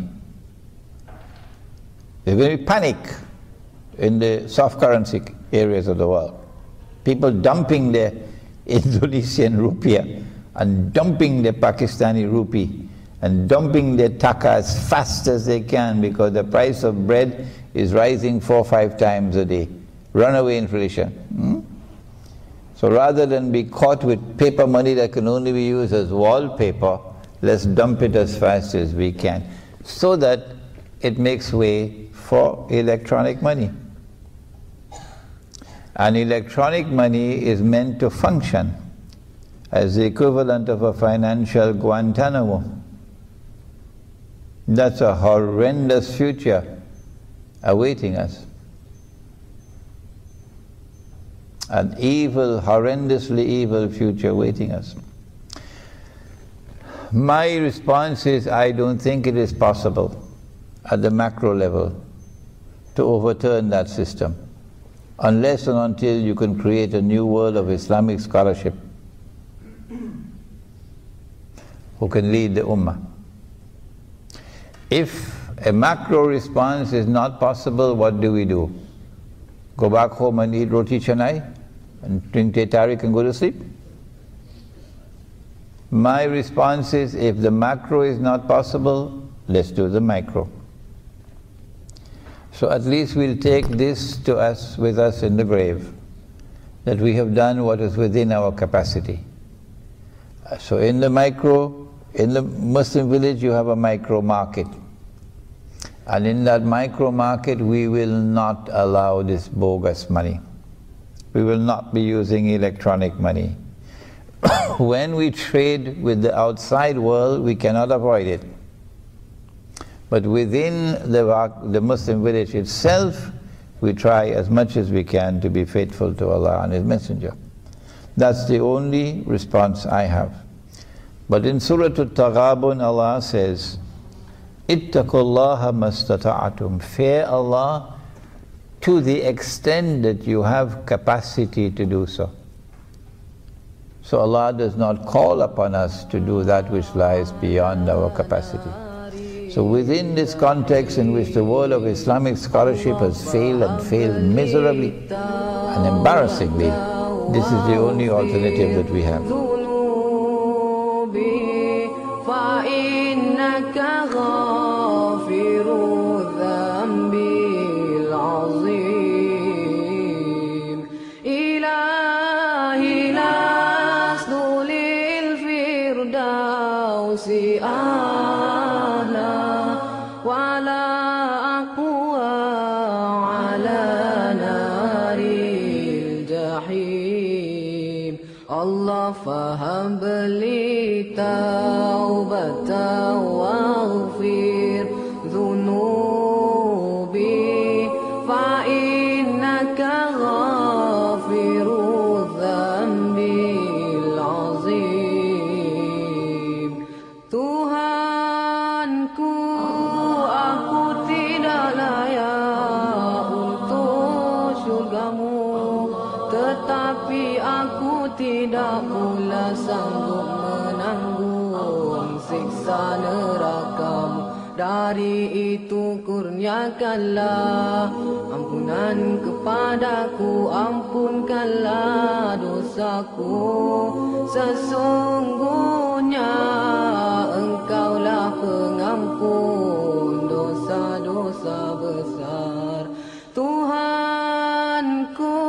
There's going to be panic in the soft currency areas of the world. People dumping their Indonesian rupiah and dumping their Pakistani rupee and dumping their taka as fast as they can because the price of bread is rising 4 or 5 times a day. Runaway inflation. So rather than be caught with paper money that can only be used as wallpaper, let's dump it as fast as we can so that it makes way for electronic money. And electronic money is meant to function as the equivalent of a financial Guantanamo. That's a horrendous future awaiting us. An evil, horrendously evil future awaiting us. My response is, I don't think it is possible at the macro level to overturn that system, unless and until you can create a new world of Islamic scholarship who can lead the Ummah. If a macro response is not possible, what do? Go back home and eat roti canai and drink teh tarik and go to sleep? My response is, if the macro is not possible, let's do the micro. So at least we'll take this to us, with us in the grave, that we have done what is within our capacity. So in the Muslim village you have a micro market. And in that micro market we will not allow this bogus money. We will not be using electronic money. When we trade with the outside world, we cannot avoid it. But within the Muslim village itself, we try as much as we can to be faithful to Allah and His Messenger. That's the only response I have. But in Surah Al-Taghabun, Allah says, Ittaqullaha mastata'atum. Fear Allah to the extent that you have capacity to do so. So Allah does not call upon us to do that which lies beyond our capacity. So within this context in which the world of Islamic scholarship has failed and failed miserably and embarrassingly, this is the only alternative that we have. فهب لي توبة واغفر ذنوبي فإنك غافر الذنب العظيم. Tuhanku, aku tidak layak untuk syurgamu, tetapi aku tidak pula sanggup menanggung siksa nerakamu. Dari itu kurniakanlah ampunan kepadaku, ampunkanlah dosaku. Sesungguhnya Engkaulah pengampun dosa-dosa besar. Tuhanku,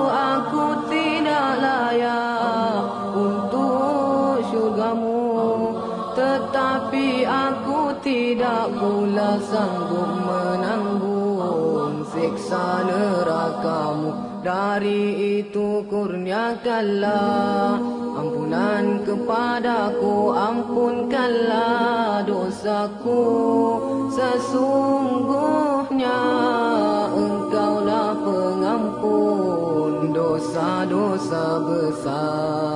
aku tidak layak untuk syurgamu, tetapi aku tidak pula sanggup menanggung siksa nerakamu. Dari itu kurniakanlah ampunan kepadaku, ampunkanlah dosaku. Sesungguhnya Engkaulah pengampun dosa-dosa besar.